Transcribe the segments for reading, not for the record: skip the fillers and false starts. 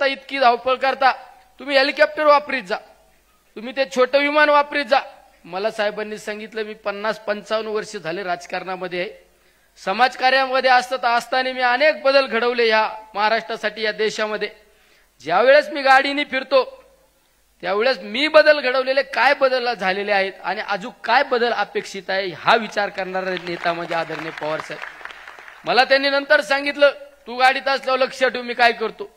करता, इतकी धावपळ करता, तुम्ही हेलिकॉप्टर वापरीत जा, तुम्ही ते छोटं विमान वापरीत जा. मला साहेबांनी सांगितलं, मी 50-55 वर्ष झाले राजकारणामध्ये आहे, समाजकार्यामध्ये असताना मी अनेक बदल घडवले या महाराष्ट्रासाठी, या देशामध्ये. ज्यावेळेस मी गाडीने फिरतो त्यावेळेस मी बदल घडवलेले काय बदल झालेले आहेत आणि अजून काय बदल अपेक्षित आहे हा विचार करणारा नेता म्हणजे आदरणीय पवार साहेब. मला त्यांनी नंतर सांगितलं, तू गाडीत असल्यावर लक्ष ठेव मी काय करतो.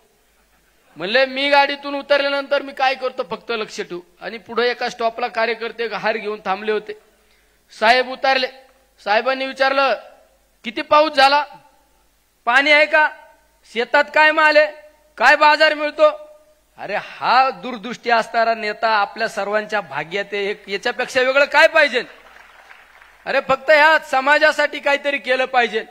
म्हणले मी गाडीतून उतरल्यानंतर मी काय करतो फक्त लक्ष ठेवू. आणि पुढे एका स्टॉपला कार्यकर्ते हार घेऊन थांबले होते. साहेब उतरले. साहेबांनी विचारलं, किती पाऊस झाला, पाणी आहे का, शेतात काय माल आहे, काय बाजार मिळतो. अरे हा दूरदृष्टी असणारा नेता आपल्या सर्वांच्या भाग्यात आहे, याच्यापेक्षा वेगळं काय पाहिजे. अरे फक्त ह्या समाजासाठी काहीतरी केलं पाहिजे.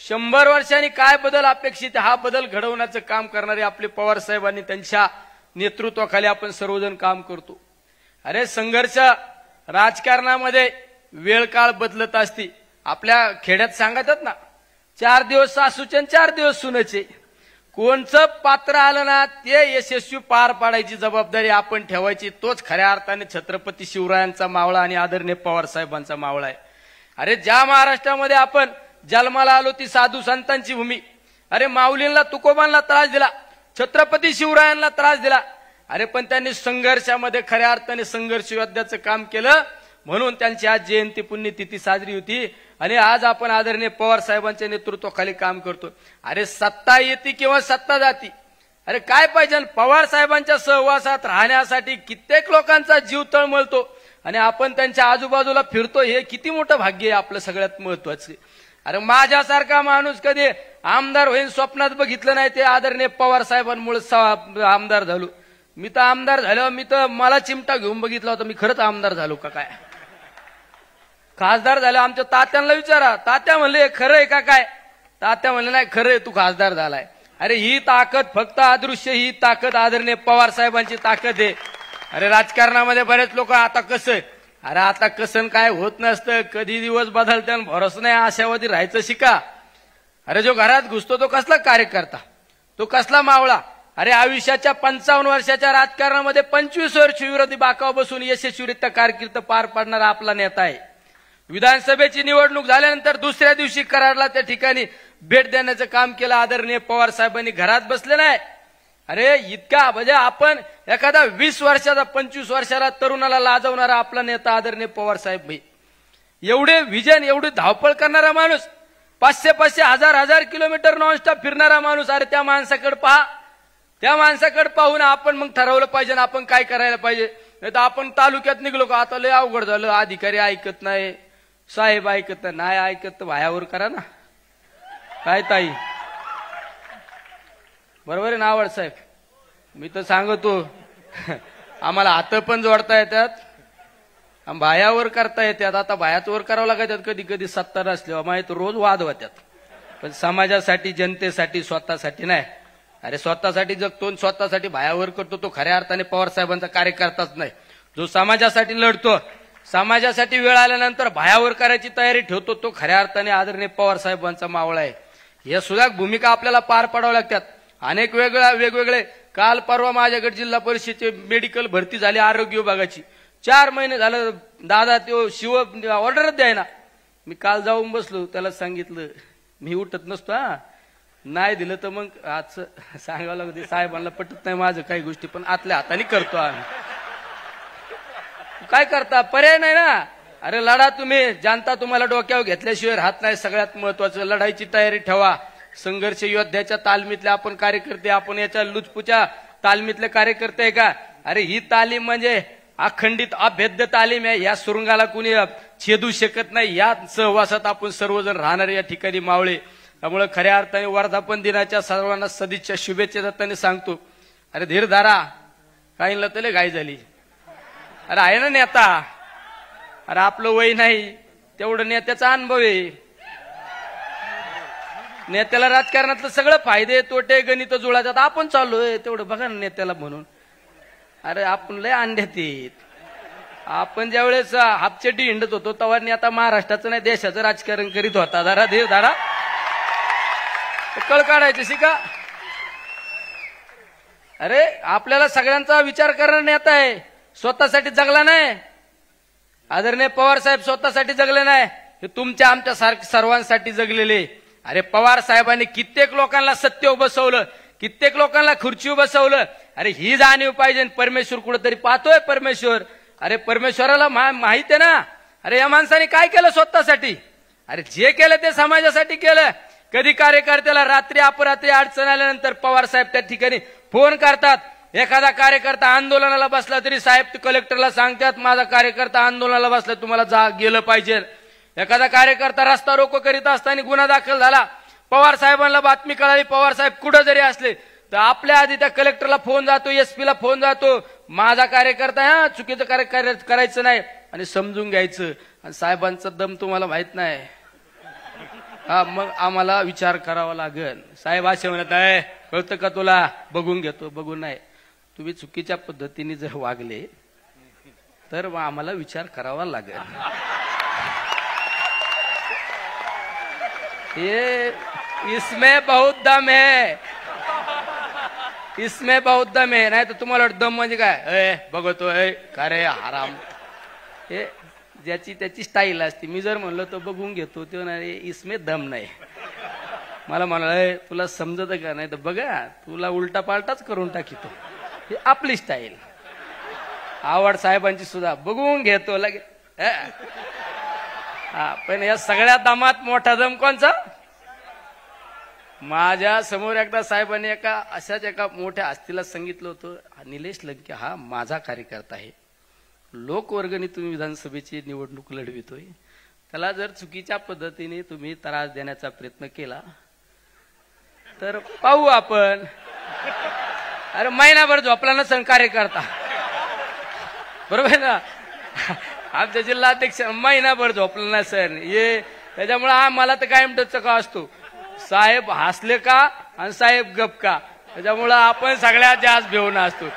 100 वर्षांनी काय बदल अपेक्षित हा बदल घडवण्याचं काम करणारे आपले पवार साहेबांनी त्यांच्या नेतृत्वाखाली आपण सर्वजण काम करतो. अरे संघर्ष राजकारणामध्ये वेळ काळ बदलत असते. आपल्या खेड्यात सांगतात ना, 4 दिवस सासूचे 4 दिवस सुनेचे. कोणचं पात्र आलं ना ते यशस्वी पार पाडायची जबाबदारी आपण ठेवायची. तोच खऱ्या अर्थाने छत्रपती शिवरायांचा मावळा आणि आदरणीय पवार साहेबांचा मावळा आहे. अरे ज्या महाराष्ट्रामध्ये आपण जन्माला आलो ती साधू संतांची भूमी. अरे माऊलींना तुकोबांना त्रास दिला, छत्रपती शिवरायांना त्रास दिला. अरे पण त्यांनी संघर्षामध्ये खऱ्या अर्थाने संघर्ष योद्ध्याचं काम केलं, म्हणून त्यांची आज जयंती पुण्यतिथी साजरी होती. आणि आज आपण आदरणीय पवार साहेबांच्या नेतृत्वाखाली काम करतो. अरे सत्ता येते किंवा सत्ता जाती, अरे काय पाहिजे. पवार साहेबांच्या सहवासात राहण्यासाठी कित्येक लोकांचा जीव तळमळतो आणि आपण त्यांच्या आजूबाजूला फिरतो, हे किती मोठं भाग्य आहे आपलं सगळ्यात महत्वाचं. अरे माझ्यासारखा माणूस कधी आमदार होईल स्वप्नात बघितलं नाही, ते आदरणीय पवार साहेबांमुळे आमदार झालो. मी तर आमदार झालो, मी तर मला चिमटा घेऊन बघितला होता, मी खरंच आमदार झालो का काय. खासदार झालो, आमच्या तात्यांना विचारा, तात्या म्हणले खरं आहे का काय. तात्या म्हणले नाही खरं आहे, तू खासदार झालाय. अरे ही ताकद फक्त अदृश्य, ही ताकद आदरणीय पवार साहेबांची ताकद आहे. अरे राजकारणामध्ये बरेच लोक आता कसं आहे, अरे आता कसं काय होत नसतं, कधी दिवस बदलते भरोसा नाही, आशावादी राहायचं शिका. अरे जो घरात घुसतो तो कसला कार्यकर्ता, तो कसला मावळा. अरे आयुष्याच्या 55 वर्षाच्या राजकारणामध्ये 25 वर्ष विरोधी बाकावर बसून यशस्वीरित्या कारकीर्द पार पाडणारा आपला नेता आहे. विधानसभेची निवडणूक झाल्यानंतर दुसऱ्या दिवशी कराडला त्या ठिकाणी भेट देण्याचं काम केलं आदरणीय पवार साहेबांनी. घरात बसले नाही. अरे इतका म्हणजे आपण एखादा 20 वर्षाचा 25 वर्षाला तरुणाला लाजवणारा आपला नेता आदरणीय पवार साहेब भाई. एवढे विजन, एवढी धावपळ करणारा माणूस, 500-500, 1000-1000 किलोमीटर नॉनस्टॉप फिरणारा माणूस. अरे त्या माणसाकडे पहा, त्या माणसाकडे पाहून आपण मग ठरवलं पाहिजे ना आपण काय करायला पाहिजे. नाही तर आपण तालुक्यात निघलो का आता लय अवघड झालं, अधिकारी ऐकत नाही, साहेब ऐकत नाही, ऐकत तर भायावर करा ना. काय ताई बरोबर आहे ना आवड साहेब. मी तर सांगतो आम्हाला हात पण जोडता येतात, भायावर करता येतात. आता भायाच वर करावं लागतात कधी कधी सत्ता नसल्यावर, माहिती रोज वाद होतात. पण समाजासाठी, जनतेसाठी, स्वतःसाठी नाही. अरे स्वतःसाठी जगतो, स्वतःसाठी भायावर करतो, तो खऱ्या अर्थाने पवार साहेबांचा कार्यकर्ताच नाही. जो समाजासाठी लढतो, समाजासाठी वेळ आल्यानंतर भायावर करायची तयारी ठेवतो, तो खऱ्या अर्थाने आदरणीय पवार साहेबांचा मावळा आहे. या सुद्धा भूमिका आपल्याला पार पाडाव्या लागतात. अनेक वेगवेगळे काल परवा माझ्याकडे जिल्हा परिषदेची मेडिकल भरती झाली आरोग्य विभागाची. 4 महिने झालं दादा तो शिव ऑर्डरच द्यायना. मी काल जाऊन बसलो, त्याला सांगितलं मी उठत नसतो, हा नाही दिलं तर मग आज सांगावं लागतं. साहेबांना पटत नाही माझं काही गोष्टी, पण आतल्या हाताने करतो आम्ही. काय करता, पर्याय नाही ना. अरे लढा तुम्ही, जनता तुम्हाला डोक्यावर घेतल्याशिवाय राहत नाही. सगळ्यात महत्वाचं लढाईची तयारी ठेवा. संघर्ष योद्ध्याच्या तालमीतले आपण कार्यकर्ते, आपण याच्या लुचपुच्या तालमीतले कार्यकर्ते आहे का. अरे ही तालीम म्हणजे अखंडित अभेद्य तालीम आहे. या सुरुंगाला कुणी छेदू शकत नाही. या सहवासात आपण सर्वजण राहणारे या ठिकाणी मावळे. त्यामुळे खऱ्या अर्थाने वर्धापन दिनाच्या सर्वांना सदिच्छा शुभेच्छा जाताना सांगतो. अरे धीर धारा, काहींना तले घाई झाली. अरे आहे ना नेता, अरे आपलं वय नाही तेवढं नेत्याचा अनुभव आहे. नेत्याला राजकारणातलं सगळं फायदे तोटे गणित जुळायचं. आपण चाललोय तेवढं बघा ना नेत्याला म्हणून. अरे आपण लय अंड्यात येत. आपण ज्यावेळेस हापचेटी हिंडत होतो तेव्हा आता महाराष्ट्राचं नाही देशाचं राजकारण करीत होता. जरा धीर धारा, कळ काढायचं शिका. अरे आपल्याला सगळ्यांचा विचार करणारा नेता आहे, स्वतःसाठी जगला नाही. आदरणीय पवार साहेब स्वतःसाठी जगले नाही, हे तुमच्या आमच्या सर्वांसाठी जगलेले. अरे पवार साहेबांनी कित्येक लोकांना सत्य बसवलं, कित्येक लोकांना खुर्ची बसवलं. अरे ही जाणीव पाहिजे. परमेश्वर कुठेतरी पाहतोय परमेश्वर. अरे परमेश्वराला माहित आहे ना. अरे या माणसाने काय केलं स्वतःसाठी? अरे जे केलं ते समाजासाठी केलं. कधी कार्यकर्त्याला रात्री अपरात्री अडचण आल्यानंतर पवार साहेब त्या ठिकाणी फोन करतात. एखादा कार्यकर्ता आंदोलनाला बसला तरी साहेब कलेक्टरला सांगतात माझा कार्यकर्ता आंदोलनाला बसला, तुम्हाला गेलं पाहिजे. एखादा कार्यकर्ता रस्ता रोको करीत असताना गुन्हा दाखल झाला, पवार साहेबांना बातमी कळाली, पवार साहेब कुठं जरी असले तर आपल्या आधी त्या कलेक्टरला फोन जातो, एसपीला फोन जातो, माझा कार्यकर्ता हा चुकीचं कार्य करायचं नाही आणि समजून घ्यायचं. आणि साहेबांचा दम तुम्हाला माहित नाही. हा मग आम्हाला विचार करावा लागेल. साहेब असे म्हणत आहे, कळतं का तुला? बघून घेतो. बघून नाही, तुम्ही चुकीच्या पद्धतीने जर वागले तर आम्हाला विचार करावा लागेल. ये इसमें बहुत दम है, इसमें बहुत दम है. नाही तर तुम्हाला दम म्हणजे काय? बघतो का रे हराम. हे ज्याची त्याची स्टाईल असते. मी जर म्हणलं तर बघून घेतो, ते नाही इसमें दम नाही. मला म्हणाल तुला समजत का? नाही तर बघा तुला उलटा पालटाच करून टाकीतो. ही आपली स्टाईल. आवड साहेबांची सुद्धा बघून घेतो लगे. हा पण या सगळ्या दमात मोठा दम कोणचा? माझ्या समोर एकदा साहेबांनी अशाच एका मोठ्या हस्तीला सांगितलं होतं, निलेश लंके हा माझा कार्यकर्ता आहे, लोकवर्गणी तुम्ही विधानसभेची निवडणूक लढवितोय, त्याला जर चुकीच्या पद्धतीने तुम्ही त्रास देण्याचा प्रयत्न केला तर पाहू आपण. अरे महिनाभर झोपला नसेल कार्यकर्ता, बरोबर ना? आमच्या जिल्हाध्यक्ष महिनाभर झोपला नसेल. ये त्याच्यामुळे आम्हाला तर कायम टचका असतो, साहेब हसले का आणि साहेब गप का. त्याच्यामुळं आपण सगळ्यात जास्त भेऊन असतो.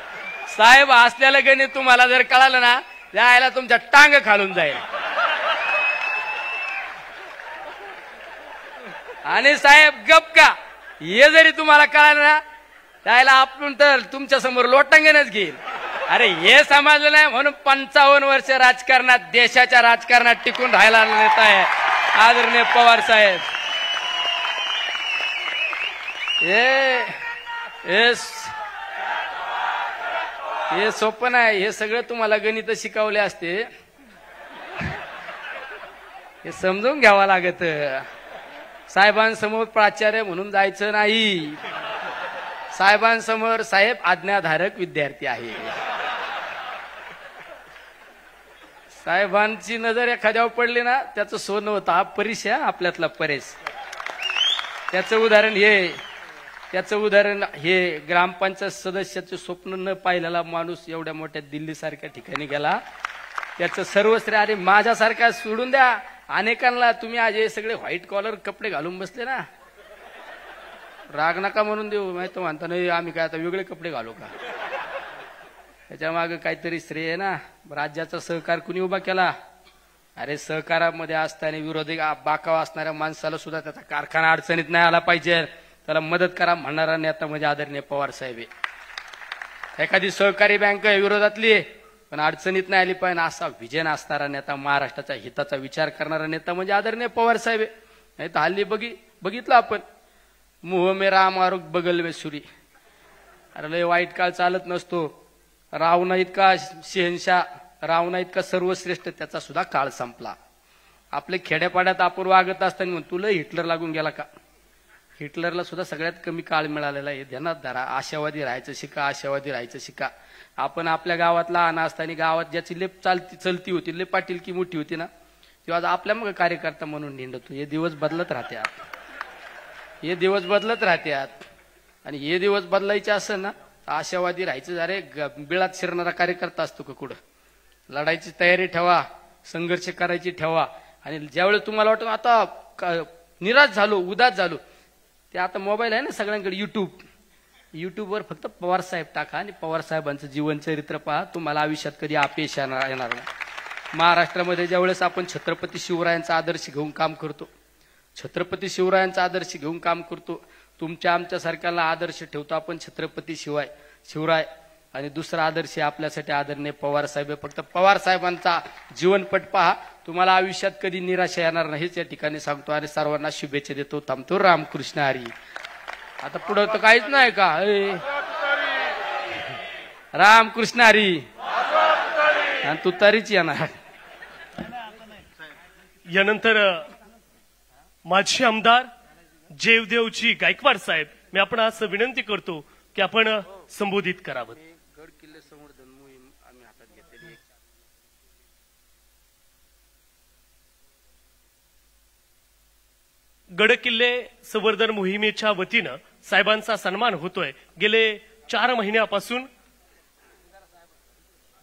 साहेब हसल्याला गणित तुम्हाला जर कळालं ना, यायला तुमच्या टांग खालून जाईल. आणि साहेब गप का हे जरी तुम्हाला कळालं ना, त्याला आपण तर तुमच्या समोर लोटांगणच घेईल. अरे हे समजलं नाही म्हणून 55 वर्ष राजकारणात, देशाच्या राजकारणात टिकून राहायला नेता आहे आदरणीय पवार साहेब. हे सोपं आहे. हे सगळं तुम्हाला गणित शिकवले असते, हे समजून घ्यावं लागत. साहेबांसमोर प्राचार्य म्हणून जायचं नाही. साहेबांसमोर साहेब आज्ञाधारक विद्यार्थी आहे. साहेबांची नजर एखाद्यावर पडली ना, त्याचं सोनं होतं. हा परेश आहे आपल्यातला परेश. त्याचं उदाहरण हे ग्रामपंचायत सदस्याचे स्वप्न न पाहिलेला माणूस एवढ्या मोठ्या दिल्ली सारख्या ठिकाणी गेला. त्याचं सर्वश्रेय. अरे माझ्यासारखा सोडून द्या, अनेकांना तुम्ही आज हे सगळे व्हाईट कॉलर कपडे घालून बसले ना, राग नका म्हणून देऊ. माहिती म्हणता नाही आम्ही काय आता वेगळे कपडे घालू का? त्याच्या मागे काहीतरी श्रेय आहे ना. राज्याचा सहकार कुणी उभा केला? अरे सहकारामध्ये असताना विरोधी बाकावा असणाऱ्या माणसाला सुद्धा त्याचा कारखाना अडचणीत नाही आला पाहिजे, त्याला मदत करा म्हणणारा नेता म्हणजे आदरणीय पवार साहेब आहे. एखादी सहकारी बँक विरोधातली पण अडचणीत नाही आली पाहिजे असा विजन असणारा नेता, महाराष्ट्राच्या हिताचा विचार करणारा नेता म्हणजे आदरणीय पवार साहेब आहे. नाही तर हल्ली बघितलं आपण, मुह मे राम आरोग बगल में सुरी. अरे लय वाईट काळ चालत नसतो. रावणा इतका शहनशाह, रावणा इतका सर्वश्रेष्ठ, त्याचा सुद्धा काळ संपला. आपले खेड्यापाड्यात आपण वागत असताना म्हणून तुला हिटलर लागून गेला का? हिटलरला सुद्धा सगळ्यात कमी काळ मिळालेला आहे. ध्यानात धरा. आशावादी राहायचं शिका, आशावादी राहायचं शिका. आपण आपल्या गावात लहान असताना गावात ज्याची लेप चलती होती, लेप पाटीलकी मोठी होती ना, तेव्हा आपल्या मग कार्यकर्ता म्हणून निंडतो. हे दिवस बदलत राहतात, हे दिवस बदलत राहतात. आणि हे दिवस बदलायचे असेल ना, आशावादी राहायचं. अरे बिळात शिरणारा कार्यकर्ता असतो का कुठं? लढायची तयारी ठेवा, संघर्ष करायची ठेवा. आणि ज्यावेळेस तुम्हाला वाटतं आता निराश झालो, उदास झालो, ते आता मोबाईल आहे ना सगळ्यांकडे, युट्यूबवर फक्त पवार साहेब टाका आणि पवार साहेबांचं जीवनचरित्र पहा. तुम्हाला आयुष्यात कधी अपयश येणार नाही. महाराष्ट्रामध्ये ज्यावेळेस आपण छत्रपती शिवरायांचा आदर्श घेऊन काम करतो, छत्रपती शिवरायांचा आदर्श घेऊन काम करतो, तुमच्या आमच्या सारख्याला आदर्श ठेवतो आपण छत्रपती शिवाय. शिवराय आणि दुसरा आदर्श आपल्यासाठी आदरणीय पवार साहेब. फक्त पवार साहेबांचा जीवनपट पहा, तुम्हाला आयुष्यात कधी निराशा येणार नाहीच या ठिकाणी सांगतो आणि सर्वांना शुभेच्छा देतो. थांबतो. रामकृष्ण हरी. आता पुढे तर काहीच नाही का? रामकृष्ण हरी. आणि तू तरीच येणार. यानंतर माजी आमदार जयदेवजी गायकवाड साहेब, मी आपणास विनंती करतो की आपण संबोधित करावं. गड किल्ले संवर्धन मोहीम आम्ही हातात घेतलेली. गड किल्ले संवर्धन मोहिमेच्या वतीनं साहेबांचा सन्मान होतोय. गेले 4 महिन्यापासून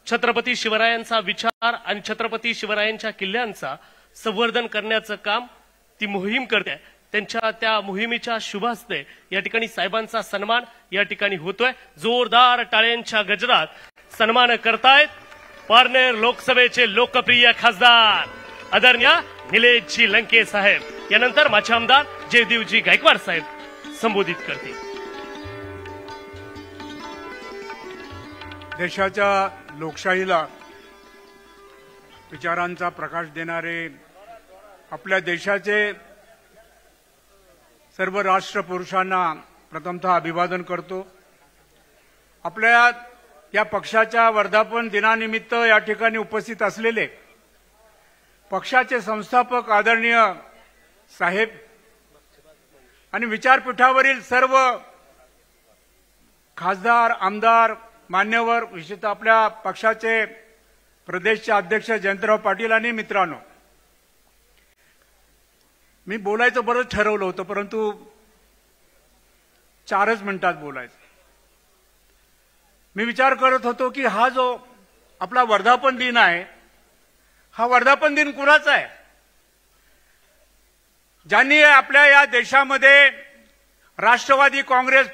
छत्रपती शिवरायांचा विचार आणि छत्रपती शिवरायांच्या किल्ल्यांचा संवर्धन करण्याचं काम ती मोहीम करते. त्यांच्या त्या मोहिमेच्या शुभ हस्ते या ठिकाणी साहेबांचा सन्मान या ठिकाणी होतोय. जोरदार टाळ्यांच्या गजरात सन्मान करतायत पारनेर लोकसभेचे लोकप्रिय खासदार आदरणीय निलेशजी लंके साहेब. यानंतर माजी आमदार जयदेवजी गायकवाड साहेब संबोधित करतील. देशाच्या लोकशाहीला विचारांचा प्रकाश देणारे आपल्या देशाचे सर्व राष्ट्रपुरुषांना प्रथमतः अभिवादन करतो. आपल्या या पक्षाच्या वर्धापन दिनानिमित्त या ठिकाणी उपस्थित असलेले पक्षाचे संस्थापक आदरणीय साहेब आणि विचारपीठावरील सर्व खासदार, आमदार, मान्यवर, विशेषतः आपल्या पक्षाचे प्रदेशचे अध्यक्ष जयंतराव पाटील आणि मित्रांनो, मी बोलायचं बरंच ठरवलं होतं, परंतु 4च मिनिटात बोलायचं. मी विचार करत होतो की हा जो आपला वर्धापन दिन आहे, हा वर्धापन दिन कुणाचा आहे? ज्यांनी आपल्या या देशामध्ये राष्ट्रवादी काँग्रेस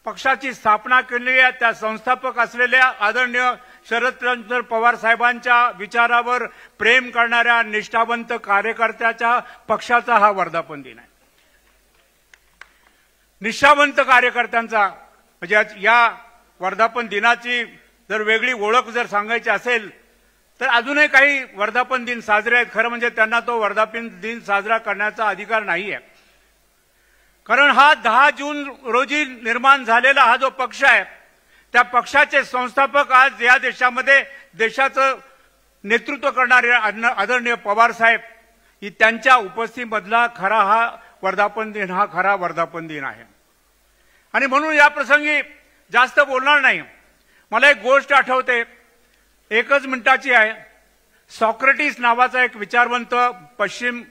पक्षाची स्थापना केली आहे, त्या संस्थापक असलेल्या आदरणीय शरदचंद्र पवार साहेबांच्या विचारावर प्रेम करणाऱ्या निष्ठावंत कार्यकर्त्याच्या पक्षाचा हा वर्धापन दिन आहे. निष्ठावंत कार्यकर्त्यांचा म्हणजे या वर्धापन दिनाची जर वेगळी ओळख जर सांगायची असेल तर अजूनही काही वर्धापन दिन साजरे आहेत. खरं म्हणजे त्यांना तो वर्धापन दिन साजरा करण्याचा अधिकार नाही आहे. कारण हा 10 जून रोजी निर्माण झालेला हा जो पक्ष आहे, त्या पक्षाचे संस्थापक आज या देशामध्ये देशाचं नेतृत्व करणारे आदरणीय पवार साहेब, ही त्यांच्या उपस्थितीमधला खरा हा वर्धापन दिन, हा खरा वर्धापन दिन आहे. आणि म्हणून या प्रसंगी जास्त बोलणार नाही. मला एक गोष्ट आठवते, 1च मिनिटाची आहे. सॉक्रेटिस नावाचा एक विचारवंत पश्चिम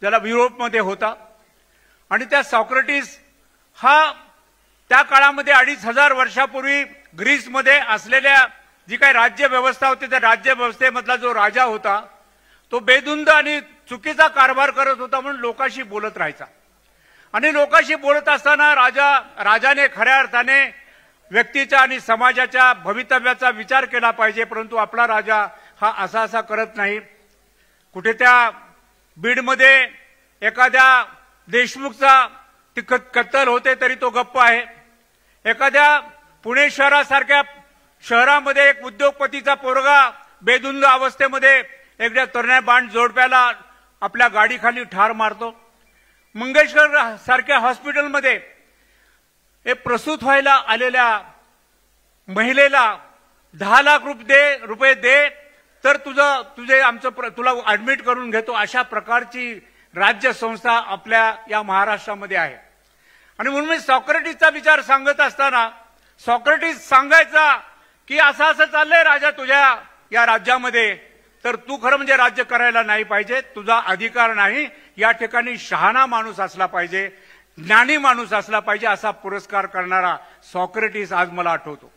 ज्याला युरोपमध्ये होता आणि त्या सॉक्रेटिस हा त्या काळामध्ये 2500 वर्षापूर्वी ग्रीसमध्ये असलेल्या जी काही राज्य व्यवस्था होती त्या राज्य व्यवस्थेमधला जो राजा होता तो बेधुंद आणि चुकीचा कारभार करत होता म्हणून लोकांशी बोलत राहायचा. आणि लोकांशी बोलत असताना राजाने खऱ्या अर्थाने व्यक्तीच्या आणि समाजाच्या भवितव्याचा विचार केला पाहिजे, परंतु आपला राजा हा असा करत नाही. कुठे त्या बीडमध्ये एखाद्या देशमुखचा कत्तल होते तरी तो गप्प आहे. एखाद्या पुणे शहरासारख्या शहरामध्ये एक उद्योगपतीचा पोरगा बेधुंद अवस्थेमध्ये एकदा तरुण्या बाण जोडप्याला आपल्या गाडीखाली ठार मारतो. मंगेशकर सारख्या हॉस्पिटलमध्ये एक प्रसूत व्हायला आलेल्या महिलेला 10 लाख रुपये दे तर तुला ऍडमिट करून घेतो, अशा प्रकारची राज्य संस्था आपल्या या महाराष्ट्रामध्ये आहे. आणि म्हणून मी सॉक्रेटिसचा विचार सांगत असताना सॉक्रेटिस सांगायचा की असं चाललंय राजा तुझ्या या राज्यामध्ये, तर तू खरं म्हणजे राज्य करायला नाही पाहिजे, तुझा अधिकार नाही. या ठिकाणी शहाणा माणूस असला पाहिजे, ज्ञानी माणूस असला पाहिजे, असा पुरस्कार करणारा सॉक्रेटिस आज मला आठवतो.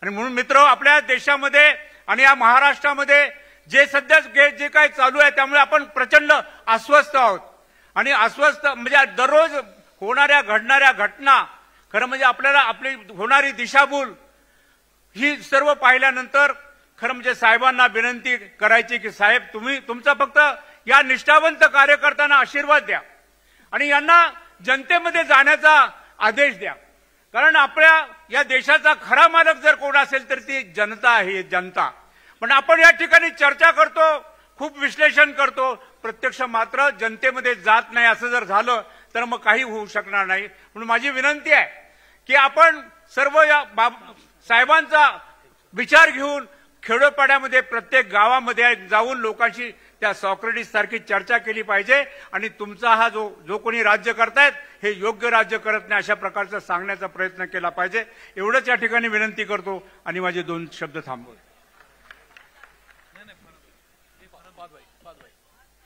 आणि म्हणून मित्र, आपल्या देशामध्ये आणि या महाराष्ट्रामध्ये जे सध्या जे काही चालू आहे त्यामुळे आपण प्रचंड अस्वस्थ आहोत. आणि अस्वस्थ म्हणजे दररोज होणाऱ्या घडणाऱ्या घटना, खरं म्हणजे आपल्याला आपली होणारी दिशाभूल ही सर्व पाहिल्यानंतर खरं म्हणजे साहेबांना विनंती करायची की साहेब तुम्ही तुमचा फक्त या निष्ठावंत कार्यकर्त्यांना आशीर्वाद द्या आणि यांना जनतेमध्ये जाण्याचा आदेश द्या. कारण आपल्या या देशाचा खरा मालक जर कोण असेल तर ती जनता आहे, जनता. पण आपण या ठिकाणी चर्चा करतो, खूप विश्लेषण करतो, प्रत्यक्ष मात्र जनतेमध्ये जात नाही. असं जर झालं तर मग काही होऊ शकणार नाही. म्हणून माझी विनंती आहे की आपण सर्व या साहेबांचा विचार घेऊन खेडोपाड्यामध्ये प्रत्येक गावामध्ये जाऊन लोकांशी त्या सॉक्रेटिस सारखी चर्चा केली पाहिजे आणि तुमचा हा जो कोणी राज्य करतायत हे योग्य राज्य करत नाही अशा प्रकारचं सांगण्याचा प्रयत्न केला पाहिजे. एवढंच या ठिकाणी विनंती करतो आणि माझे 2 शब्द थांबवतो.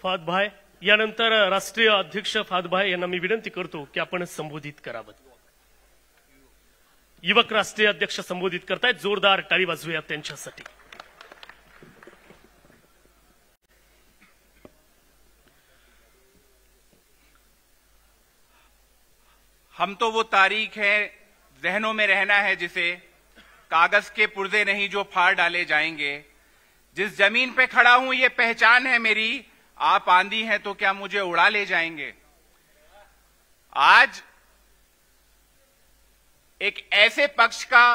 फादभाई, यानंतर राष्ट्रीय अध्यक्ष फादभाई यांना मी विनंती करतो की आपण संबोधित करावं. युवक राष्ट्रीय अध्यक्ष संबोधित करतायत, जोरदार टाळी वाजवूया त्यांच्यासाठी. हम तो वो तारीख है, जहनों में रहना है जिसे, कागज के पुर्जे नहीं जो फाड़ डाले जाएंगे. जिस जमीन पे खड़ा हूं ये पहचान है मेरी, आप आंधी हैं तो क्या मुझे उड़ा ले जाएंगे. आज एक ऐसे पक्ष का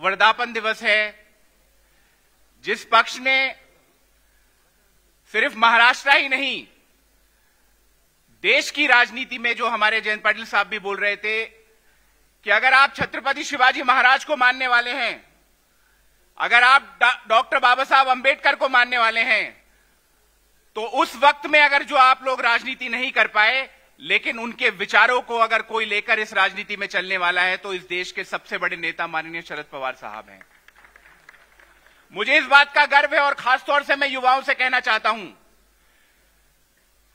वर्धापन दिवस है जिस पक्ष ने सिर्फ महाराष्ट्र ही नहीं, देश की राजनीति में, जो हमारे जयंत पाटिल साहब भी बोल रहे थे कि अगर आप छत्रपति शिवाजी महाराज को मानने वाले हैं, अगर आप डॉक्टर बाबा साहब अंबेडकर को मानने वाले हैं, तो उस वक्त में अगर जो आप लोग राजनीति नहीं कर पाए, लेकिन उनके विचारों को अगर कोई लेकर इस राजनीति में चलने वाला है तो इस देश के सबसे बड़े नेता माननीय शरद पवार साहब हैं. मुझे इस बात का गर्व है और खासतौर से मैं युवाओं से कहना चाहता हूं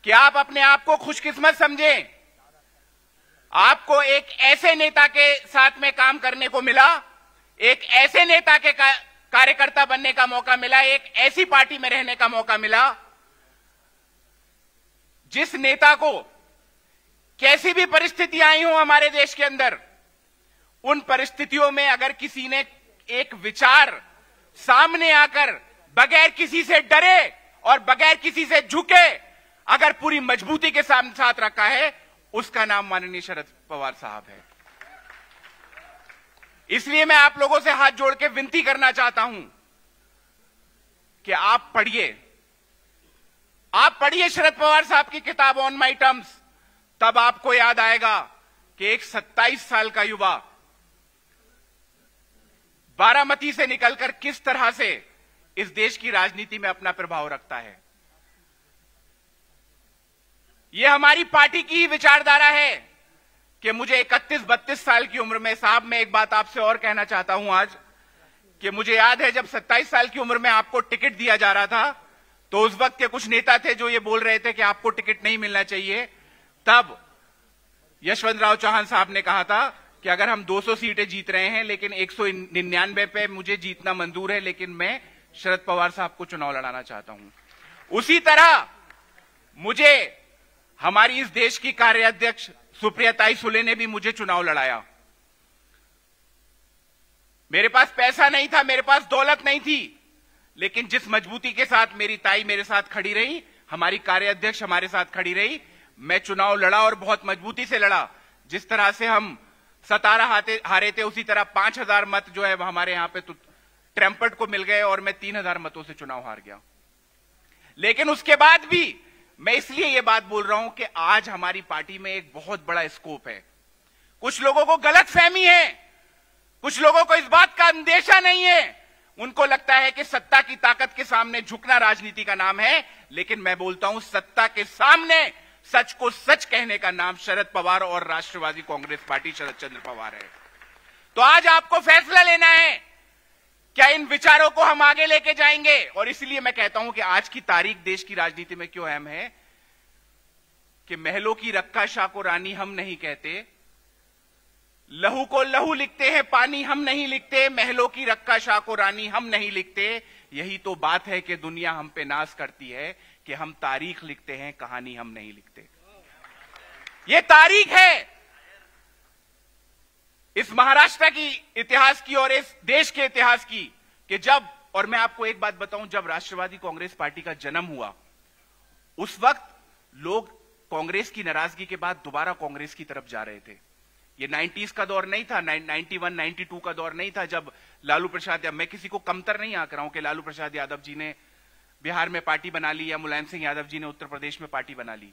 कि आप अपने आप को खुशकिस्मत समझें. आपको एक ऐसे नेता के साथ में काम करने को मिला, एक ऐसे नेता के कार्यकर्ता बनने का मौका मिला, एक ऐसी पार्टी में रहने का मौका मिला जिस नेता को कैसी भी परिस्थितियां आई हो हमारे देश के अंदर, उन परिस्थितियों में अगर किसी ने एक विचार सामने आकर बगैर किसी से डरे और बगैर किसी से झुके अगर पूरी मजबूती के साथ रखा है, उसका नाम माननीय शरद पवार साहब है. इसलिए मैं आप लोगों से हाथ जोड़ के विनती करना चाहता हूं कि आप पढ़िए शरद पवार साहब की किताब ऑन माई टर्म्स. तब आपको याद आएगा कि एक 27 साल का युवा बारामती से निकलकर किस तरह से इस देश की राजनीति में अपना प्रभाव रखता है. यह हमारी पार्टी की ही विचारधारा है कि मुझे 31-32 साल की उम्र में, साहब मैं एक बात आपसे और कहना चाहता हूं आज, कि मुझे याद है जब 27 साल की उम्र में आपको टिकट दिया जा रहा था तो उस वक्त के कुछ नेता थे जो ये बोल रहे थे कि आपको टिकट नहीं मिलना चाहिए. तब यशवंत राव चौहान साहब ने कहा था कि अगर हम 200 सीटें जीत रहे हैं लेकिन 199 पे मुझे जीतना मंजूर है, लेकिन मैं शरद पवार साहब को चुनाव लड़ाना चाहता हूं. उसी तरह मुझे हमारी इस देश की कार्याध्यक्ष सुप्रिया सुले ने भी मुझे चुनाव लड़ाया. मेरे पास पैसा नहीं था, मेरे पास दौलत नहीं थी, लेकिन जिस मजबूती के साथ मेरी ताई मेरे साथ खड़ी रही, हमारी कार्याध्यक्ष हमारे साथ खड़ी रही, मैं चुनाव लड़ा और बहुत मजबूती से लड़ा. जिस तरह से हम 17 हारे थे, उसी तरह 5000 मत जो है वो हमारे यहां पे ट्रम्पेट को मिल गए और मैं 3000 मतों से चुनाव हार गया. लेकिन उसके बाद भी मैं इसलिए ये बात बोल रहा हूं कि आज हमारी पार्टी में एक बहुत बड़ा स्कोप है. कुछ लोगों को गलतफहमी है, कुछ लोगों को इस बात का अंदेशा नहीं है. उनको लगता है कि सत्ता की ताकत के सामने झुकना राजनीति का नाम है, लेकिन मैं बोलता हूं सत्ता के सामने सच को सच कहने का नाम शरद पवार और राष्ट्रवादी कांग्रेस पार्टी शरद चंद्र पवार है. तो आज आपको फैसला लेना है, क्या इन विचारों को हम आगे लेके जाएंगे. और इसलिए मैं कहता हूं कि आज की तारीख देश की राजनीति में क्यों अहम है कि महलों की रक्का शाह को रानी हम नहीं कहते, लहू को लहू लिखते हैं, पानी हम नहीं लिखते, महलों की रक्का शाह को रानी हम नहीं लिखते. यही तो बात है कि दुनिया हम पे नाज करती है कि हम तारीख लिखते हैं, कहानी हम नहीं लिखते. ये तारीख है इस महाराष्ट्र की इतिहास की और इस देश के इतिहास की कि जब, और मैं आपको एक बात बताऊं, जब राष्ट्रवादी कांग्रेस पार्टी का जन्म हुआ उस वक्त लोग कांग्रेस की नाराजगी के बाद दोबारा कांग्रेस की तरफ जा रहे थे। ये 90s का दौर नहीं था, 91, 92 का दौर नहीं था जब लालू प्रसाद, या मैं किसी को कमतर नहीं आंक रहा हूं कि लालू प्रसाद यादव जी ने बिहार में पार्टी बना ली या मुलायम सिंह यादव जी ने उत्तर प्रदेश में पार्टी बना ली।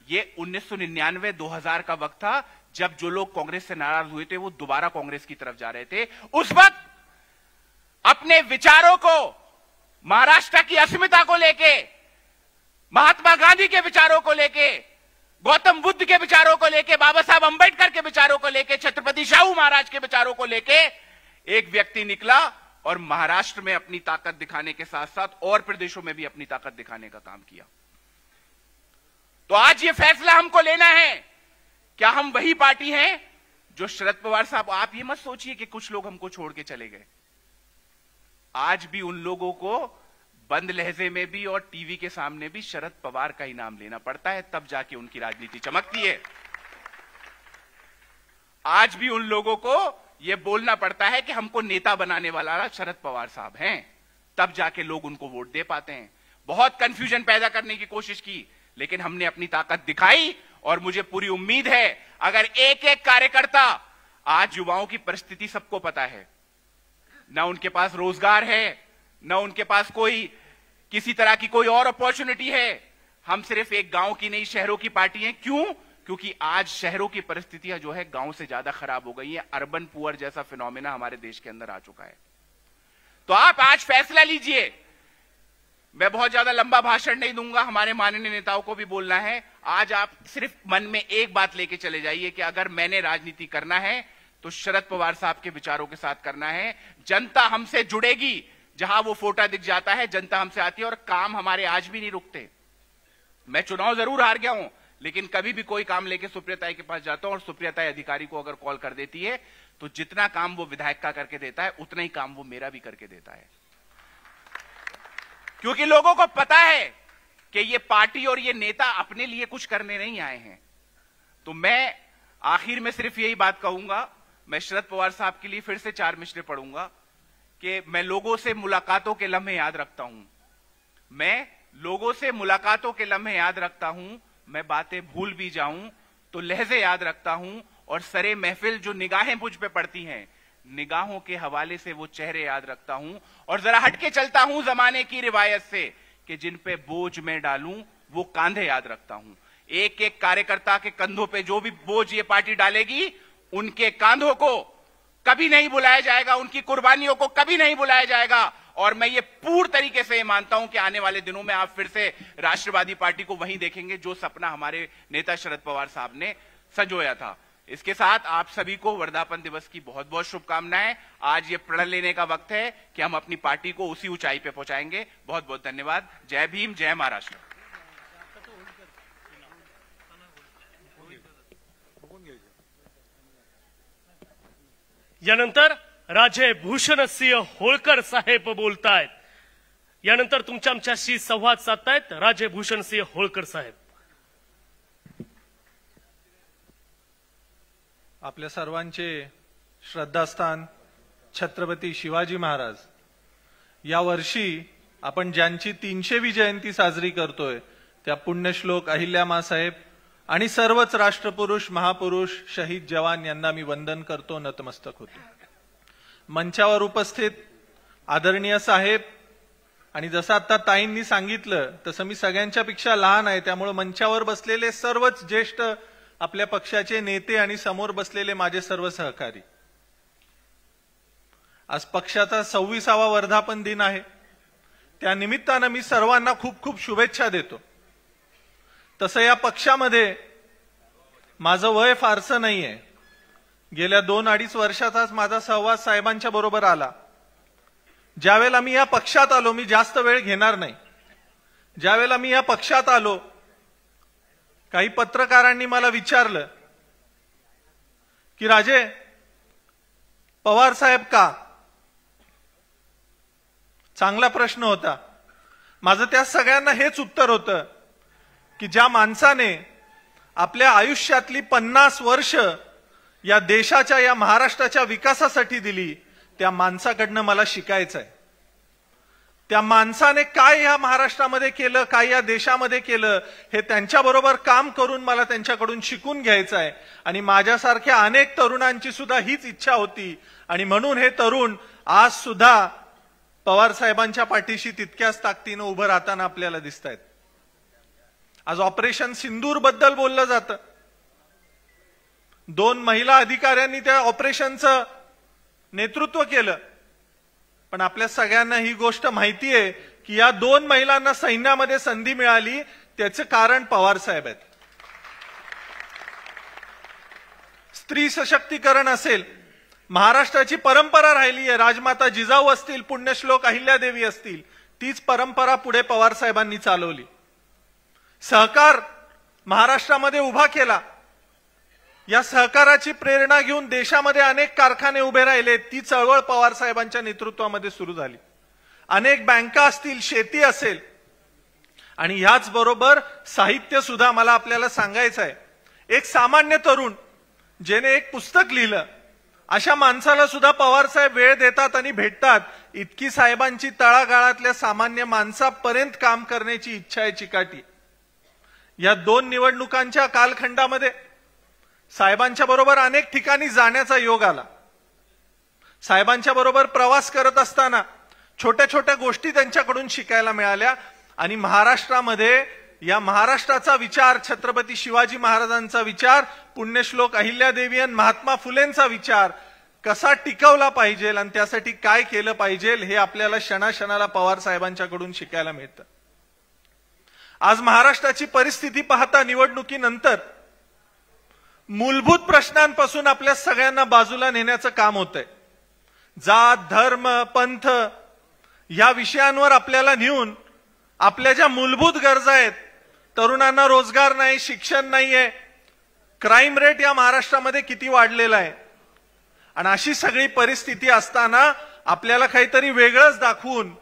ये 1999, 2000 का वक्त था जब जो लोग कांग्रेस से नाराज हुए थे वो दोबारा कांग्रेस की तरफ जा रहे थे। उस वक्त अपने विचारों को, महाराष्ट्र की अस्मिता को लेके, महात्मा गांधी के विचारों को लेके, गौतम बुद्ध के विचारों को लेके, बाबा साहब अंबेडकर के विचारों को लेके, छत्रपति शाहू महाराज के विचारों को लेके एक व्यक्ति निकला और महाराष्ट्र में अपनी ताकत दिखाने के साथ साथ और प्रदेशों में भी अपनी ताकत दिखाने का काम किया। तो आज ये फैसला हमको लेना है, क्या हम वही पार्टी हैं जो शरद पवार साहब, आप ये मत सोचिए कि कुछ लोग हमको छोड़ के चले गए। आज भी उन लोगों को बंद लहजे में भी और टीवी के सामने भी शरद पवार का ही नाम लेना पड़ता है, तब जाके उनकी राजनीति चमकती है। आज भी उन लोगों को यह बोलना पड़ता है कि हमको नेता बनाने वाला शरद पवार साहब हैं, तब जाके लोग उनको वोट दे पाते हैं। बहुत कंफ्यूजन पैदा करने की कोशिश की, लेकिन हमने अपनी ताकत दिखाई और मुझे पूरी उम्मीद है अगर एक एक कार्यकर्ता, आज युवाओं की परिस्थिति सबको पता है, ना उनके पास रोजगार है, ना उनके पास कोई किसी तरह की कोई और अपॉर्चुनिटी है। हम सिर्फ एक गांव की नहीं, शहरों की पार्टी हैं। क्यों? क्योंकि आज शहरों की परिस्थितियां जो है गांव से ज्यादा खराब हो गई है। अर्बन पुअर जैसा फिनोमेना हमारे देश के अंदर आ चुका है। तो आप आज फैसला लीजिए। मैं बहुत ज्यादा लंबा भाषण नहीं दूंगा, हमारे माननीय नेताओं को भी बोलना है। आज आप सिर्फ मन में एक बात लेके चले जाइए कि अगर मैंने राजनीति करना है तो शरद पवार साहब के विचारों के साथ करना है। जनता हमसे जुड़ेगी, जहां वो फोटा दिख जाता है जनता हमसे आती है, और काम हमारे आज भी नहीं रुकते। मैं चुनाव जरूर हार गया हूं, लेकिन कभी भी कोई काम लेके सुप्रिया के पास जाता हूं और सुप्रिया अधिकारी को अगर कॉल कर देती है तो जितना काम वो विधायक का करके देता है उतना ही काम वो मेरा भी करके देता है। क्योंकि लोगों को पता है कि ये पार्टी और ये नेता अपने लिए कुछ करने नहीं आए हैं। तो मैं आखिर में सिर्फ यही बात कहूंगा, मैं शरद पवार साहब के लिए फिर से 4 मिसरे पढ़ूंगा कि मैं लोगों से मुलाकातों के लम्हे याद रखता हूं, मैं लोगों से मुलाकातों के लम्हे याद रखता हूं, मैं बातें भूल भी जाऊं तो लहजे याद रखता हूं, और सरे महफिल जो निगाहें मुझ पे पड़ती हैं, निगाहों के हवाले से वो चेहरे याद रखता हूं, और जरा हटके चलता हूं जमाने की रिवायत से कि जिन पे बोझ मैं डालूं वो कांधे याद रखता हूं। एक एक कार्यकर्ता के कंधों पे जो भी बोझ ये पार्टी डालेगी, उनके कांधों को कभी नहीं बुलाया जाएगा, उनकी कुर्बानियों को कभी नहीं बुलाया जाएगा। और मैं ये पूर्ण तरीके से मानता हूं कि आने वाले दिनों में आप फिर से राष्ट्रवादी पार्टी को वहीं देखेंगे जो सपना हमारे नेता शरद पवार साहब ने संजोया था। इसके साथ आप सभी को वर्धापन दिवस की बहुत बहुत शुभकामनाएं। आज ये प्रण लेने का वक्त है कि हम अपनी पार्टी को उसी ऊंचाई पे पहुंचाएंगे। बहुत बहुत धन्यवाद। जय भीम, जय महाराष्ट्र। यानंतर राजे भूषणसिंह होळकर साहेब बोलतायत। यानंतर तुमच्या आमच्याशी संवाद साधतायत राजे भूषणसिंह होळकर साहेब। आपल्या सर्वांचे श्रद्धास्थान छत्रपती शिवाजी महाराज, या वर्षी आपण ज्यांची 300वी जयंती साजरी करतोय त्या पुण्यश्लोक अहिल्यामासाहेब आणि सर्वच राष्ट्रपुरुष, महापुरुष, शहीद जवान यांना मी वंदन करतो, नतमस्तक होतो। मंचावर उपस्थित आदरणीय साहेब, आणि जसं आता ताईंनी सांगितलं तसं मी सगळ्यांच्या पेक्षा लहान आहे, त्यामुळे मंचावर बसलेले सर्वच ज्येष्ठ आपल्या पक्षाचे नेते आणि समोर बसलेले माझे सर्व सहकारी, आज पक्षाचा 26वा वर्धापन दिन आहे। त्या निमित्तानं मी सर्वांना खूप खूप शुभेच्छा देतो। तसं या पक्षामध्ये माझं वय फारसं नाहीये, गेल्या 2-2.5 वर्षातच माझा सहवास साहेबांच्या बरोबर आला। ज्यावेळेला मी या पक्षात आलो, मी जास्त वेळ घेणार नाही, ज्यावेळेला मी या पक्षात आलो काही पत्रकारांनी मला विचारलं की राजे पवार साहेब का? चांगला प्रश्न होता। माझं त्या सगळ्यांना हेच उत्तर होतं की ज्या माणसाने आपल्या आयुष्यातली 50 वर्ष या देशाच्या, या महाराष्ट्राच्या विकासासाठी दिली, त्या माणसाकडनं मला शिकायचं आहे। त्या माणसाने काय या महाराष्ट्रामध्ये केलं, काय या देशामध्ये केलं, हे त्यांच्याबरोबर काम करून मला त्यांच्याकडून शिकून घ्यायचं आहे. आणि माझ्यासारख्या अनेक तरुणांची सुद्धा हीच इच्छा होती. आणि म्हणून हे तरुण आज सुद्धा पवार साहेबांच्या पाठीशी तितक्याच ताकदीनं उभं राहताना आपल्याला दिसत आहेत. आज ऑपरेशन सिंदूर बद्दल बोललं जातं. 2 महिला अधिकाऱ्यांनी त्या ऑपरेशनचं नेतृत्व केलं. पण आपल्या सगळ्यांना ही गोष्ट माहिती आहे की या 2 महिलांना सैन्यामध्ये संधी मिळाली, त्याचं कारण पवार साहेब आहेत. स्त्री सशक्तीकरण असेल, महाराष्ट्राची परंपरा राहिली आहे. राजमाता जिजाऊ असतील, पुण्यश्लोक अहिल्यादेवी असतील, तीच परंपरा पुढे पवार साहेबांनी चालवली. सहकार महाराष्ट्रामध्ये उभा केला. या सहकाराची प्रेरणा घेऊन देशामध्ये अनेक कारखाने उभे राहिले. ती चळवळ पवार साहेबांच्या नेतृत्वामध्ये सुरू झाली. अनेक बँका असतील, शेती असेल, आणि ह्याच बरोबर साहित्य सुद्धा. मला आपल्याला सांगायचं आहे, एक सामान्य तरुण ज्याने एक पुस्तक लिहिलं, अशा माणसाला सुद्धा पवार साहेब वेळ देतात आणि भेटतात. इतकी साहेबांची तळागाळातल्या सामान्य माणसापर्यंत काम करण्याची इच्छा आहे, चिकाटी. या 2 निवडणुकांच्या कालखंडामध्ये साहेबांच्या बरोबर अनेक ठिकाणी जाण्याचा योग आला. साहेबांच्या बरोबर प्रवास करत असताना छोट्या छोट्या गोष्टी त्यांच्याकडून शिकायला मिळाल्या. आणि महाराष्ट्रामध्ये या महाराष्ट्राचा विचार, छत्रपती शिवाजी महाराजांचा विचार, पुण्यश्लोक अहिल्यादेवी आणि महात्मा फुलेंचा विचार कसा टिकवला पाहिजे आणि त्यासाठी काय केलं पाहिजे, हे आपल्याला क्षणाक्षणाला पवार साहेबांच्याकडून शिकायला मिळतं. आज महाराष्ट्राची परिस्थिती पाहता निवडणुकीनंतर मूलभूत प्रश्नांपासून आपल्या सगळ्यांना बाजूला नेण्याचं काम होतंय. जात, धर्म, पंथ या विषयांवर आपल्याला नेऊन आपल्या ज्या मूलभूत गरजा आहेत, तरुणांना रोजगार नाही, शिक्षण नाहीये, क्राईम रेट या महाराष्ट्रामध्ये किती वाढलेला आहे, आणि अशी सगळी परिस्थिती असताना आपल्याला काहीतरी वेगळंच दाखवून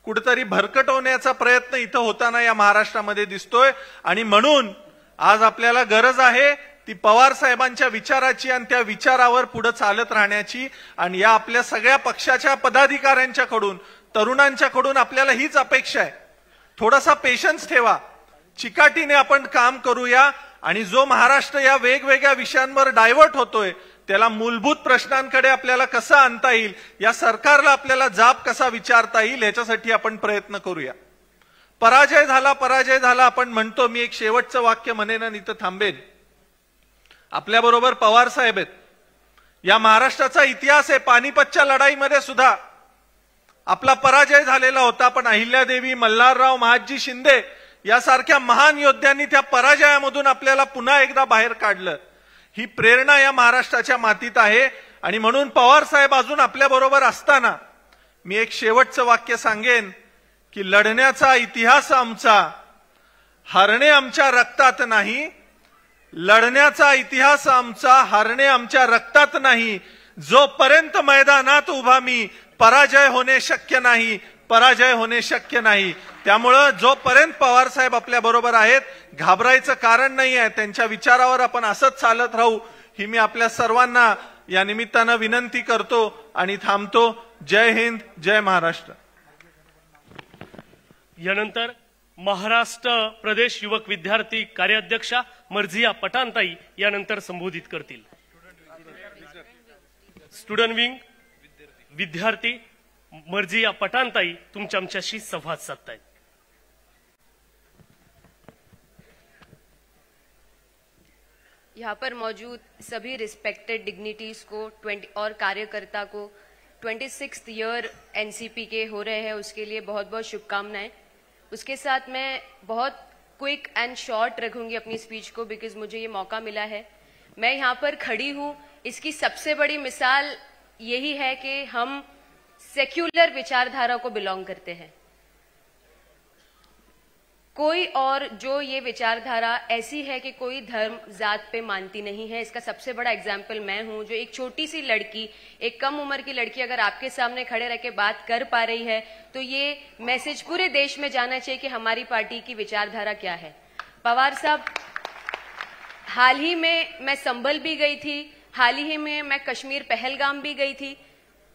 कुठेतरी भरकटवण्याचा प्रयत्न इथं होताना या महाराष्ट्रामध्ये दिसतोय. आणि म्हणून आज आपल्याला गरज आहे ती पवार साहेबांच्या विचाराची आणि त्या विचारावर पुढे चालत राहण्याची. आणि या आपल्या सगळ्या पक्षाच्या पदाधिकाऱ्यांच्याकडून, तरुणांच्याकडून आपल्याला हीच अपेक्षा आहे. थोडासा पेशन्स ठेवा, चिकाटीने आपण काम करूया. आणि जो महाराष्ट्र या वेगवेगळ्या विषयांवर डायव्हर्ट होतोय, त्याला मूलभूत प्रश्नांकडे आपल्याला कसं आणता येईल, या सरकारला आपल्याला जाब कसा विचारता येईल, याच्यासाठी आपण प्रयत्न करूया. पराजय झाला आपण म्हणतो. मी एक शेवटचं वाक्य म्हणेन आणि इथं थांबेन. आपल्याबरोबर पवार साहेब आहेत. या महाराष्ट्राचा इतिहास आहे. पानिपतच्या लढाईमध्ये सुद्धा आपला पराजय झालेला होता, पण अहिल्यादेवी, मल्हारराव, महादजी शिंदे यासारख्या महान योद्ध्यांनी त्या पराजयामधून आपल्याला पुन्हा एकदा बाहेर काढलं. ही प्रेरणा या महाराष्ट्राच्या मातीत आहे. आणि म्हणून पवार साहेब अजून आपल्या बरोबर असताना मी एक शेवटचं वाक्य सांगेन की लढण्याचा इतिहास आमचा, हरणे आमच्या रक्तात नाही. लढण्याचा इतिहास आमचा, हरणे आमच्या रक्तात नाही. जोपर्यंत मैदानात उभा मी, पराजय होणे शक्य नाही, पराजय होणे शक्य नाही. त्यामुळं जोपर्यंत पवार साहेब आपल्या बरोबर आहेत, घाबरायचं कारण नाही आहे. त्यांच्या विचारावर आपण असंच चालत राहू, ही मी आपल्या सर्वांना या निमित्तानं विनंती करतो आणि थांबतो. जय हिंद, जय महाराष्ट्र. यानंतर महाराष्ट्र प्रदेश युवक विद्यार्थी कार्याध्यक्षा मर्झिया पठाणताई यानंतर संबोधित करतील. स्टुडंट विंग विद्यार्थी मर्झिया पठाणताई आमच्याशी संवाद साधतायत. यहाँ पर मौजूद सभी रिस्पेक्टेड डिग्निटीज को और कार्यकर्ता को 26th ईयर एनसीपी के हो रहे हैं, उसके लिए बहुत बहुत शुभकामनाएं. उसके साथ मैं बहुत क्विक एंड शॉर्ट रखूंगी अपनी स्पीच को, बिकॉज मुझे ये मौका मिला है. मैं यहाँ पर खड़ी हूँ, इसकी सबसे बड़ी मिसाल यही है कि हम सेक्युलर विचारधारा को बिलोंग करते हैं. कोई और जो ये विचारधारा ऐसी है कि कोई धर्म जात पे मानती नहीं है, इसका सबसे बड़ा एग्जाम्पल मैं हूं. जो एक छोटी सी लड़की, एक कम उम्र की लड़की अगर आपके सामने खड़े रह के बात कर पा रही है, तो ये मैसेज पूरे देश में जाना चाहिए कि हमारी पार्टी की विचारधारा क्या है. पवार साहब, हाल ही में मैं संभल भी गई थी, हाल ही में मैं कश्मीर पहलगाम भी गई थी.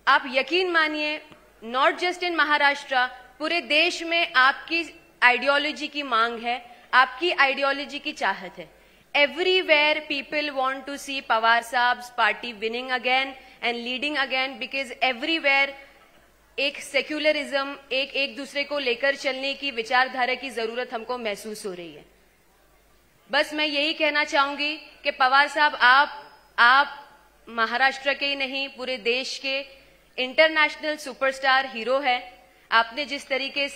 आप यकीन मानिए, नॉट जस्ट इन महाराष्ट्र, पूरे देश में आपकी आइडियोलॉजी की मांग है, आपकी आइडियोलॉजी की चाहत है। Everywhere people want to see Pawar Saab's party winning again and leading again, because everywhere एक सेक्युलरिज्म, एक दूसरे को लेकर चलने की विचारधारा की जरूरत हमको महसूस हो रही है। बस मैं यही कहना चाहूंगी कि पवार साहब आप महाराष्ट्र के ही नहीं, पूरे देश के इंटरनेशनल सुपरस्टार हीरो है। आपने जिस तरीके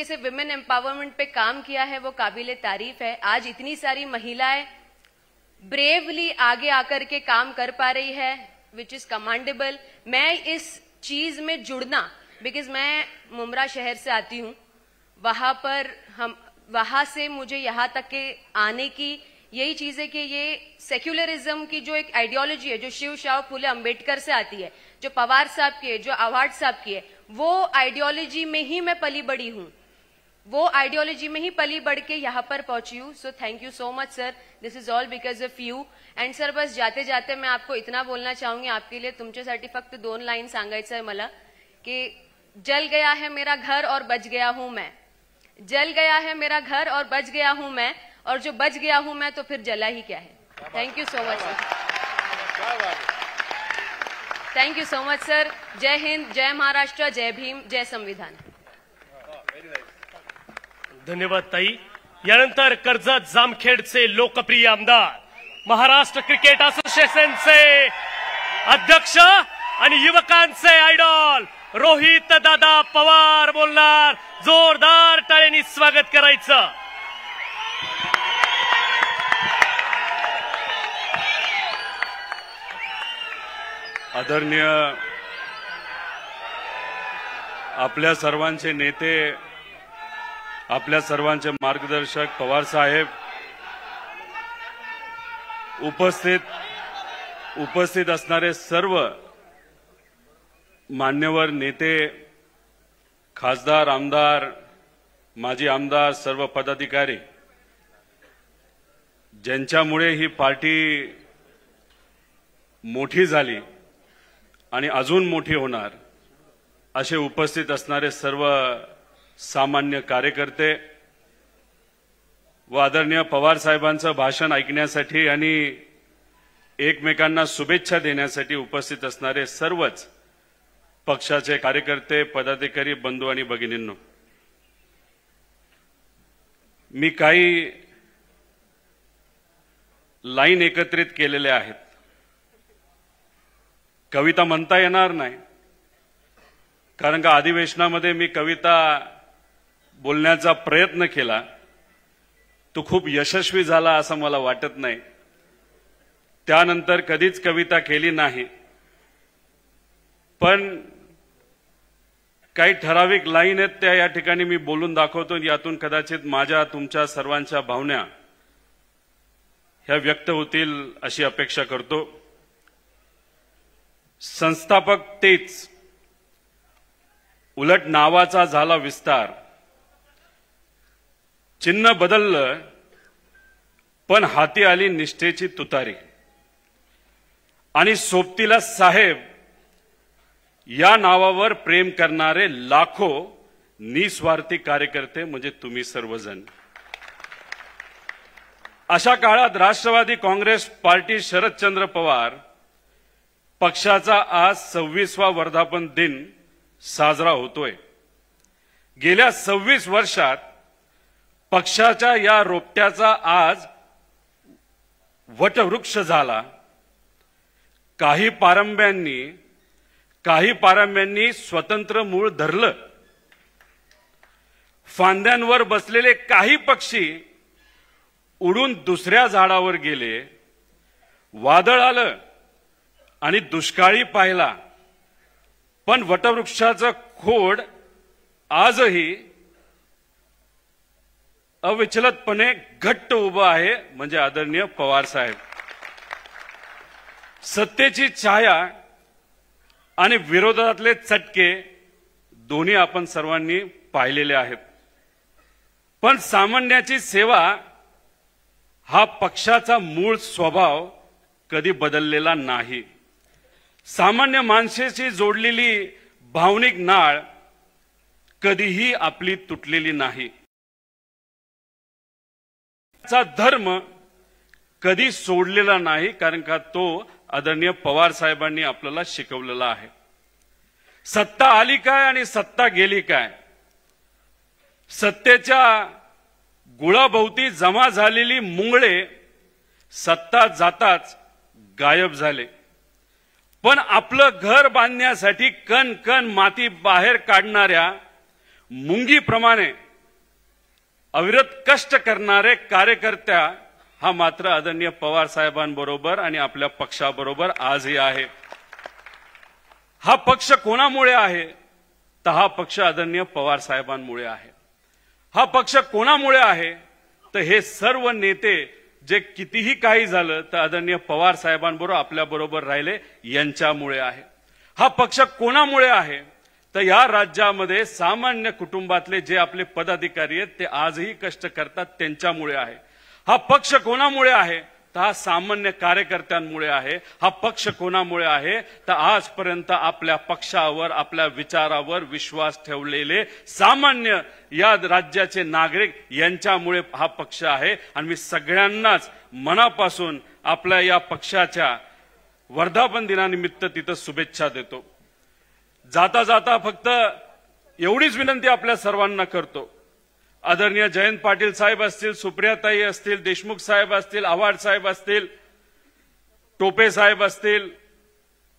से विमेन एम्पावरमेंट पे काम किया है वो काबिले तारीफ है। आज इतनी सारी महिलाएं ब्रेवली आगे आकर के काम कर पा रही है, विच इज कमांडेबल। मैं इस चीज में जुड़ना, बिकॉज मैं मुमरा शहर से आती हूं, वहां से मुझे यहां तक के आने की यही चीज है कि ये सेक्युलरिज्म की जो एक आइडियोलॉजी है, जो शिव शाह फुले अंबेडकर से आती है, जो पवार साहब की है, जो आवाड साहब की है, वो आइडियोलॉजी में ही मैं पली बड़ी हूं, वो आइडियोलॉजी में ही पली बढ़ के यहाँ पर पहुंची हूँ। So thank you so much sir, this is all because of you. And sir बस जाते जाते मैं आपको इतना बोलना चाहूंगी, आपके लिए तुमच्यासाठी फक्त 2 लाईन सांगायचं आहे मला, कि जल गया है मेरा घर और बच गया हूं मैं, जल गया है मेरा घर और बच गया हूं मैं, और जो बच गया हूं मैं तो फिर जला ही क्या है। Thank you so much sir, thank you so much sir. जय हिंद, जय महाराष्ट्र, जय भीम, जय संविधान। धन्यवाद ताई। यानंतर कर्जत जामखेडचे लोकप्रिय आमदार, महाराष्ट्र क्रिकेट असोसिएशनचे अध्यक्ष आणि युवकांचे आयडॉल रोहित दादा पवार बोलणार। जोरदार टाळ्यांनी स्वागत करायचं। आदरणीय आपल्या सर्वांचे नेते, आपल्या सर्वांचे मार्गदर्शक पवार साहेब, उपस्थित असणारे सर्व मान्यवर नेते, खासदार, आमदार, माजी आमदार, सर्व पदाधिकारी, ज्यांच्यामुळे ही पार्टी मोठी झाली आणि अजून मोठी होणार, असे उपस्थित असणारे सर्व सामान्य कार्यकर्ते व आदरणीय पवार साहेबांचं भाषण ऐकण्यासाठी आणि एकमेकांना शुभेच्छा देण्यासाठी उपस्थित असणारे सर्वच पक्षाचे कार्यकर्ते, पदाधिकारी, बंधू आणि भगिनींनो, मी काही लाईन एकत्रित केलेल्या आहेत। कविता म्हणता येणार नाही, कारण का अधिवेशनामध्ये मी कविता बोलण्याचा प्रयत्न केला, तो खूप यशस्वी झाला असं मला वाटत नाही। त्यानंतर कधीच कविता केली नाही, पण काही ठराविक लाईन आहेत त्या या ठिकाणी मी बोलून दाखवतो। यातून कदाचित माझ्या तुमच्या सर्वांच्या भावना ह्या व्यक्त होतील अशी अपेक्षा करतो। संस्थापक तेच, उलट नावाचा झाला विस्तार, चिन्ह बदललं पण हाती आली निष्ठेची तुतारी, आणि सोबतीला साहेब या नावावर प्रेम करणारे लाखो निस्वार्थी कार्यकर्ते म्हणजे तुम्ही सर्वजण। अशा काळात राष्ट्रवादी काँग्रेस पार्टी शरदचंद्र पवार पक्षाचा आज 26वा वर्धापन दिन साजरा होतोय। गेल्या 26 वर्षात पक्षाच्या या रोपट्याचा आज वटवृक्ष झाला। काही पारंब्यांनी स्वतंत्र मूळ धरलं, फांद्यांवर बसलेले काही पक्षी उडून दुसऱ्या झाडावर गेले, वादळ आलं आणि दुष्काळी पाहिला, पण वटवृक्षाचं खोड आजही अविचलतपणे घट्ट उभं आहे, म्हणजे आदरणीय पवार साहेब। सत्तेची छाया आणि विरोधातले चटके दोन्ही आपण सर्वांनी पाहिलेले आहेत, पण सामान्याची सेवा हा पक्षाचा मूळ स्वभाव कधी बदललेला नाही। सामान्य माणसाशी जोडलेली भावनिक नाळ कधीही आपली तुटलेली नाही. चा धर्म कधी सोडलेला नाही, कारण का तो आदरणीय पवार साहेबांनी आपल्याला शिकवलेला आहे. सत्ता आली काय आणि सत्ता गेली काय, सत्तेच्या गुळाभोवती जमा झालेली मुंगळे सत्ता जाताच गायब झाले. पण आपलं घर बांधण्यासाठी कण कण माती बाहेर काढणाऱ्या मुंगीप्रमाणे अविरत कष्ट करणारे कार्यकर्त्या हा मात्र आदरणीय पवार साहेबांबरोबर आणि आपल्या पक्षाबरोबर आजही आहे. हा पक्ष कोणामुळे आहे, तर हा पक्ष आदरणीय पवार साहेबांमुळे आहे. हा पक्ष कोणामुळे आहे, तर हे सर्व नेते जे कितीही काही झालं तर आदरणीय पवार साहेबांबरोबर आपल्या बरोबर राहिले यांच्यामुळे आहे. हा पक्ष कोणामुळे आहे, तर या राज्यामध्ये सामान्य कुटुंबातले जे आपले पदाधिकारी आहेत ते आजही कष्ट करतात त्यांच्यामुळे आहे. हा पक्ष कोणामुळे आहे, तर हा सामान्य कार्यकर्त्यांमुळे आहे. हा पक्ष कोणामुळे आहे, तर आजपर्यंत आपल्या पक्षावर आपल्या विचारावर विश्वास ठेवलेले सामान्य या राज्याचे नागरिक यांच्यामुळे हा पक्ष आहे. आणि मी सगळ्यांनाच मनापासून आपल्या या पक्षाच्या वर्धापन दिनानिमित्त तिथं शुभेच्छा देतो. जाता जाता फक्त एवढीच विनंती आपल्या सर्वांना करतो, आदरणीय जयंत पाटील साहेब असतील, सुप्रियाताई असतील, देशमुख साहेब असतील, आव्हाड साहेब असतील, टोपे साहेब असतील,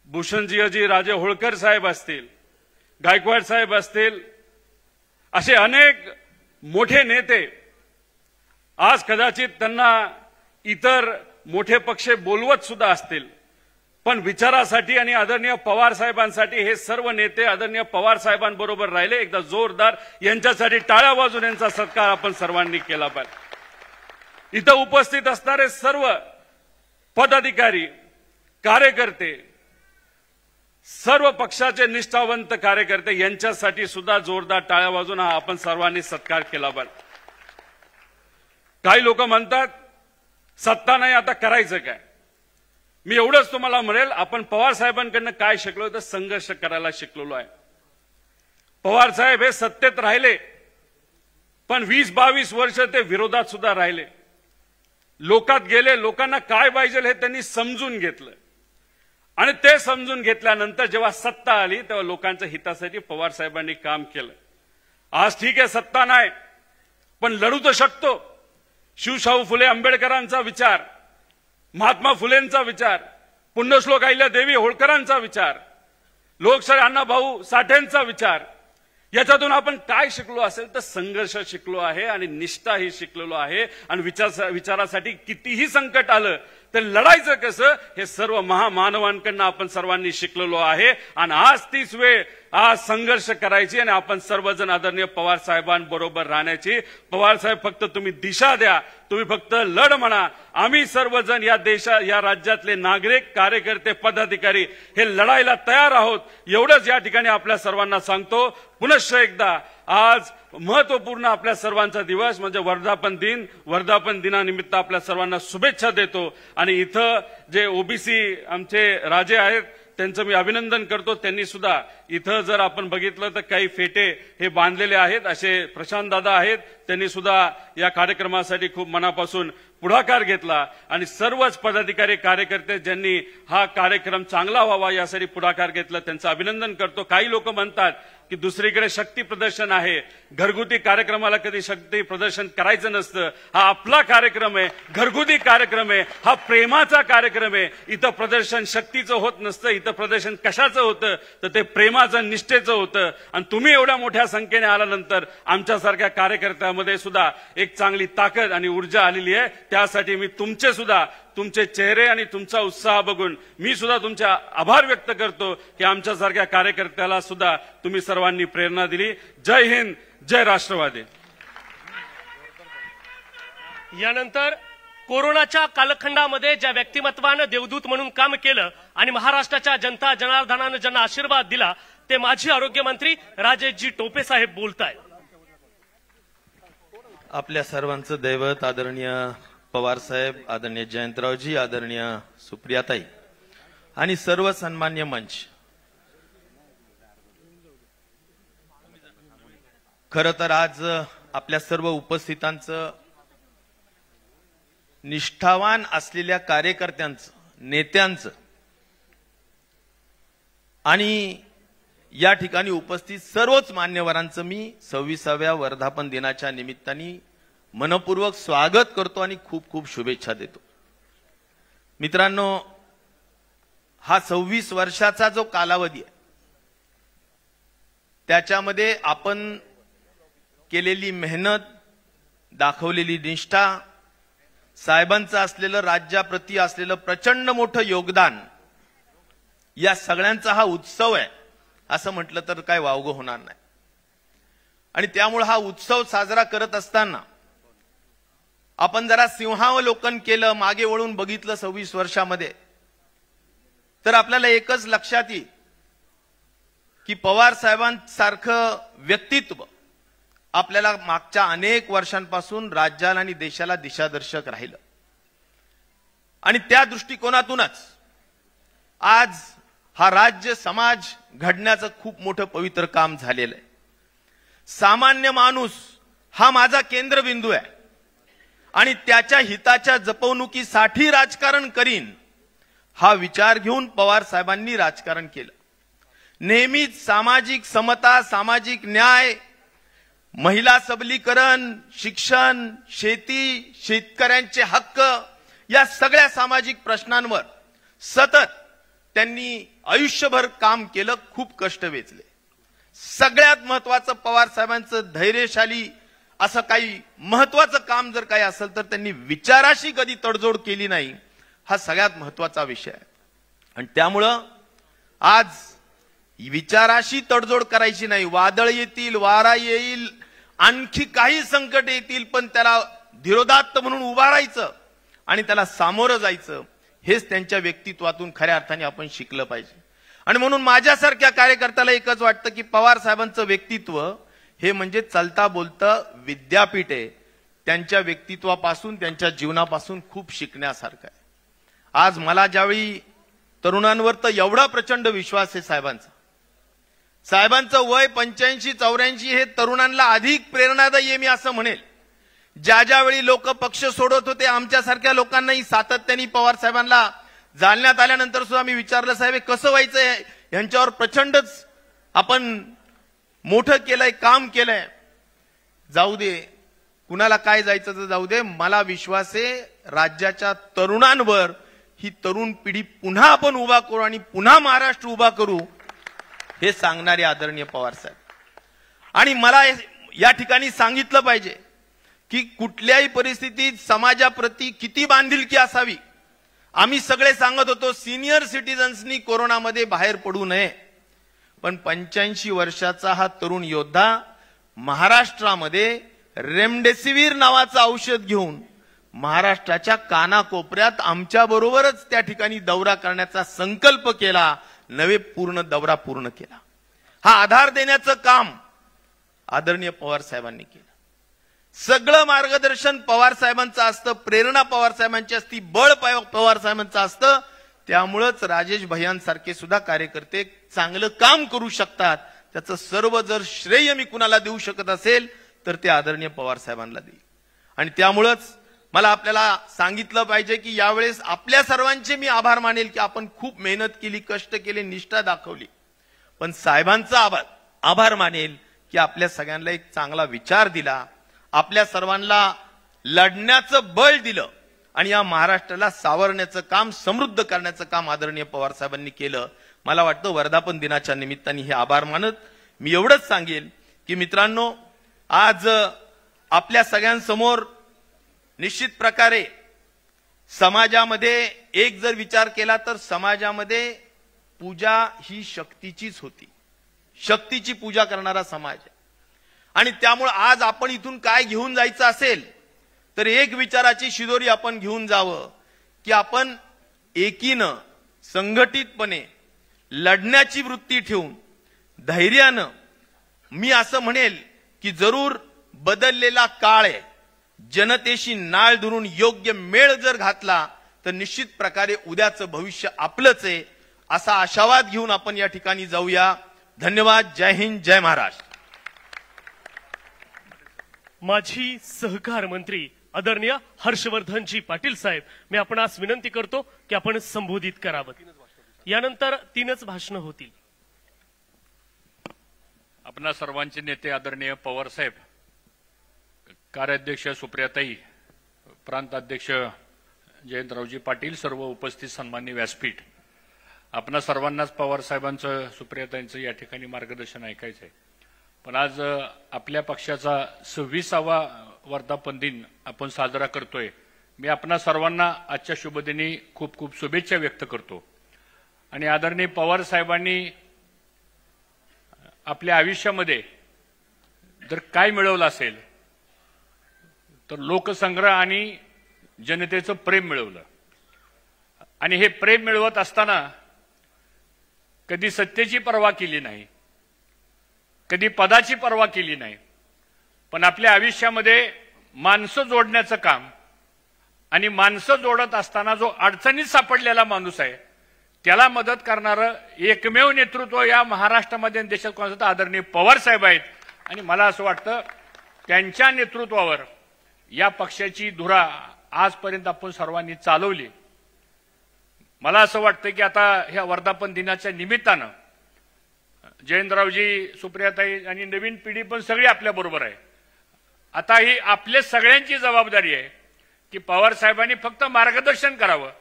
भूषणजी राजे होळकर साहेब असतील, गायकवाड साहेब असतील, असे अनेक मोठे नेते आज कदाचित त्यांना इतर मोठे पक्ष बोलवत सुद्धा असतील, पण विचारासाठी आणि आदरणीय पवार साहेबांसाठी हे सर्व नेते आदरणीय पवार साहेबांबरोबर राहिले. एकदा जोरदार यांच्यासाठी टाळ्या वाजून यांचा सत्कार आपण सर्वांनी केला पाहिजे. इथं उपस्थित असणारे सर्व पदाधिकारी, कार्यकर्ते, सर्व पक्षाचे निष्ठावंत कार्यकर्ते यांच्यासाठी सुद्धा जोरदार टाळ्या वाजून हा आपण सर्वांनी सत्कार केला पाहिजे. काही लोक म्हणतात सत्ता नाही आता करायचं काय. मी एवढंच तुम्हाला म्हणेल, आपण पवार साहेबांकडनं काय शिकलो तर संघर्ष करायला शिकलेलो आहे. पवार साहेब हे सत्तेत राहिले, पण 20-22 वर्ष ते विरोधात सुद्धा राहिले. लोकात गेले, लोकांना काय पाहिजे हे त्यांनी समजून घेतलं आणि ते समजून घेतल्यानंतर जेव्हा सत्ता आली तेव्हा लोकांच्या हितासाठी पवार साहेबांनी काम केलं. आज ठीक आहे सत्ता नाही, पण लढू तर शकतो. शिवशाहू फुले आंबेडकरांचा विचार, महात्मा फुलेंचा विचार, पुण्यश्लोक अहिल्यादेवी होळकरांचा विचार, लोकशाहीर अण्णाभाऊ साठेंचा विचार, याच्यातून आपण काय शिकलो असेल तर संघर्ष शिकलो आहे आणि निष्ठाही शिकलेलो आहे. आणि विचारासाठी कितीही संकट आलं तर लढायचं कसं हे सर्व महामानवांकडनं आपण सर्वांनी शिकलेलो आहे. आणि आज तीच वेळ आज संघर्ष करायची आणि आपण सर्वजण आदरणीय पवार साहेबांबरोबर राहण्याची. पवार साहेब फक्त तुम्ही दिशा द्या, तुम्ही फक्त लढ म्हणा. आम्ही सर्वजण या या राज्यातले नागरिक, कार्यकर्ते, पदाधिकारी हे लढायला तयार आहोत. एवढंच या ठिकाणी आपल्या सर्वांना सांगतो. पुनश्च एकदा आज महत्वपूर्ण आपल्या सर्वांचा दिवस म्हणजे वर्धापन दिन. वर्धापन दिनानिमित्त आपल्या सर्वांना शुभेच्छा देतो. आणि इथं जे ओबीसी आमचे राजे आहेत त्यांचं मी अभिनंदन करतो. त्यांनी सुद्धा इथं जर आपण बघितलं तर काही फेटे हे बांधलेले आहेत. असे प्रशांत दादा आहेत, त्यांनी सुद्धा या कार्यक्रमासाठी खूप मनापासून पुढाकार घेतला. आणि सर्वच पदाधिकारी, कार्यकर्ते ज्यांनी हा कार्यक्रम चांगला व्हावा यासाठी पुढाकार घेतला त्यांचं अभिनंदन करतो. काही लोक म्हणतात की दुसरीकडे शक्ती प्रदर्शन आहे, घरगुती कार्यक्रमाला कधी शक्ती प्रदर्शन करायचं नसतं. हा आपला कार्यक्रम आहे, घरगुती कार्यक्रम आहे, हा प्रेमाचा कार्यक्रम आहे. इथं प्रदर्शन शक्तीचं होत नसतं, इथं प्रदर्शन कशाचं होतं तर ते प्रेमाचं, निष्ठेचं होतं. आणि तुम्ही एवढ्या मोठ्या संख्येने आल्यानंतर आमच्यासारख्या कार्यकर्त्यामध्ये सुद्धा एक चांगली ताकद आणि ऊर्जा आलेली आहे. त्यासाठी मी तुमचे चेहरे आणि तुमचा उत्साह बघून मी सुद्धा तुमचे आभार व्यक्त करतो की आमच्यासारख्या कार्यकर्त्याला सुद्धा तुम्ही सर्वांनी प्रेरणा दिली. जय हिंद, जय राष्ट्रवादी. यानंतर कोरोनाच्या कालखंडामध्ये ज्या व्यक्तिमत्वानं देवदूत म्हणून काम केलं आणि महाराष्ट्राच्या जनता जनार्दनानं ज्यांना आशीर्वाद दिला ते माजी आरोग्यमंत्री राजेशजी टोपे साहेब बोलतायत. आपल्या सर्वांचं दैवत आदरणीय पवार साहेब, आदरणीय जयंतरावजी, आदरणीय सुप्रियाताई, आणि सर्व सन्मान्य मंच, खरं तर आज आपल्या सर्व उपस्थितांचं, निष्ठावान असलेल्या कार्यकर्त्यांचं, नेत्यांचं आणि या ठिकाणी उपस्थित सर्वच मान्यवरांचं मी 26व्या वर्धापन दिनाच्या निमित्ताने मनपूर्वक स्वागत करतो आणि खूप खूप शुभेच्छा देतो. मित्रांनो, हा 26 वर्षाचा जो कालावधी आहे त्याच्यामध्ये आपण केलेली मेहनत, दाखवलेली निष्ठा, साहेबांचं असलेलं राज्याप्रती असलेलं प्रचंड मोठं योगदान, या सगळ्यांचा हा उत्सव आहे असं म्हटलं तर काय वावगं होणार नाही. आणि त्यामुळे हा उत्सव साजरा करत असताना आपण जरा सिंहावलोकन केलं, मागे वळून बघितलं 26 वर्षामध्ये, तर आपल्याला एकच लक्षात येईल की पवार साहेबांसारखं व्यक्तित्व आपल्याला मागच्या अनेक वर्षांपासून राज्याला आणि देशाला दिशादर्शक राहिलं. आणि त्या दृष्टिकोनातूनच आज हा राज्य समाज घडण्याचं खूप मोठं पवित्र काम झालेलं आहे. सामान्य माणूस हा माझा केंद्रबिंदू आहे आणि त्याच्या हिताच्या जपवणुकीसाठी राजकारण करीन हा विचार घेऊन पवार साहेबांनी राजकारण केलं. नेहमीच सामाजिक समता, सामाजिक न्याय, महिला सबलीकरण, शिक्षण, शेती, शेतकऱ्यांचे हक्क या सगळ्या सामाजिक प्रश्नांवर सतत त्यांनी आयुष्यभर काम केलं, खूप कष्ट वेचले. सगळ्यात महत्वाचं पवार साहेबांचं धैर्यशाली असं काही महत्वाचं काम जर काही असेल तर त्यांनी विचाराशी कधी तडजोड केली नाही, हा सगळ्यात महत्वाचा विषय आहे. आणि त्यामुळं आज विचाराशी तडजोड करायची नाही. वादळ येतील, वारा येईल, आणखी काही संकट येतील, पण त्याला धीरोदात्त म्हणून उभा राहायचं आणि त्याला सामोरं जायचं, हेच त्यांच्या व्यक्तित्वातून खऱ्या अर्थाने आपण शिकलं पाहिजे. आणि म्हणून माझ्यासारख्या कार्यकर्त्याला एकच वाटतं की पवार साहेबांचं व्यक्तित्व हे म्हणजे चलता बोलता विद्यापीठ आहे. त्यांच्या व्यक्तित्वापासून, त्यांच्या जीवनापासून खूप शिकण्यासारखं आहे. आज मला ज्यावेळी तरुणांवर तर एवढा प्रचंड विश्वास आहे साहेबांचं वय 85-84 हे तरुणांना अधिक प्रेरणादायी आहे मी असं म्हणेल. ज्या वेळी लोक पक्ष सोडत होते, आमच्यासारख्या लोकांनाही सातत्याने पवार साहेबांना जालन्यात आल्यानंतर सुद्धा मी विचारलं, साहेब कसं व्हायचंय, यांच्यावर प्रचंडच आपण मोठं केलंय, काम केलंय. जाऊ दे, कुणाला काय जायचं तर जाऊ दे, मला विश्वास आहे राज्याच्या तरुणांवर ही तरुण पिढी पुन्हा आपण उभा करू आणि पुन्हा महाराष्ट्र उभा करू, हे सांगणारे आदरणीय पवार साहेब. आणि मला या ठिकाणी सांगितलं पाहिजे की कुठल्याही परिस्थितीत समाजाप्रती किती बांधिलकी असावी. आम्ही सगळे सांगत होतो सिनियर सिटीजन्सनी कोरोनामध्ये बाहेर पडू नये, पण 85 वर्षाचा हा तरुण योद्धा महाराष्ट्रामध्ये रेमडेसिवीर नावाचं औषध घेऊन महाराष्ट्राच्या कानाकोपऱ्यात आमच्या बरोबरच त्या ठिकाणी दौरा करण्याचा संकल्प केला, नवे पूर्ण दौरा पूर्ण केला. हा आधार देण्याचं काम आदरणीय पवार साहेबांनी केलं. सगळं मार्गदर्शन पवार साहेबांचं असतं, प्रेरणा पवार साहेबांची असती, बळ पवार साहेबांचं असतं. त्यामुळेच राजेश भैयांसारखे सुद्धा कार्यकर्ते चांगलं काम करू शकतात. त्याचं सर्व जर श्रेय मी कुणाला देऊ शकत असेल तर ते आदरणीय पवार साहेबांना देईल. आणि त्यामुळेच मला आपल्याला सांगितलं पाहिजे की यावेळेस आपल्या सर्वांचे मी आभार मानेल की आपण खूप मेहनत केली, कष्ट केले, निष्ठा दाखवली, पण साहेबांचा आभार मानेल की आपल्या सगळ्यांना एक चांगला विचार दिला, आपल्या सर्वांना लढण्याचं बळ दिलं आणि या महाराष्ट्राला सावरण्याचं काम, समृद्ध करण्याचं काम आदरणीय पवार साहेबांनी केलं. मला वाटतं वर्धापन दिनाच्या निमित्ताने हे आभार मानत मी एवढंच सांगेल की मित्रांनो, आज आपल्या सगळ्यांसमोर निश्चित प्रकारे समाजामध्ये एक जर विचार केला तर समाजामध्ये पूजा ही शक्तीचीच होती, शक्तीची पूजा करणारा समाज आहे. आणि त्यामुळे आज आपण इथून काय घेऊन जायचं असेल तर एक विचाराची शिदोरी आपण घेऊन जावं की आपण एकीनं, संघटितपणे लढण्याची वृत्ती ठेवून धैर्यानं, मी असं म्हणेल की जरूर बदललेला काळ आहे, जनतेशी नाळ धरून योग्य मेळ जर घातला तर निश्चित प्रकारे उद्याचं भविष्य आपलंच आहे. असा आशावाद घेऊन आपण या ठिकाणी जाऊया. धन्यवाद. जय हिंद, जय महाराष्ट्र. माजी सहकार मंत्री आदरणीय हर्षवर्धनजी पाटील साहेब, मी आपणास विनंती करतो की आपण संबोधित करावं. यानंतर 3च भाषणं होतील. आपणा सर्वांचे नेते आदरणीय पवार साहेब, कार्याध्यक्ष सुप्रियाताई, प्रांताध्यक्ष जयंतरावजी पाटील, सर्व उपस्थित सन्माननीय व्यासपीठ, आपणा सर्वांनाच पवार साहेबांचं, सुप्रियाताईंचं या ठिकाणी मार्गदर्शन ऐकायचं आहे. पण आज आपल्या पक्षाचा 26वा वर्धापन दिन आपण साजरा करतोय. मी आपणा सर्वांना आजच्या शुभदिनी खूप खूप शुभेच्छा व्यक्त करतो. आणि आदरणीय पवार साहेबांनी आपल्या आयुष्यामध्ये जर काय मिळवलं असेल तर लोकसंग्रह आणि जनतेचं प्रेम मिळवलं. आणि हे प्रेम मिळवत असताना कधी सत्तेची पर्वा केली नाही, कधी पदाची पर्वा केली नाही, पण आपल्या आयुष्यामध्ये माणसं जोडण्याचं काम आणि माणसं जोडत असताना जो अडचणीत सापडलेला माणूस आहे त्याला मदत करणारं एकमेव नेतृत्व या महाराष्ट्रामध्ये आणि देशात कोणाचं तर आदरणीय पवार साहेब आहेत. आणि मला असं वाटतं त्यांच्या नेतृत्वावर या पक्षाची धुरा आजपर्यंत आपण सर्वांनी चालवली. मला असं वाटतं की आता ह्या वर्धापन दिनाच्या निमित्तानं जयंतरावजी, सुप्रियाताई आणि नवीन पिढी पण सगळी आपल्या बरोबर आहे. आता ही आपल्या सगळ्यांची जबाबदारी आहे की पवार साहेबांनी फक्त मार्गदर्शन करावं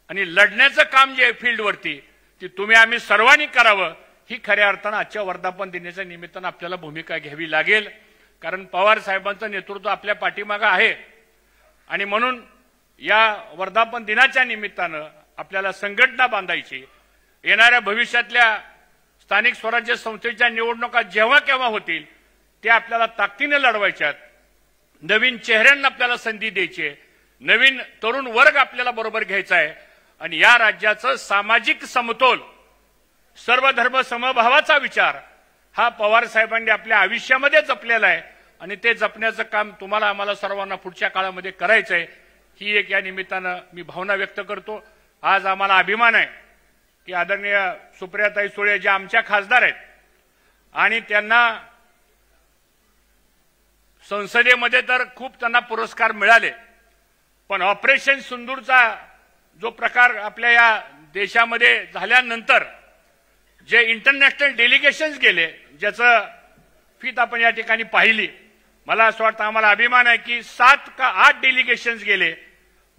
आणि लढण्याचं काम जे आहे फील्डवरती ते तुम्ही आम्ही सर्वांनी करावं. ही खऱ्या अर्थानं आजच्या वर्धापन दिनाच्या निमित्तानं आपल्याला भूमिका घ्यावी लागेल. कारण पवार साहेबांचं नेतृत्व आपल्या पाठीमागं आहे. आणि म्हणून या वर्धापन दिनाच्या निमित्तानं आपल्याला संघटना बांधायची. येणाऱ्या भविष्यातल्या स्थानिक स्वराज्य संस्थेच्या निवडणुका जेव्हा केव्हा होतील ते आपल्याला ताकदीने लढवायच्यात. नवीन चेहऱ्यांना आपल्याला संधी द्यायची आहे. नवीन तरुण वर्ग आपल्याला बरोबर घ्यायचा आहे. आणि या राज्याचं सामाजिक समतोल, सर्व धर्म समभावाचा विचार हा पवार साहेबांनी आपल्या आयुष्यामध्ये जपलेला आहे. आणि ते जपण्याचं काम तुम्हाला आम्हाला सर्वांना पुढच्या काळामध्ये करायचं आहे. ही एक या निमित्तानं मी भावना व्यक्त करतो. आज आम्हाला अभिमान आहे की आदरणीय सुप्रियाताई सुळे ज्या आमच्या खासदार आहेत आणि त्यांना संसदेमध्ये तर खूप त्यांना पुरस्कार मिळाले, पण ऑपरेशन सिंदूरचा जो प्रकार आपल्या या देशामध्ये झाल्यानंतर जे इंटरनॅशनल डेलिगेशन्स गेले, ज्याचं फीत आपण या ठिकाणी पाहिली, मला असं वाटतं आम्हाला अभिमान आहे की 7 का 8 डेलिगेशन्स गेले,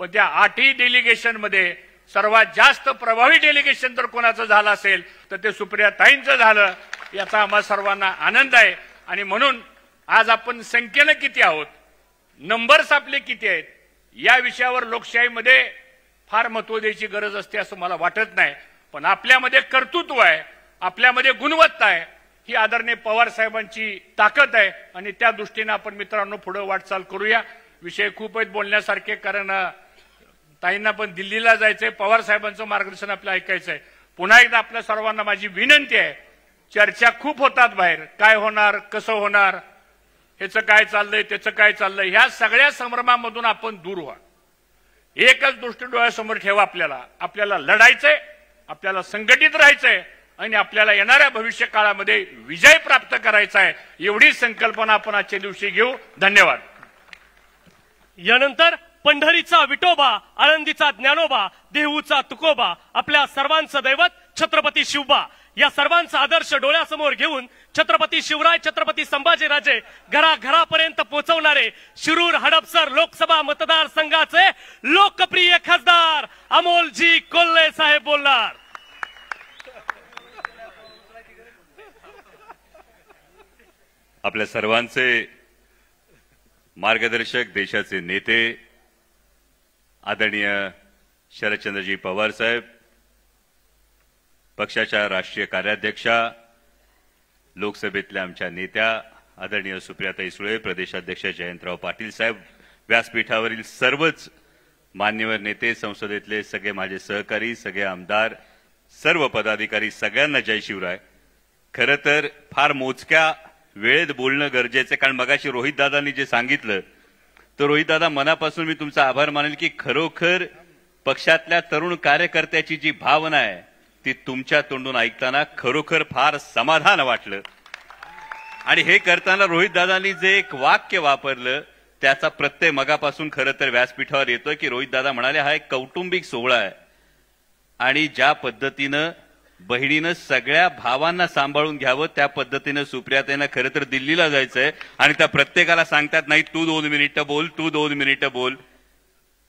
पण त्या 8ही डेलिगेशनमध्ये सर्वात जास्त प्रभावी डेलिगेशन जर कोणाचं झालं असेल तर ते सुप्रियाताईंचं झालं. याचा आम्हा सर्वांना आनंद आहे. आणि म्हणून आज आपण संख्येनं किती आहोत, नंबर्स आपले किती आहेत, या विषयावर लोकशाहीमध्ये फार महत्त्व द्यायची गरज असते असं मला वाटत नाही. पण आपल्यामध्ये कर्तृत्व आहे, आपल्यामध्ये गुणवत्ता आहे, ही आदरणीय पवार साहेबांची ताकद आहे. आणि त्या दृष्टीने आपण मित्रांनो पुढे वाटचाल करूया. विषय खूप आहेत बोलण्यासारखे, कारण ताईंना पण दिल्लीला जायचंय, पवार साहेबांचं मार्गदर्शन आपल्याला ऐकायचं आहे. पुन्हा एकदा आपल्या सर्वांना माझी विनंती आहे, चर्चा खूप होतात बाहेर, काय होणार, कसं होणार, ह्याचं काय चाललंय, त्याचं काय चाललंय, ह्या सगळ्या संभ्रमामधून आपण दूर व्हा. एकच दृष्टी डोळ्यासमोर ठेवा, आपल्याला लढायचंय, आपल्याला संघटित राहायचंय आणि आपल्याला येणाऱ्या भविष्य काळामध्ये विजय प्राप्त करायचा आहे. एवढी संकल्पना आपण आजच्या दिवशी घेऊ. धन्यवाद. यानंतर पंढरीचा विठोबा, आळंदीचा ज्ञानोबा, देहूचा तुकोबा, आपल्या सर्वांचं दैवत छत्रपती शिवबा, या सर्वांचा आदर्श डोळ्यासमोर घेऊन छत्रपती शिवराय, छत्रपती संभाजीराजे घराघरापर्यंत पोहोचवणारे शिरूर हडपसर लोकसभा मतदारसंघाचे लोकप्रिय खासदार अमोलजी कोल्हे साहेब बोलणार. आपल्या सर्वांचे मार्गदर्शक, देशाचे नेते आदरणीय शरदचंद्रजी पवार साहेब, पक्षाच्या राष्ट्रीय कार्याध्यक्षा, लोकसभेतल्या आमच्या नेत्या आदरणीय सुप्रियाताई सुळे, प्रदेशाध्यक्ष जयंतराव पाटील साहेब, व्यासपीठावरील सर्वच मान्यवर नेते, संसदेतले सगळे माझे सहकारी, सगळे आमदार, सर्व पदाधिकारी, सगळ्यांना जय शिवराय. खरं तर फार मोजक्या वेळेत बोलणं गरजेचं आहे, कारण मगाशी रोहितदादांनी जे सांगितलं तर रोहितदादा, मनापासून मी तुमचा आभार मानेल की खरोखर पक्षातल्या तरुण कार्यकर्त्याची जी भावना आहे ती तुमच्या तोंडून ऐकताना खरोखर फार समाधान वाटलं. आणि हे करताना रोहितदादांनी जे एक वाक्य वापरलं त्याचा प्रत्यय मगापासून खरं तर व्यासपीठावर येतोय की रोहितदादा म्हणाले हा एक कौटुंबिक सोहळा आहे आणि ज्या पद्धतीनं बहिणीनं सगळ्या भावांना सांभाळून घ्यावं त्या पद्धतीनं सुप्रियाताईंना खरं तर दिल्लीला जायचंय आणि त्या प्रत्येकाला सांगतात नाही तू 2 मिनिटं बोल, तू 2 मिनिटं बोल.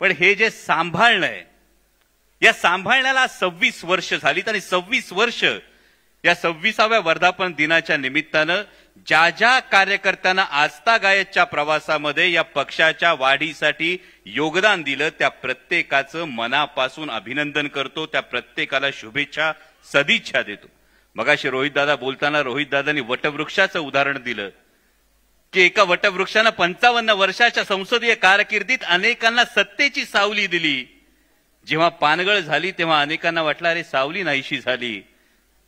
पण हे जे सांभाळणं आहे या सांभाळण्याला 26 वर्ष झालीत आणि 26 वर्ष या 26व्या वर्धापन दिनाच्या निमित्तानं ज्या ज्या कार्यकर्त्यांना आजतागायतच्या प्रवासामध्ये या पक्षाच्या वाढीसाठी योगदान दिलं त्या प्रत्येकाचं मनापासून अभिनंदन करतो, त्या प्रत्येकाला शुभेच्छा सदिच्छा देतो. मगाशी रोहितदादा बोलताना रोहितदादांनी वटवृक्षाचं उदाहरण दिलं की एका वटवृक्षानं 55 वर्षाच्या संसदीय कारकिर्दीत अनेकांना सत्तेची सावली दिली. जेव्हा पानगळ झाली तेव्हा अनेकांना वाटलं अरे सावली नाहीशी झाली.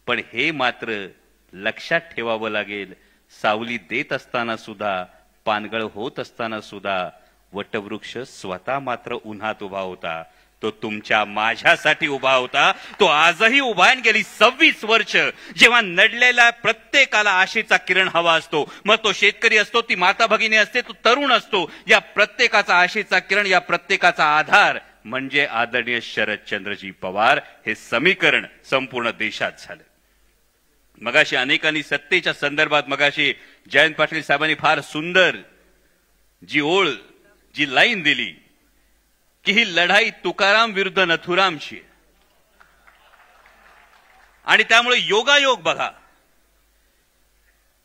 पण हे मात्र लक्षात ठेवावं लागेल, सावली देत असताना सुद्धा पानगळ होत असताना सुद्धा वटवृक्ष स्वतः मात्र उन्हात उभा होता. तो तुमच्या माझ्यासाठी उभा होता. तो आजही उभा आहे. गेली 26 वर्ष जेव्हा नडलेल्या प्रत्येकाला आशेचा किरण हवा असतो, मग तो शेतकरी असतो, ती माता भगिनी असते, तो तरुण असतो, या प्रत्येकाचा आशेचा किरण, या प्रत्येकाचा आधार म्हणजे आदरणीय शरदचंद्रजी पवार. हे समीकरण संपूर्ण देशात झालं. मगाशी अनेकांनी सत्तेच्या संदर्भात मगाशी जयंत पाटील साहेबांनी फार सुंदर जी ओळ जी लाईन दिली की ही लढाई तुकाराम विरुद्ध नथुरामची आणि त्यामुळे योगायोग बघा.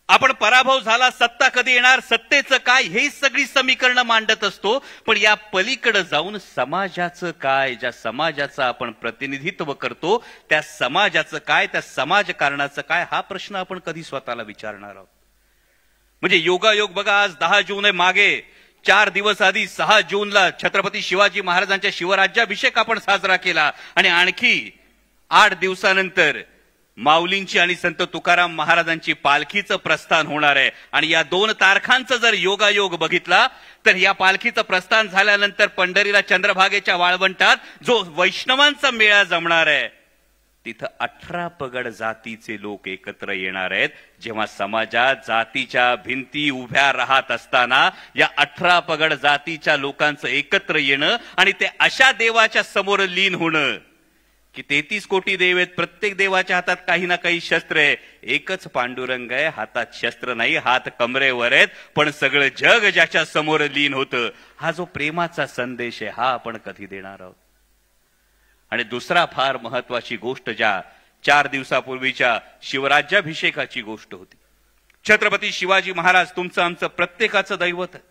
आपण पराभव झाला, सत्ता कधी येणार, सत्तेचं काय, हे सगळी समीकरणं मांडत असतो. पण या पलीकडे जाऊन समाजाचं काय, ज्या समाजाचं आपण प्रतिनिधित्व करतो त्या समाजाचं काय, त्या समाजकारणाचं काय, हा प्रश्न आपण कधी स्वतःला विचारणार आहोत. म्हणजे योगायोग बघा. आज 10 जून आहे. मागे 4 दिवस आधी 6 जूनला छत्रपती शिवाजी महाराजांच्या शिवराज्याभिषेक आपण साजरा केला आणि आणखी 8 दिवसानंतर माऊलींची आणि संत तुकाराम महाराजांची पालखीचं प्रस्थान होणार आहे. आणि या 2 तारखांचा जर योगायोग बघितला तर या पालखीचं प्रस्थान झाल्यानंतर पंढरीला चंद्रभागेच्या वाळवंटात जो वैष्णवांचा मेळा जमणार आहे तिथं 18 पगड जातीचे लोक एकत्र येणार आहेत. जेव्हा समाजात जातीच्या भिंती उभ्या राहत असताना या 18 पगड जातीच्या लोकांचं एकत्र येणं आणि ते अशा देवाच्या समोर लीन होणं की 33 कोटी देव आहेत, प्रत्येक देवाच्या हातात काही ना काही शस्त्र आहे. एकच पांडुरंग आहे, हातात शस्त्र नाही, हात कमरेवर आहेत, पण सगळं जग ज्याच्या समोर लीन होतं. हा जो प्रेमाचा संदेश आहे हा आपण कधी देणार आहोत. आणि दुसरा फार महत्वाची गोष्ट ज्या 4 दिवसापूर्वीच्या शिवराज्याभिषेकाची गोष्ट होती. छत्रपती शिवाजी महाराज तुमचं आमचं प्रत्येकाचं दैवत आहे.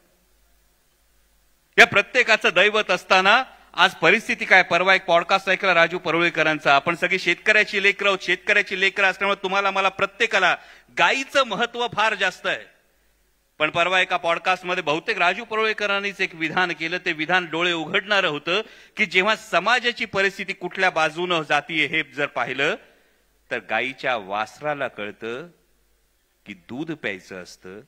या प्रत्येकाचं दैवत असताना आज परिस्थिती काय. परवा एक पॉडकास्ट ऐकला राजू परुळेकरांचा. आपण सगळी शेतकऱ्याची लेकरं आहोत. शेतकऱ्याची लेकरं असल्यामुळे तुम्हाला मला प्रत्येकाला गायीचं महत्व फार जास्त आहे. पण परवा एका पॉडकास्टमध्ये बहुतेक राजू परुळेकरांनीच एक विधान केलं. ते विधान डोळे उघडणारं होतं की जेव्हा समाजाची परिस्थिती कुठल्या बाजूनं जातीये हे जर पाहिलं तर गायीच्या वासराला कळतं की दूध प्यायचं असतं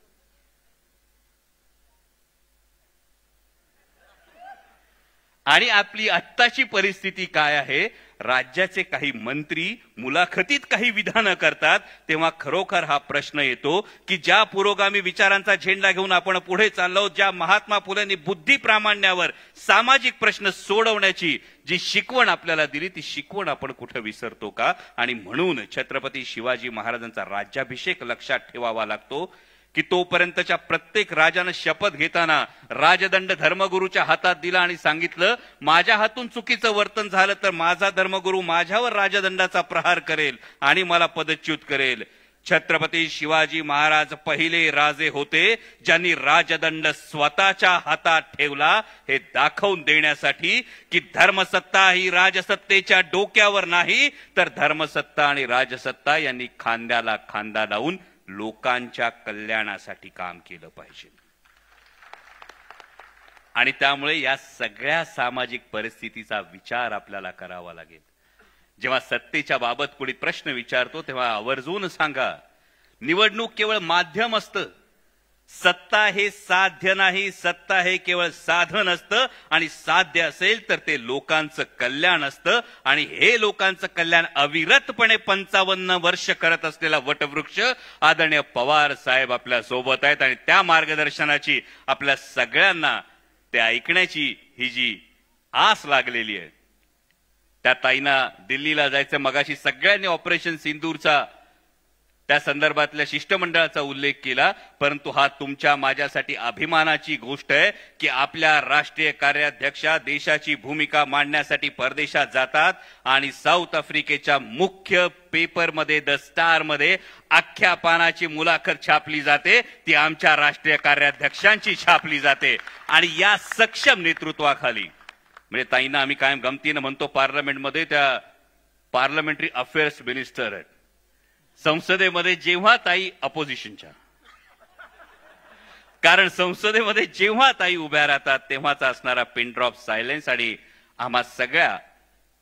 आणि आपली आत्ताची परिस्थिती काय आहे. राज्याचे काही मंत्री मुलाखतीत काही विधानं करतात तेव्हा खरोखर हा प्रश्न येतो की ज्या पुरोगामी विचारांचा झेंडा घेऊन आपण पुढे चाललो, ज्या महात्मा फुलेंनी बुद्धी प्रामाण्यावर सामाजिक प्रश्न सोडवण्याची जी शिकवण आपल्याला दिली ती शिकवण आपण कुठे विसरतो का. आणि म्हणून छत्रपती शिवाजी महाराजांचा राज्याभिषेक लक्षात ठेवावा लागतो की तोपर्यंतच्या प्रत्येक राजानं शपथ घेताना राजदंड धर्मगुरूच्या हातात दिला आणि सांगितलं माझ्या हातून चुकीचं वर्तन झालं तर माझा धर्मगुरू माझ्यावर राजदंडाचा प्रहार करेल आणि मला पदच्युत करेल. छत्रपती शिवाजी महाराज पहिले राजे होते ज्यांनी राजदंड स्वतःच्या हातात ठेवला हे दाखवून देण्यासाठी की धर्मसत्ता ही राजसत्तेच्या डोक्यावर नाही तर धर्मसत्ता आणि राजसत्ता यांनी खांद्याला खांदा लावून लोकांच्या कल्याणासाठी काम केलं पाहिजे. आणि त्यामुळे या सगळ्या सामाजिक परिस्थितीचा विचार आपल्याला करावा लागेल. जेव्हा सत्तेच्या बाबत कोणी प्रश्न विचारतो तेव्हा आवर्जून सांगा निवडणूक केवळ माध्यम असतं. सत्ता हे साध्य नाही, सत्ता हे केवळ साधन असतं आणि साध्य असेल तर ते लोकांचं कल्याण असतं आणि हे लोकांचं कल्याण अविरतपणे 55 वर्ष करत असलेला वटवृक्ष आदरणीय पवार साहेब आपल्या सोबत आहेत आणि त्या मार्गदर्शनाची आपल्या सगळ्यांना ते ऐकण्याची ही जी आस लागलेली आहे. त्या ताईंना दिल्लीला जायचं, मगाशी सगळ्यांनी ऑपरेशन सिंदूरचा त्या संदर्भातल्या शिष्टमंडळाचा उल्लेख केला, परंतु हा तुमच्या माझ्यासाठी अभिमानाची गोष्ट आहे की आपल्या राष्ट्रीय कार्याध्यक्षा देशाची भूमिका मांडण्यासाठी परदेशात जातात आणि साऊथ आफ्रिकेच्या मुख्य पेपरमध्ये द स्टारमध्ये अख्ख्या पानाची मुलाखत छापली जाते, ती आमच्या राष्ट्रीय कार्याध्यक्षांची छापली जाते. आणि या सक्षम नेतृत्वाखाली म्हणजे ताईंना आम्ही कायम गमतीनं म्हणतो पार्लमेंटमध्ये त्या पार्लमेंटरी अफेअर्स मिनिस्टर आहेत. संसदेमध्ये जेव्हा ताई अपोजिशनच्या, कारण संसदेमध्ये जेव्हा ताई उभ्या राहतात तेव्हाचा असणारा पिन ड्रॉप सायलेन्स आणि आम्हा सगळ्या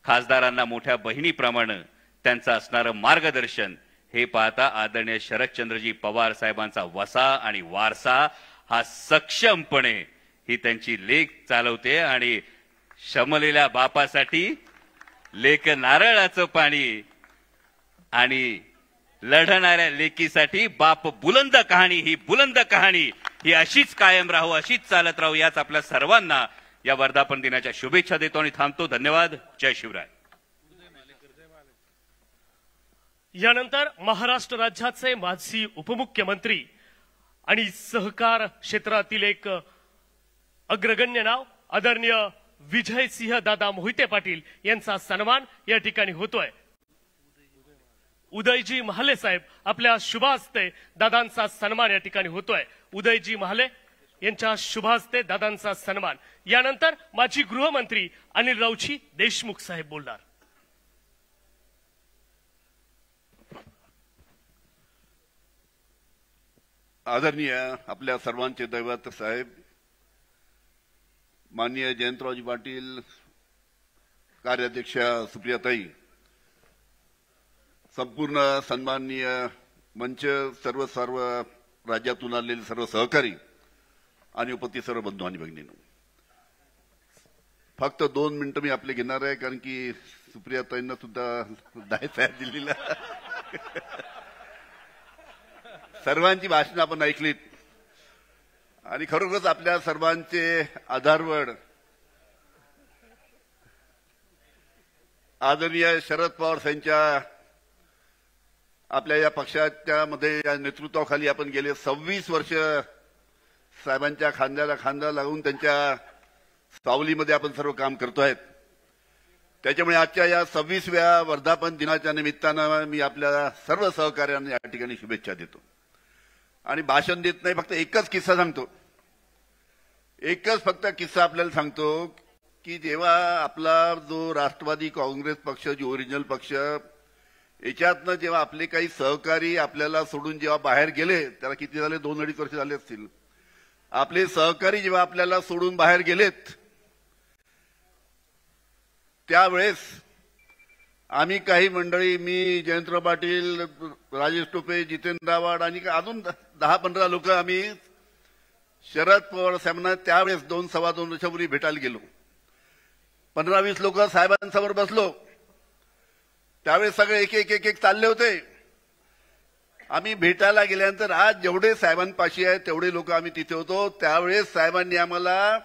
खासदारांना मोठ्या बहिणीप्रमाणे त्यांचं असणारं मार्गदर्शन हे पाहता आदरणीय शरदचंद्रजी पवार साहेबांचा वसा आणि वारसा हा सक्षमपणे ही त्यांची लेख चालवते आणि शमलेल्या बापासाठी लेक नारळाचं पाणी आणि लढणाऱ्या लेकीसाठी बाप बुलंद कहाणी, ही बुलंद कहाणी ही अशीच कायम राहू, अशीच चालत राहू, याच आपल्या सर्वांना या वर्धापन दिनाच्या शुभेच्छा देतो आणि थांबतो. धन्यवाद. जय शिवराय. यानंतर महाराष्ट्र राज्याचे माजी उपमुख्यमंत्री आणि सहकार क्षेत्रातील एक अग्रगण्य नाव आदरणीय विजयसिंह दादा मोहिते पाटील यांचा सन्मान या ठिकाणी होतोय. उदयजी महाले साहेब आपल्या शुभ हस्ते दादांचा सन्मान या ठिकाणी होतोय. उदयजी महाले यांच्या शुभ हस्ते दादांचा सन्मान. यानंतर माजी गृहमंत्री अनिल राऊची देशमुख साहेब बोलणार. आदरणीय आपल्या सर्वांचे दैवत साहेब माननीय जयंतरावजी पाटील, कार्याध्यक्ष सुप्रियाताई, संपूर्ण सन्माननीय मंच, सर्व राज्यातून आलेले सर्व सहकारी आणि उपस्थित सर्व बंधू आणि भगिनींनो, फक्त 2 मिनिटं मी आपले घेणार आहे कारण की सुप्रियाताईंना सुद्धा जायचं आहे दिल्लीला. सर्वांची भाषणं आपण ऐकलीत आणि खरोखरच आपल्या सर्वांचे आधारवड आदरणीय शरद पवार यांच्या आपल्या या पक्षाच्या मध्ये या नेतृत्वाखाली आपण गेले 26 वर्ष साहेबांच्या खांद्याला खांदा लागून त्यांच्या सावलीमध्ये आपण सर्व काम करतोय. त्याच्यामुळे आजच्या या 26व्या वर्धापन दिनाच्या निमित्तानं मी आपल्या सर्व सहकार्यांना या ठिकाणी शुभेच्छा देतो आणि भाषण देत नाही, फक्त एकच किस्सा सांगतो. एकच फक्त किस्सा आपल्याला सांगतो की जेव्हा आपला जो राष्ट्रवादी काँग्रेस पक्ष, जो ओरिजिनल पक्ष, याच्यातनं जेव्हा आपले काही सहकारी आपल्याला सोडून जेव्हा बाहेर गेले, त्याला किती झाले, 2-2.5 वर्ष झाले असतील, आपले सहकारी जेव्हा आपल्याला सोडून बाहेर गेलेत, त्यावेळेस आम्ही काही मंडळी, मी, जयंतराव पाटील, राजेश टोपे, जितेंद्र आव्हाड आणि अजून 10-15 लोक आम्ही शरद पवार साहेबांना त्यावेळेस 2-2.25 वर्षापूर्वी भेटायला गेलो. 15-20 लोक साहेबांसमोर बसलो. त्यावेळेस सगळे एक चालले होते. आम्ही भेटायला गेल्यानंतर आज जेवढे साहेबांपाशी आहेत तेवढे लोक आम्ही तिथे होतो. त्यावेळेस साहेबांनी आम्हाला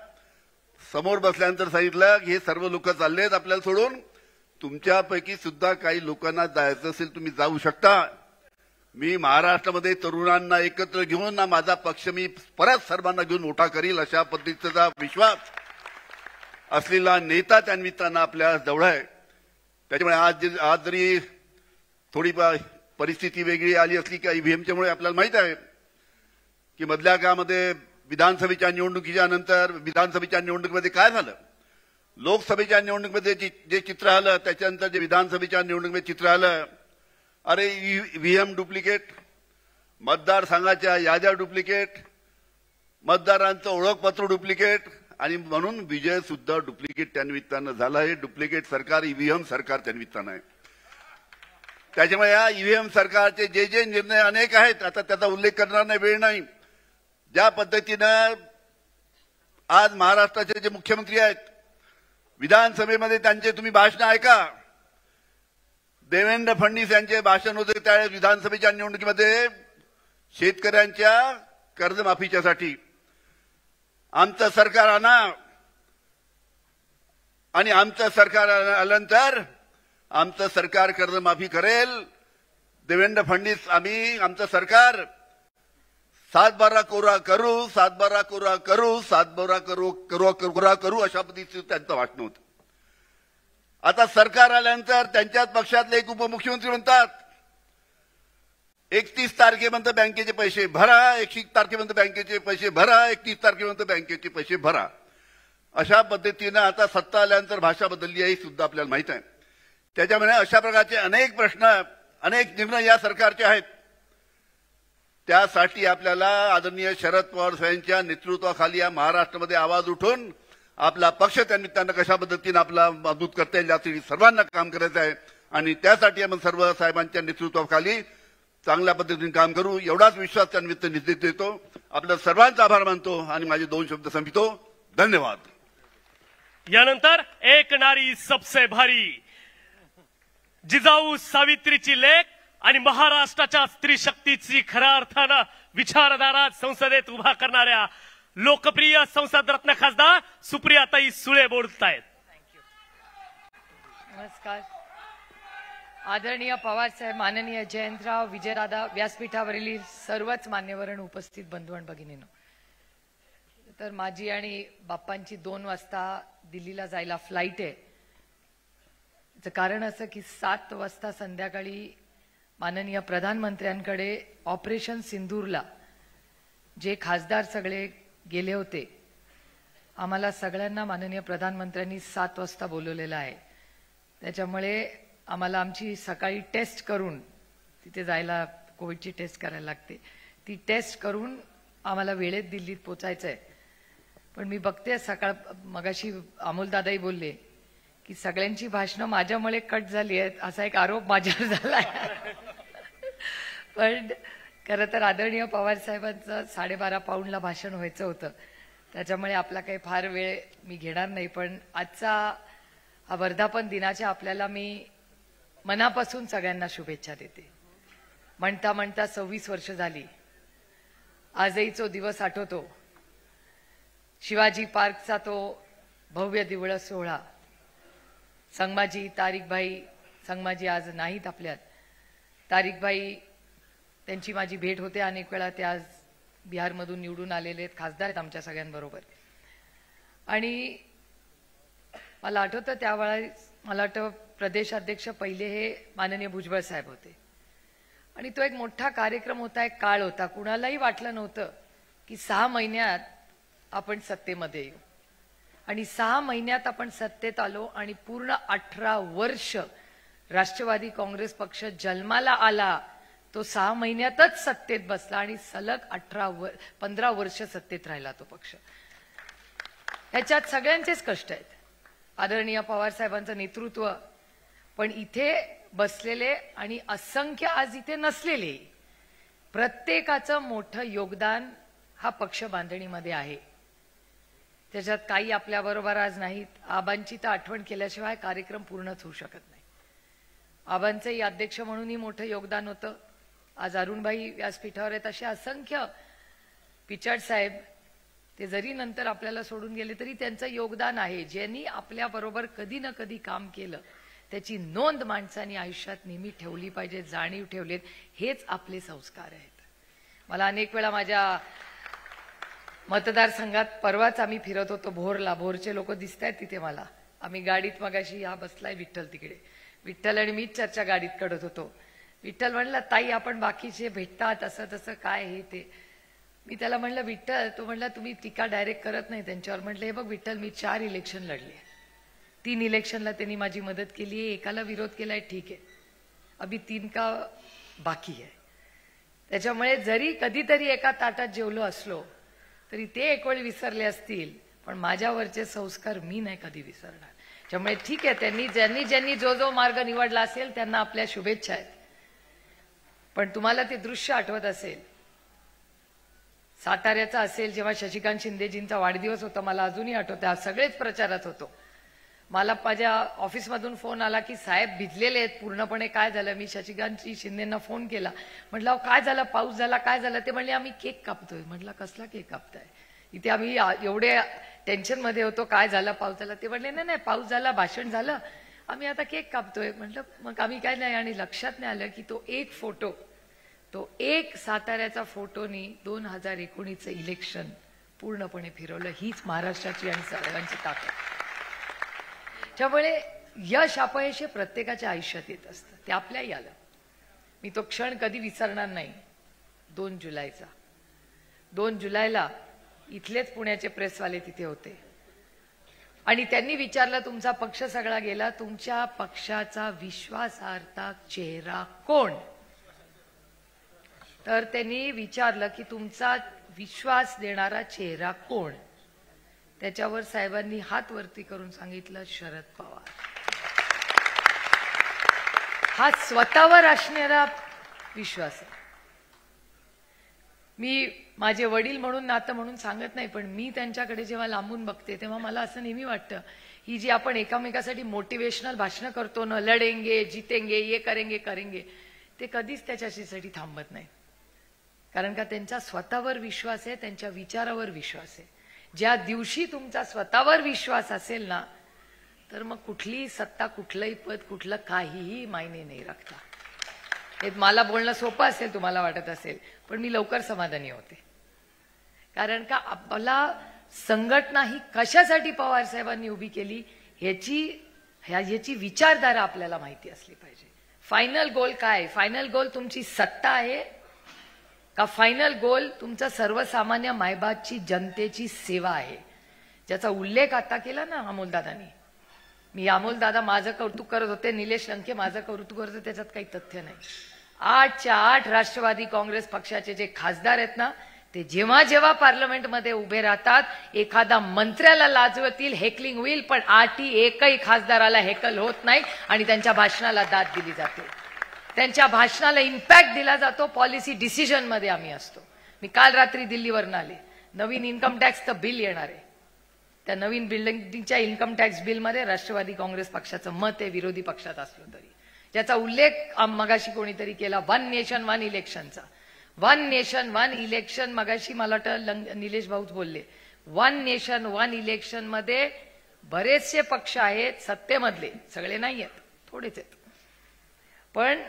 समोर बसल्यानंतर सांगितलं की हे सर्व लोक चाललेत आपल्याला सोडून, तुमच्यापैकी सुद्धा काही लोकांना जायचं असेल तुम्ही जाऊ शकता. मी महाराष्ट्रामध्ये तरुणांना एकत्र घेऊन ना माझा पक्ष मी परत सर्वांना घेऊन मोठा करील अशा पद्धतीचा विश्वास असलेला नेता त्या निमित्तानं आपल्या जवळ आहे. त्याच्यामुळे आज जरी थोडी परिस्थिती वेगळी आली असली की ईव्हीएमच्यामुळे आपल्याला माहित आहे की मधल्या काळामध्ये विधानसभेच्या निवडणुकीच्या नंतर विधानसभेच्या निवडणुकीमध्ये काय झालं, लोकसभेच्या निवडणुकीमध्ये जे चित्र आलं, त्याच्यानंतर जे विधानसभेच्या निवडणुकीमध्ये चित्र आलं, अरे ईव्हीएम डुप्लिकेट, मतदारसंघाच्या याद्या डुप्लिकेट, मतदारांचं ओळखपत्र डुप्लिकेट आणि म्हणून विजय सुद्धा डुप्लिकेट त्या निमित्तानं झाला. हे डुप्लिकेट सरकार, ईव्हीएम सरकार त्या निमित्तानं आहे. त्याच्यामुळे या ईव्हीएम सरकारचे जे निर्णय अनेक आहेत, आता त्याचा उल्लेख करणार नाही, वेळ नाही. ज्या पद्धतीनं आज महाराष्ट्राचे जे मुख्यमंत्री आहेत, विधानसभेमध्ये त्यांचे तुम्ही भाषण ऐका. देवेंद्र फडणवीस यांचे भाषण होते त्यावेळेस विधानसभेच्या निवडणुकीमध्ये शेतकऱ्यांच्या कर्जमाफीच्यासाठी आमचं सरकार आणा आणि आमचं सरकार आल्यानंतर आमचं सरकार कर्जमाफी करेल. देवेंद्र फडणवीस आमचं सरकार 7/12 कोरा करू, 7/12 कोरा करू, 7/12 कोरा करू अशा पद्धतीचं त्यांचं भाषण होतं. आता सरकार आल्यानंतर त्यांच्याच पक्षातले एक उपमुख्यमंत्री म्हणतात 31 तारखेपर्यंत बँकेचे पैसे भरा, 31 तारखेपर्यंत बँकेचे पैसे भरा, 31 तारखेपर्यंत बँकेचे पैसे भरा. अशा पद्धतीनं आता सत्ता आल्यानंतर भाषा बदलली आहे सुद्धा आपल्याला माहित आहे. त्याच्यामुळे अशा प्रकारचे अनेक प्रश्न, अनेक निर्णय या सरकारचे आहेत. त्यासाठी आपल्याला आदरणीय शरद पवार साहेबांच्या नेतृत्वाखाली या महाराष्ट्रामध्ये आवाज उठून आपला पक्ष त्यांना कशा पद्धतीने आपला मजबूत करता येईल यासाठी सर्वांना काम करायचं आहे. आणि त्यासाठी आपण सर्व साहेबांच्या नेतृत्वाखाली चांगल्या पद्धतीने काम करू एवढाच विश्वास त्यानिमित्त निश्चित देतो. आपल्या सर्वांचा आभार मानतो आणि माझे 2 शब्द संपवितो. धन्यवाद. यानंतर एक नारी सबसे भारी, जिजाऊ सावित्रीची लेक आणि महाराष्ट्राच्या स्त्री शक्तीची खऱ्या अर्थानं विचारधारा संसदेत उभा करणाऱ्या लोकप्रिय संसद रत्न खासदार सुप्रियाताई सुळे बोलतायत. नमस्कार. आदरणीय पवार साहेब, माननीय जयंतराव, विजयदादा, व्यासपीठावरील सर्वच मान्यवरण उपस्थित बंधू आणि भगिनींनो, तर माझी आणि बाप्पांची 2 वाजता दिल्लीला जायला फ्लाईट आहे. त्याचं कारण असं की 7 वाजता संध्याकाळी माननीय प्रधानमंत्र्यांकडे ऑपरेशन सिंदूरला जे खासदार सगळे गेले होते, आम्हाला सगळ्यांना माननीय प्रधानमंत्र्यांनी 7 वाजता बोलवलेलं आहे. त्याच्यामुळे आम्हाला आमची सकाळी टेस्ट करून, तिथे जायला कोविडची टेस्ट करायला लागते, ती टेस्ट करून आम्हाला वेळेत दिल्लीत पोचायचं आहे. पण मी बघते सकाळ मगाशी अमोलदादाही बोलले की सगळ्यांची भाषणं माझ्यामुळे कट झाली आहेत असा एक आरोप माझ्यावर झाला. पण खरं तर आदरणीय पवार साहेबांचं 12:30 पाऊणला भाषण व्हायचं होतं, त्याच्यामुळे आपला काही फार वेळ मी घेणार नाही. पण आजचा हा वर्धापन दिनाच्या आपल्याला मी मनापासून सगळ्यांना शुभेच्छा देते. म्हणता म्हणता 26 वर्ष झाली. आजही तो दिवस आठवतो, शिवाजी पार्कचा तो भव्य दिवळ सोहळा. संगमाजी, तारिकभाई, संगमाजी आज नाहीत आपल्यात, तारिकभाई त्यांची माझी भेट होते अनेक वेळा. ते आज बिहारमधून निवडून आलेले आहेत, खासदार आहेत आमच्या सगळ्यांबरोबर. आणि मला आठवतं त्यावेळेस, मला वाटतं प्रदेशाध्यक्ष पहिले हे माननीय भुजबळ साहेब होते. आणि तो एक मोठा कार्यक्रम होता, एक काळ होता. कुणालाही वाटलं नव्हतं की 6 महिन्यात आपण सत्तेमध्ये येऊ. आणि 6 महिन्यात आपण सत्तेत आलो आणि पूर्ण 18 वर्ष राष्ट्रवादी काँग्रेस पक्ष जन्माला आला, तो 6 महिन्यातच सत्तेत बसला आणि सलग 15 वर्ष सत्तेत राहिला तो पक्ष. ह्याच्यात सगळ्यांचेच कष्ट आहेत. आदरणीय पवार साहेबांचं नेतृत्व, पण इथे बसलेले आणि असंख्य आज इथे नसलेले प्रत्येकाचं मोठं योगदान हा पक्ष बांधणीमध्ये आहे. त्याच्यात काही आपल्याबरोबर आज नाहीत. आबांची तर आठवण केल्याशिवाय कार्यक्रम पूर्णच होऊ शकत नाही. आबांचंही अध्यक्ष म्हणूनही मोठं योगदान होतं. आज अरुणभाई व्यासपीठावर आहेत. असे असंख्य, पिचड साहेब, ते जरी नंतर आपल्याला सोडून गेले तरी त्यांचं योगदान आहे. ज्यांनी आपल्याबरोबर कधी ना कधी काम केलं त्याची नोंद माणसांनी आयुष्यात नेहमी ठेवली पाहिजे, जाणीव ठेवलेत. हेच आपले संस्कार आहेत. मला अनेक वेळा माझ्या मतदारसंघात, परवाच आम्ही फिरत होतो भोरला, भोरचे लोक दिसत आहेत तिथे मला. आम्ही गाडीत मगाशी हा बसलाय विठ्ठल तिकडे, विठ्ठल आणि मीच चर्चा गाडीत करत होतो. विठ्ठल म्हणला ताई आपण बाकीचे भेटतात असं तसं काय हे ते. मी त्याला म्हणलं विठ्ठल, तो म्हणला तुम्ही टीका डायरेक्ट करत नाही त्यांच्यावर. म्हटलं हे बघ विठ्ठल, मी 4 इलेक्शन लढले, 3 इलेक्शनला त्यांनी माझी मदत केली आहे, एकाला विरोध केलाय, ठीक आहे, अभी 3 का बाकी आहे. त्याच्यामुळे जरी कधीतरी एका ताटात जेवलो असलो तरी ते एक वेळ विसरले असतील, पण माझ्यावरचे संस्कार मी नाही कधी विसरणार. त्यामुळे ठीक आहे, त्यांनी ज्यांनी जो मार्ग निवडला असेल त्यांना आपल्या शुभेच्छा आहेत. पण तुम्हाला ते दृश्य आठवत असेल, साताऱ्याचा असेल, जेव्हा शशिकांत शिंदेजींचा वाढदिवस होता, मला अजूनही आठवतं, सगळेच प्रचारात होतो. मला माझ्या ऑफिसमधून फोन आला की साहेब भिजलेले आहेत पूर्णपणे, काय झालं? मी शशिकांत शिंदेंना फोन केला, म्हटलं काय झालं, पाऊस झाला, काय झालं? ते म्हणले आम्ही केक कापतोय. म्हटलं कसला केक कापताय? इथे आम्ही एवढे टेन्शन मध्ये होतो, काय झालं, पाऊस झाला? ते म्हणले नाही पाऊस झाला, भाषण झालं, आम्ही आता केक कापतोय. म्हटलं मग आम्ही काय नाही. आणि लक्षात नाही आलं की तो एक साताऱ्याचा फोटोनी 2019चं इलेक्शन पूर्णपणे फिरवलं. हीच महाराष्ट्राची आणि सर्वांची ताकद. त्यामुळे यश अपयश हे प्रत्येकाच्या आयुष्यात येत असतं, ते आपल्याही आलं. मी तो क्षण कधी विसरणार नाही. 2 जुलैचा 2 जुलैला इथलेच पुण्याचे प्रेसवाले तिथे होते आणि त्यांनी विचारलं तुमचा पक्ष सगळा गेला, तुमच्या पक्षाचा विश्वासार्हता चेहरा कोण? तर त्यांनी विचारलं की तुमचा विश्वास देणारा चेहरा कोण? त्याच्यावर साहेबांनी हात वरती करून सांगितलं शरद पवार. हा स्वतःवर असणारा विश्वास आहे. मी माझे वडील म्हणून नातं म्हणून सांगत नाही, पण मी त्यांच्याकडे जेव्हा लांबून बघते तेव्हा मला असं नेहमी वाटतं ही जी आपण एकामेकासाठी मोटिवेशनल भाषणं करतो ना, लढेंगे जितेंगे ये करेंगे, ते कधीच त्याच्यासाठी थांबत नाही. कारण का त्यांचा स्वतःवर विश्वास आहे, त्यांच्या विचारावर विश्वास आहे. ज्या दिवशी तुमचा स्वतःवर विश्वास असेल ना, तर मग कुठलीही सत्ता, कुठलंही पद, कुठलं काहीही मायने नाही राखता. हे मला बोलणं सोपं असेल, तुम्हाला वाटत असेल, पण मी लवकर समाधानी होते. कारण का आपला संघटना ही कशासाठी पवार साहेबांनी उभी केली याची विचारधारा आपल्याला माहिती असली पाहिजे. फायनल गोल काय? फायनल गोल तुमची सत्ता आहे का फायनल गोल तुमचा सर्वसामान्य मायबापची जनतेची सेवा आहे? ज्याचा उल्लेख आता केला ना अमोलदादांनी. मी अमोलदादा माझं कौतुक करत होते, निलेश लंके माझं कौतुक करत होते, त्याच्यात काही तथ्य नाही. 8च्या 8 राष्ट्रवादी काँग्रेस पक्षाचे जे खासदार आहेत ना, ते जेव्हा जेव्हा पार्लमेंटमध्ये उभे राहतात, एखादा मंत्र्याला लाजवतील, हेकलिंग होईल, पण एकही खासदाराला हेकल होत नाही आणि त्यांच्या भाषणाला दाद दिली जाते. त्यांच्या भाषणाला इम्पॅक्ट दिला जातो. पॉलिसी डिसिजन मध्ये आम्ही असतो. मी काल रात्री दिल्लीवरून आले. नवीन इन्कम टॅक्सचं बिल येणार आहे. त्या नवीन बिल्डिंगच्या इन्कम टॅक्स बिलमध्ये राष्ट्रवादी काँग्रेस पक्षाचं मत आहे, विरोधी पक्षात असलो तरी. ज्याचा उल्लेख मगाशी कोणीतरी केला, 1 नेशन 1 इलेक्शनचा. 1 नेशन 1 इलेक्शन मगाशी मला वाटतं निलेश भाऊच बोलले. 1 नेशन 1 इलेक्शन मध्ये बरेचसे पक्ष आहेत सत्तेमधले, सगळे नाही आहेत, थोडेच आहेत, पण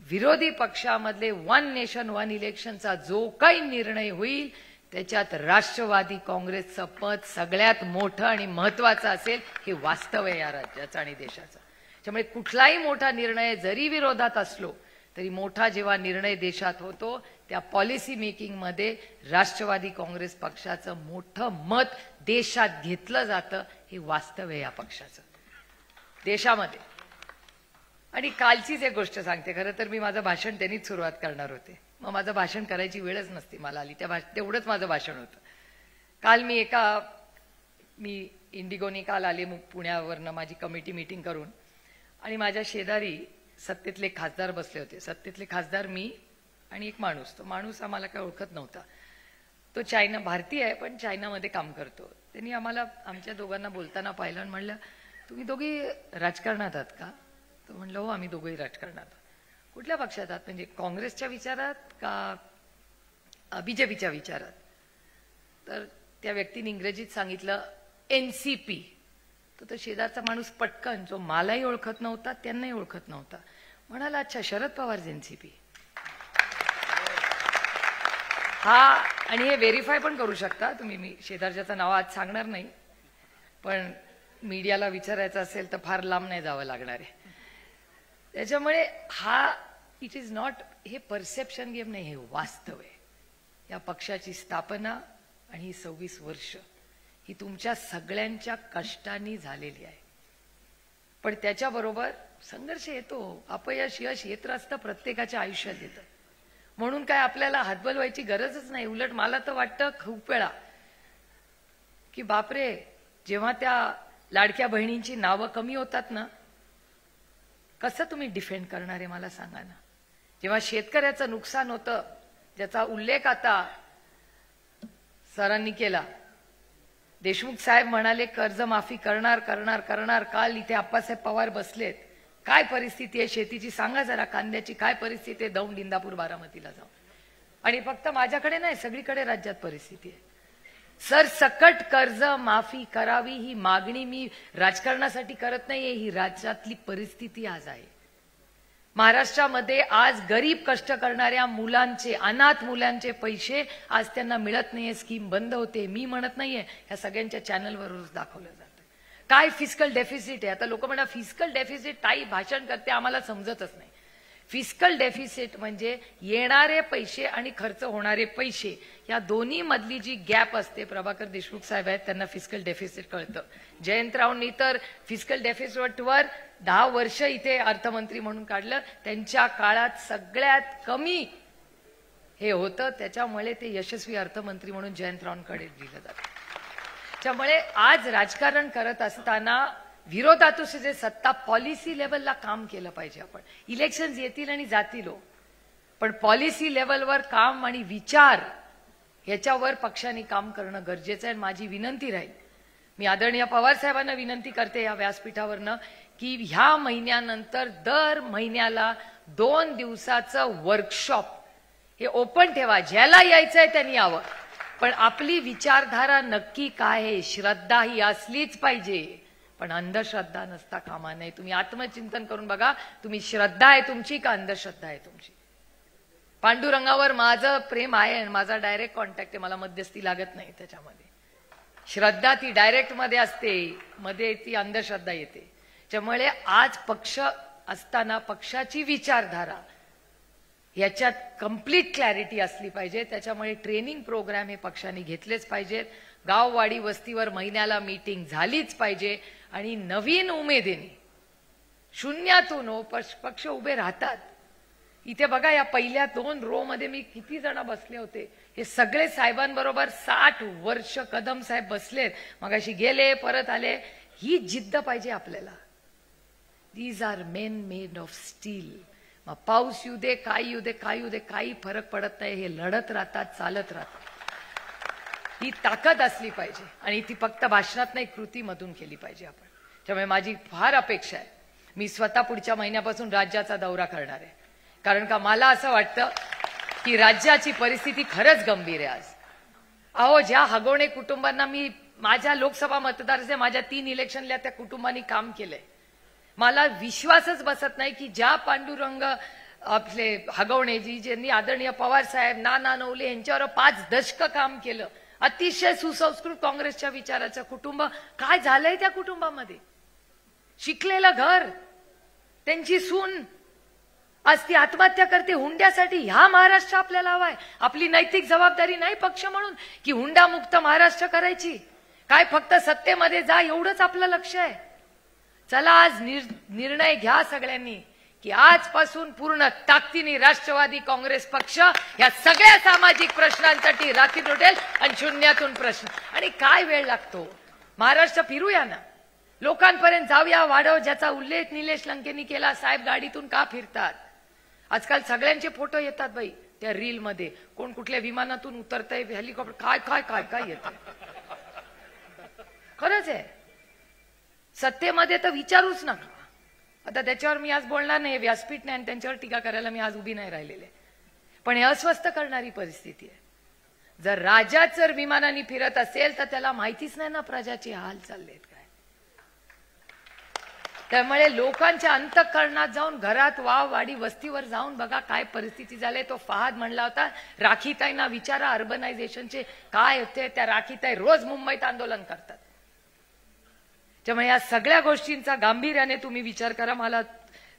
विरोधी पक्षामधले 1 नेशन 1 इलेक्शनचा जो काही निर्णय होईल त्याच्यात राष्ट्रवादी काँग्रेसचं पद सगळ्यात मोठं आणि महत्वाचं असेल. हे वास्तव आहे या राज्याचं आणि देशाचं. त्यामुळे कुठलाही मोठा निर्णय जरी विरोधात असलो तरी मोठा जेव्हा निर्णय देशात होतो त्या पॉलिसी मेकिंग मध्ये राष्ट्रवादी काँग्रेस पक्षाचं मोठं मत देशात घेतलं जातं. हे वास्तव आहे या पक्षाचं देशामध्ये. आणि कालचीच एक गोष्ट सांगते. खरं तर मी माझं भाषण त्यांनीच सुरुवात करणार होते, मग माझं भाषण करायची वेळच नसती मला आली. तेवढंच माझं भाषण होतं. काल मी इंडिगोनी काल आले पुण्यावरनं माझी कमिटी मीटिंग करून, आणि माझ्या शेजारी सत्तेतले खासदार बसले होते. सत्तेतले खासदार मी आणि एक माणूस. तो माणूस आम्हाला काय ओळखत नव्हता. तो भारतीय आहे पण चायनामध्ये काम करतो. त्यांनी आमच्या दोघांना बोलताना पाहिलं आणि म्हणलं तुम्ही दोघी राजकारणात आहात का? तो म्हणलं हो आम्ही दोघंही राजकारणात. कुठल्या पक्षात आहात? म्हणजे काँग्रेसच्या विचारात का बीजेपीच्या विचारात? तर त्या व्यक्तीने इंग्रजीत सांगितलं एनसीपी. तर शेजारचा माणूस पटकन, जो मलाही ओळखत नव्हता त्यांनाही ओळखत नव्हता, म्हणाला अच्छा शरद पवार एनसीपी. हा, आणि हे व्हेरीफाय पण करू शकता तुम्ही. मी शेजारच्याचं नाव आज सांगणार नाही, पण मीडियाला विचारायचं असेल तर फार लांब नाही जावं लागणार आहे. त्याच्यामुळे इट इज नॉट, हे परसेप्शन गेम नाही, हे वास्तव आहे. या पक्षाची स्थापना आणि ही 26 वर्ष ही तुमच्या सगळ्यांच्या कष्टांनी झालेली आहे. पण त्याच्याबरोबर संघर्ष येतो, अपयश यश येत असतं, प्रत्येकाच्या आयुष्यात येतं. म्हणून काय आपल्याला हातबल व्हायची गरजच नाही. उलट मला तर वाटतं खूप वेळा की बापरे, जेव्हा त्या लाडक्या बहिणींची नावं कमी होतात ना, कसं तुम्ही डिफेंड करणार आहे मला सांगा ना. जेव्हा शेतकऱ्याचं नुकसान होतं, ज्याचा उल्लेख आता सरांनी केला. देशमुख साहेब म्हणाले कर्जमाफी करणार करणार करणार. काल इथे आप्पासाहेब पवार बसलेत. काय परिस्थिती आहे शेतीची सांगा जरा, कांद्याची काय परिस्थिती आहे, दौंड, इंदापूर, बारामतीला जाऊन. आणि फक्त माझ्याकडे नाही, सगळीकडे राज्यात परिस्थिती आहे. सरसकट कर्ज माफी करावी ही मागणी मी राजकारणासाठी करत नाहीये, ही राज्यातली परिस्थिती आज आहे. महाराष्ट्रामध्ये आज गरीब कष्ट करणाऱ्या मुलांचे, अनाथ मुलांचे पैसे आज त्यांना मिळत नाहीये. स्कीम बंद होते. मी म्हणत नाहीये, ह्या सगळ्यांच्या चॅनलवरच दाखवलं जातं. काय फिस्कल डेफिसिट आहे. आता लोक म्हणतात फिस्कल डेफिसिट, ताई भाषण करते आम्हाला समजतच नाही. फिस्कल डेफिसिट म्हणजे येणारे पैसे आणि खर्च होणारे पैसे या दोन्ही मधली जी गॅप असते. प्रभाकर देशमुख साहेब आहेत, त्यांना फिस्कल डेफिसिट कळतं. जयंतरावांनी तर फिस्कल डेफिसिटवर 10 वर्ष इथे अर्थमंत्री म्हणून काढलं. त्यांच्या काळात सगळ्यात कमी हे होतं, त्याच्यामुळे ते यशस्वी अर्थमंत्री म्हणून जयंतरावांकडे दिलं जातं. त्यामुळे आज राजकारण करत असताना विरोधातून जे सत्ता पॉलिसी लेवलला काम केलं पाहिजे. आपण इलेक्शन्स येतील आणि जातील, पण पॉलिसी लेवलवर काम आणि विचार याच्यावर पक्षाने काम करणं गरजेचं आहे. माझी विनंती राहील, मी आदरणीय पवार साहेबांना विनंती करते या व्यासपीठावरनं की ह्या महिन्यानंतर दर महिन्याला 2 दिवसाचं वर्कशॉप हे ओपन ठेवा. ज्याला यायचंय त्यांनी यावं, पण आपली विचारधारा नक्की काय आहे. श्रद्धा ही असलीच पाहिजे, पण अंधश्रद्धा नसता कामा नये. तुम्ही आत्मचिंतन करून बघा, तुम्ही श्रद्धा आहे तुमची का अंधश्रद्धा आहे तुमची. पांडुरंगावर माझं प्रेम आहे आणि माझा डायरेक्ट कॉन्टॅक्ट आहे, मला मध्यस्थी लागत नाही त्याच्यामध्ये. श्रद्धा ती डायरेक्ट मध्ये असते, मध्ये ती अंधश्रद्धा येते. त्यामुळे आज पक्ष असताना पक्षाची विचारधारा याच्यात कंप्लीट क्लॅरिटी असली पाहिजे. त्याच्यामुळे ट्रेनिंग प्रोग्राम हे पक्षाने घेतलेच पाहिजेत. गाववाडी वस्तीवर महिन्याला मीटिंग झालीच पाहिजे आणि नवीन उमेदीने शून्यातून पक्ष उभे राहतात. इथे बघा, या पहिल्या 2 रो मध्ये मी किती जण बसले होते. हे सगळे साहेबांबरोबर 60 वर्ष कदम साहेब बसलेत, मगाशी गेले परत आले. ही जिद्द पाहिजे आपल्याला. These are men made of steel. मग पाऊस येऊ दे, काय येऊ दे, काय येऊ दे, काही फरक पडत नाही. हे लढत राहतात, चालत राहतात. ही ताकद असली पाहिजे आणि ती फक्त भाषणात नाही, कृतीमधून केली पाहिजे आपण. त्यामुळे माझी फार अपेक्षा आहे, मी स्वतः पुढच्या महिन्यापासून राज्याचा दौरा करणार आहे. कारण का मला असं वाटतं की राज्याची परिस्थिती खरंच गंभीर आहे आज. अहो, ज्या हगवणे कुटुंबांना मी माझ्या लोकसभा मतदारसंघात माझ्या 3 इलेक्शनला त्या कुटुंबांनी काम केलंय. मला विश्वासच बसत नाही की ज्या पांडुरंग आपले हगवणेजी, ज्यांनी आदरणीय पवार साहेब, नाना नवले यांच्यावर 5 दशक काम केलं, अतिशय सुसंस्कृत काँग्रेसच्या विचाराचं कुटुंब, काय झालंय त्या कुटुंबामध्ये. शिकलेलं घर, त्यांची सून आज ती आत्महत्या करते हुंड्यासाठी. ह्या महाराष्ट्र आपल्याला हवाय. आपली नैतिक जबाबदारी नाही पक्ष म्हणून की हुंडामुक्त महाराष्ट्र करायची. काय फक्त सत्तेमध्ये जा एवढंच आपलं लक्ष आहे. चला आज निर्णय घ्या सगळ्यांनी की आजपासून पूर्ण ताकदीने राष्ट्रवादी काँग्रेस पक्ष या सगळ्या सामाजिक प्रश्नांसाठी राखीव उठेल आणि शून्यातून प्रश्न. आणि काय वेळ लागतो, महाराष्ट्र फिरूया ना, लोकांपर्यंत जाऊया. वाढव ज्याचा उल्लेख निलेश लंकेंनी केला, साहेब गाडीतून का फिरतात. आजकाल सगळ्यांचे फोटो येतात बाई त्या रील मध्ये, कोण कुठल्या विमानातून उतरतंय, हेलिकॉप्टर, काय काय काय काय येत. खरंच आहे, सत्तेमध्ये तर विचारूच नका. आता त्याच्यावर मी आज बोलणार नाही, व्यासपीठ नाही आणि त्यांच्यावर टीका करायला मी आज उभी नाही राहिलेले. पण हे अस्वस्थ करणारी परिस्थिती आहे. जर राज्यात जर विमानाने फिरत असेल तर त्याला माहितीच नाही ना प्रजाचे हाल चाललेत काय. त्यामुळे लोकांच्या अंतःकरणात जाऊन, घरात, वाडी वस्तीवर जाऊन बघा काय परिस्थिती झाली. तो फहाद म्हणला होता, राखीताईंना विचारा अर्बनायझेशनचे काय होते. त्या राखीताई रोज मुंबईत आंदोलन करतात. त्यामुळे या सगळ्या गोष्टींचा गांभीर्याने तुम्ही विचार करा. मला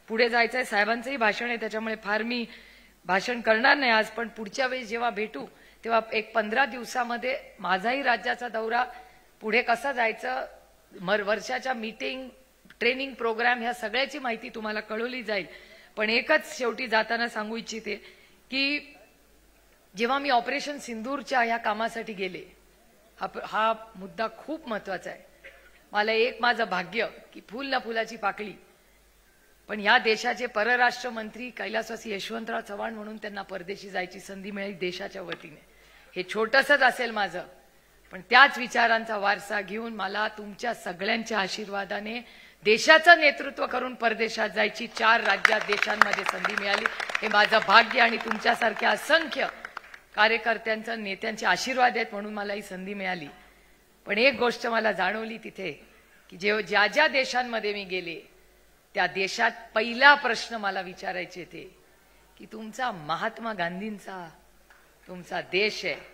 पुढे जायचंय, साहेबांचंही भाषण आहे, त्याच्यामुळे फार मी भाषण करणार नाही आज. पण पुढच्या वेळी जेव्हा भेटू तेव्हा एक 15 दिवसामध्ये माझाही राज्याचा दौरा, पुढे कसं जायचं, वर्षाच्या मीटिंग, ट्रेनिंग प्रोग्राम ह्या सगळ्याची माहिती तुम्हाला कळवली जाईल. पण एकच शेवटी जाताना सांगू इच्छिते की जेव्हा मी ऑपरेशन सिंदूरच्या ह्या कामासाठी गेले, हा मुद्दा खूप महत्वाचा आहे. मला एक माझं भाग्य की फुल ना फुलाची पाकळी, पण या देशाचे परराष्ट्र मंत्री कैलासवासी यशवंतराव चव्हाण म्हणून त्यांना परदेशी जायची संधी मिळाली देशाच्या वतीने. हे छोटंसंच असेल माझं, पण त्याच विचारांचा वारसा घेऊन मला तुमच्या सगळ्यांच्या आशीर्वादाने देशाचं नेतृत्व करून परदेशात जायची 4 राज्यात देशांमध्ये संधी मिळाली. हे माझं भाग्य आणि तुमच्यासारख्या असंख्य कार्यकर्त्यांचं नेत्यांचे आशीर्वाद आहेत म्हणून मला ही संधी मिळाली. पण एक गोष्ट मला जाणवली तिथे की ज्या ज्या देशांमध्ये मी गेले त्या देशात पहिला प्रश्न मला विचारायचे ते की तुमचा महात्मा गांधींचा तुमचा देश आहे.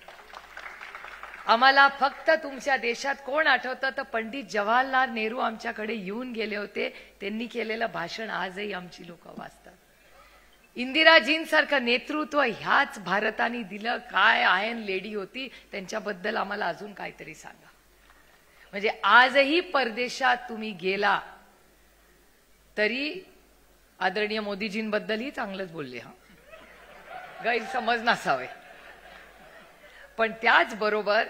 आम्हाला फक्त तुमच्या देशात कोण आठवतं तर पंडित जवाहरलाल नेहरू आमच्याकडे येऊन गेले होते. त्यांनी केलेलं भाषण आजही आमची लोक वाचतात. इंदिराजींसारखं नेतृत्व ह्याच भारताने दिलं. काय आयर्न लेडी होती त्यांच्याबद्दल आम्हाला अजून काहीतरी सांगा. म्हणजे आजही परदेशात तुम्ही गेला तरी आदरणीय मोदीजींबद्दलही चांगलंच बोलले. हा गैरसमज नसावे. पण त्याचबरोबर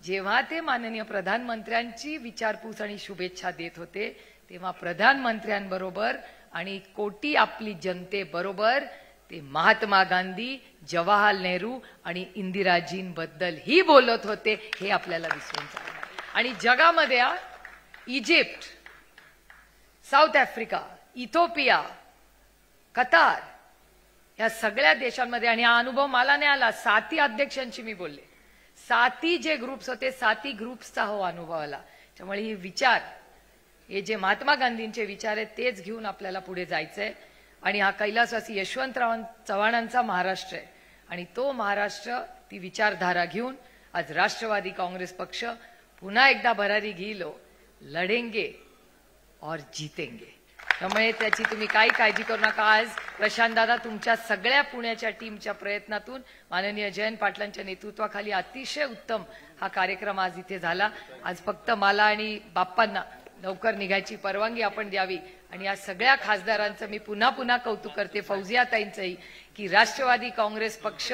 जेव्हा ते माननीय प्रधानमंत्र्यांची विचारपूस आणि शुभेच्छा देत होते तेव्हा प्रधानमंत्र्यांबरोबर आणि कोटी आपली जनतेबरोबर ते महात्मा गांधी, जवाहरलाल नेहरू आणि इंदिराजींबद्दल ही बोलत होते. हे आपल्याला विसरून चालणार. आणि जगामध्ये Egypt, south Africa, Ethiopia, Qatar या सगळ्या देशांमध्ये आणि हा अनुभव मला नाही आला. 7 अध्यक्षांशी मी बोलले. 7 जे ग्रुप्स होते 7 ग्रुप्सचा हो अनुभव आला. त्यामुळे हे विचार हे जे महात्मा गांधींचे विचार आहेत तेच घेऊन आपल्याला पुढे जायचंय. आणि हा कैलासवासी यशवंतराव चव्हाणांचा महाराष्ट्र आहे आणि तो महाराष्ट्र ती विचारधारा घेऊन आज राष्ट्रवादी काँग्रेस पक्ष पुन्हा एकदा भरारी घेईल. लढेंगे और जीतेंगे. त्यामुळे त्याची तुम्ही काही काळजी करू नका. आज प्रशांत दादा तुमच्या सगळ्या पुण्याच्या टीमच्या प्रयत्नातून माननीय जयंत पाटलांच्या नेतृत्वाखाली अतिशय उत्तम हा कार्यक्रम आज इथे झाला. आज फक्त मला आणि बाप्पांना लवकर निघायची परवानगी आपण द्यावी. आणि या सगळ्या खासदारांचं मी पुन्हा पुन्हा कौतुक करते, फौजियाताईंचंही, की राष्ट्रवादी काँग्रेस पक्ष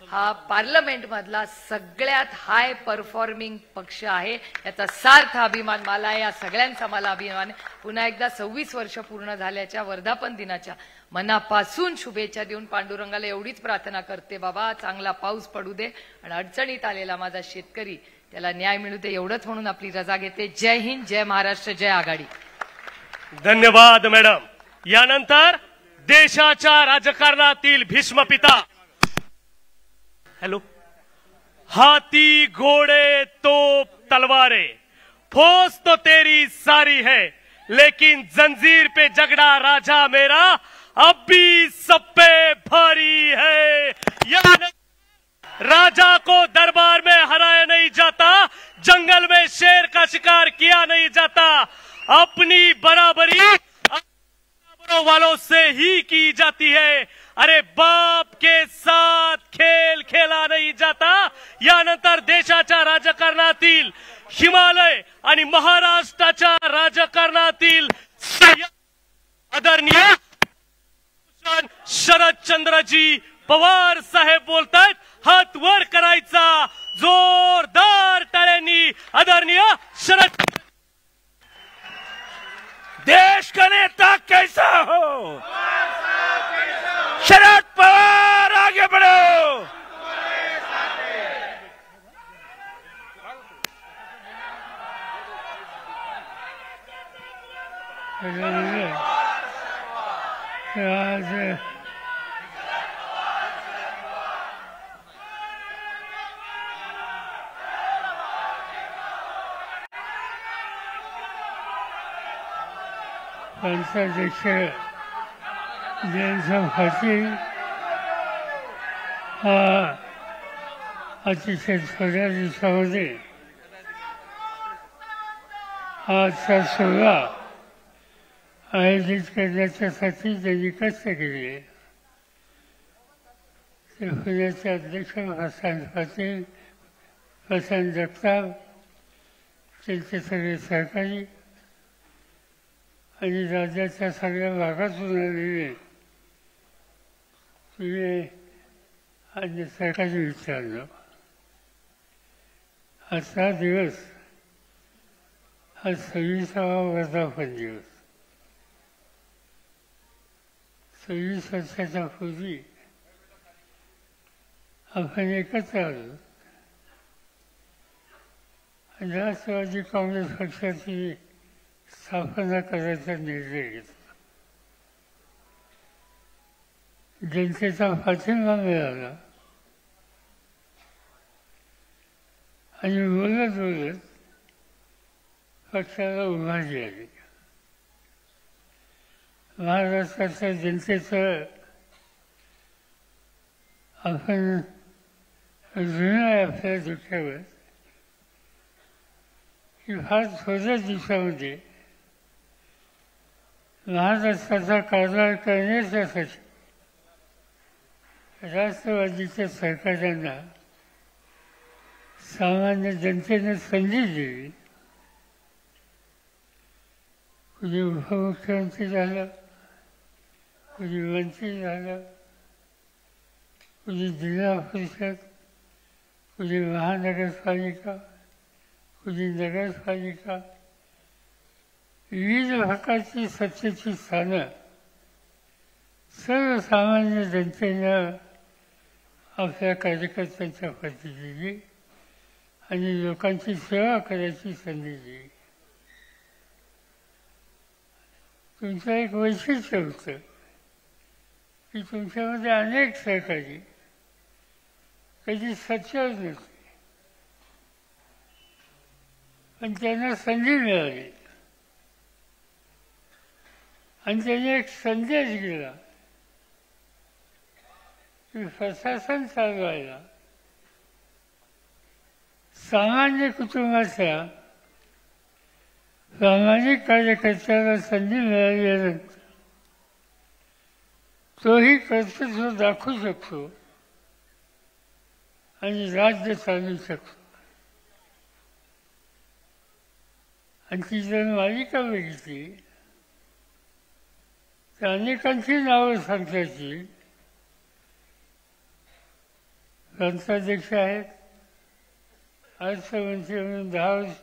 हा पार्लमेंट मधला सगळ्यात हाय परफॉर्मिंग पक्ष आहे. याचा सार्थ अभिमान मला आहे. या सगळ्यांचा मला अभिमान आहे. पुन्हा एकदा 26 वर्ष पूर्ण झाल्याच्या वर्धापन दिनाच्या मनापासून शुभेच्छा देऊन पांडुरंगाला एवढीच प्रार्थना करते, बाबा चांगला पाऊस पडू दे आणि अडचणीत आलेला माझा शेतकरी त्याला न्याय मिळू दे. एवढंच म्हणून आपली रजा घेते. जय हिंद, जय महाराष्ट्र, जय आघाडी. धन्यवाद मॅडम. यानंतर देशाच्या राजकारणातील भीष्मपिता, हॅलो, हाथी घोड़े तोप तलवारें, फौज तो तेरी सारी है लेकिन जंजीर पे जगड़ा राजा मेरा अब भी सब पे भारी है. राजा को दरबार में हराया नहीं जाता, जंगल में शेर का शिकार किया नहीं जाता. अपनी बराबरी वालों से ही की जाती है. अरे बाप के साथ खेल खेळला नाही जाता. यानंतर देशाच्या राजकारणातील हिमालय आणि महाराष्ट्राच्या राजकारणातील आदरणीय शरदचंद्रजी पवार साहेब बोलतायत. हात वर करायचा जोरदार टाळ्यांनी. आदरणीय शरद. देश का नेता कैसा हो, शरद पवार आगे बढ़ो. पंचाध्यक्ष जयंत पाटील हा अतिशय थोड्या दिवसामध्ये आजचा सोहळा आयोजित करण्याच्यासाठी त्यांनी कष्ट केले. ते पुण्याचे अध्यक्ष हसन पाटील, प्रशांत जगताप, त्यांचे सगळे सहकारी आणि राज्याच्या सगळ्या भागातून आलेले आणि सरकारने विचारलं. आजचा दिवस हा 26वा वर्धापन दिवस. 26 वर्षाच्या पूर्वी आपण एकत्र आलो. राष्ट्रवादी काँग्रेस पक्षाची स्थापना करायचा निर्णय घेतला. जनतेचा पाठिंबा मिळाला आणि बोलत बोलत पक्षाला उभारी आली. महाराष्ट्राच्या जनतेचं आपण ऋण आहे आपल्या दुःखावर की फार थोड्या दिवसामध्ये महाराष्ट्राचा कारभार करण्यासाठी राष्ट्रवादीच्या सरकारांना सामान्य जनतेने संधी दिली. कुणी उपमुख्यमंत्री झालं, कुणी मंत्री झालं, कुणी जिल्हा परिषद, कुणी महानगरपालिका, कुणी नगरपालिका, विविध प्रकारची सत्तेची स्थानं सर्वसामान्य जनतेनं आपल्या कार्यकर्त्यांच्या हाती दिली आणि लोकांची सेवा करायची संधी दिली. तुमचं एक वैशिष्ट्य होतं की तुमच्यामध्ये अनेक सहकारी कधी सच्चर नसते, पण त्यांना संधी मिळाली आणि त्याने एक संदेश दिला की प्रशासन चालवायला सामान्य कुटुंबाच्या प्रामाणिक कार्यकर्त्याला संधी मिळाल्यानंतर तोही कर्तृत्व दाखवू शकतो आणि राज्य चालू शकतो. आणि ती जर मालिका बघितली तर अनेकांची नावं सांगतायची. प्रांताध्यक्ष आहेत, अर्थमंत्री म्हणून 10 वर्ष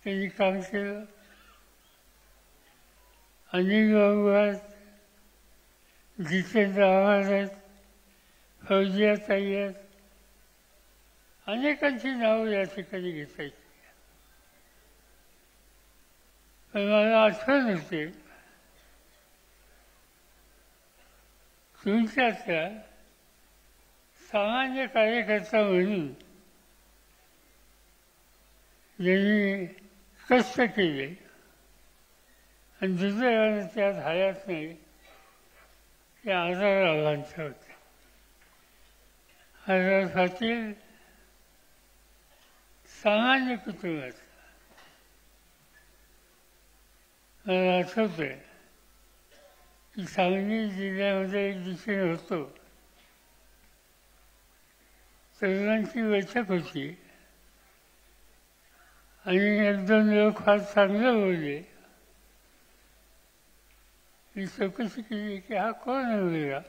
त्यांनी काम केलं. अनिल बाबू आहेत, जितेंद्र आव्हाड आहेत, फौजिया ताई आहेत, अनेकांची नावं या ठिकाणी घेतायची. पण मला आठवण होते तुमच्यातल्या सामान्य कार्यकर्ता म्हणून ज्यांनी कष्ट केले आणि दुर्दैवाने त्यात हयात नाही ते आझाद आव्हानचे होते. आझाद पाटील सामान्य कुटुंबात मला आठवतंय की सांगली जिल्ह्यामध्ये एक दिवशी होतो, तरुणांची बैठक होती आणि 1-2 लोक फार चांगलं बोलले. मी चौकशी केली की हा कोण आहे मुलगा.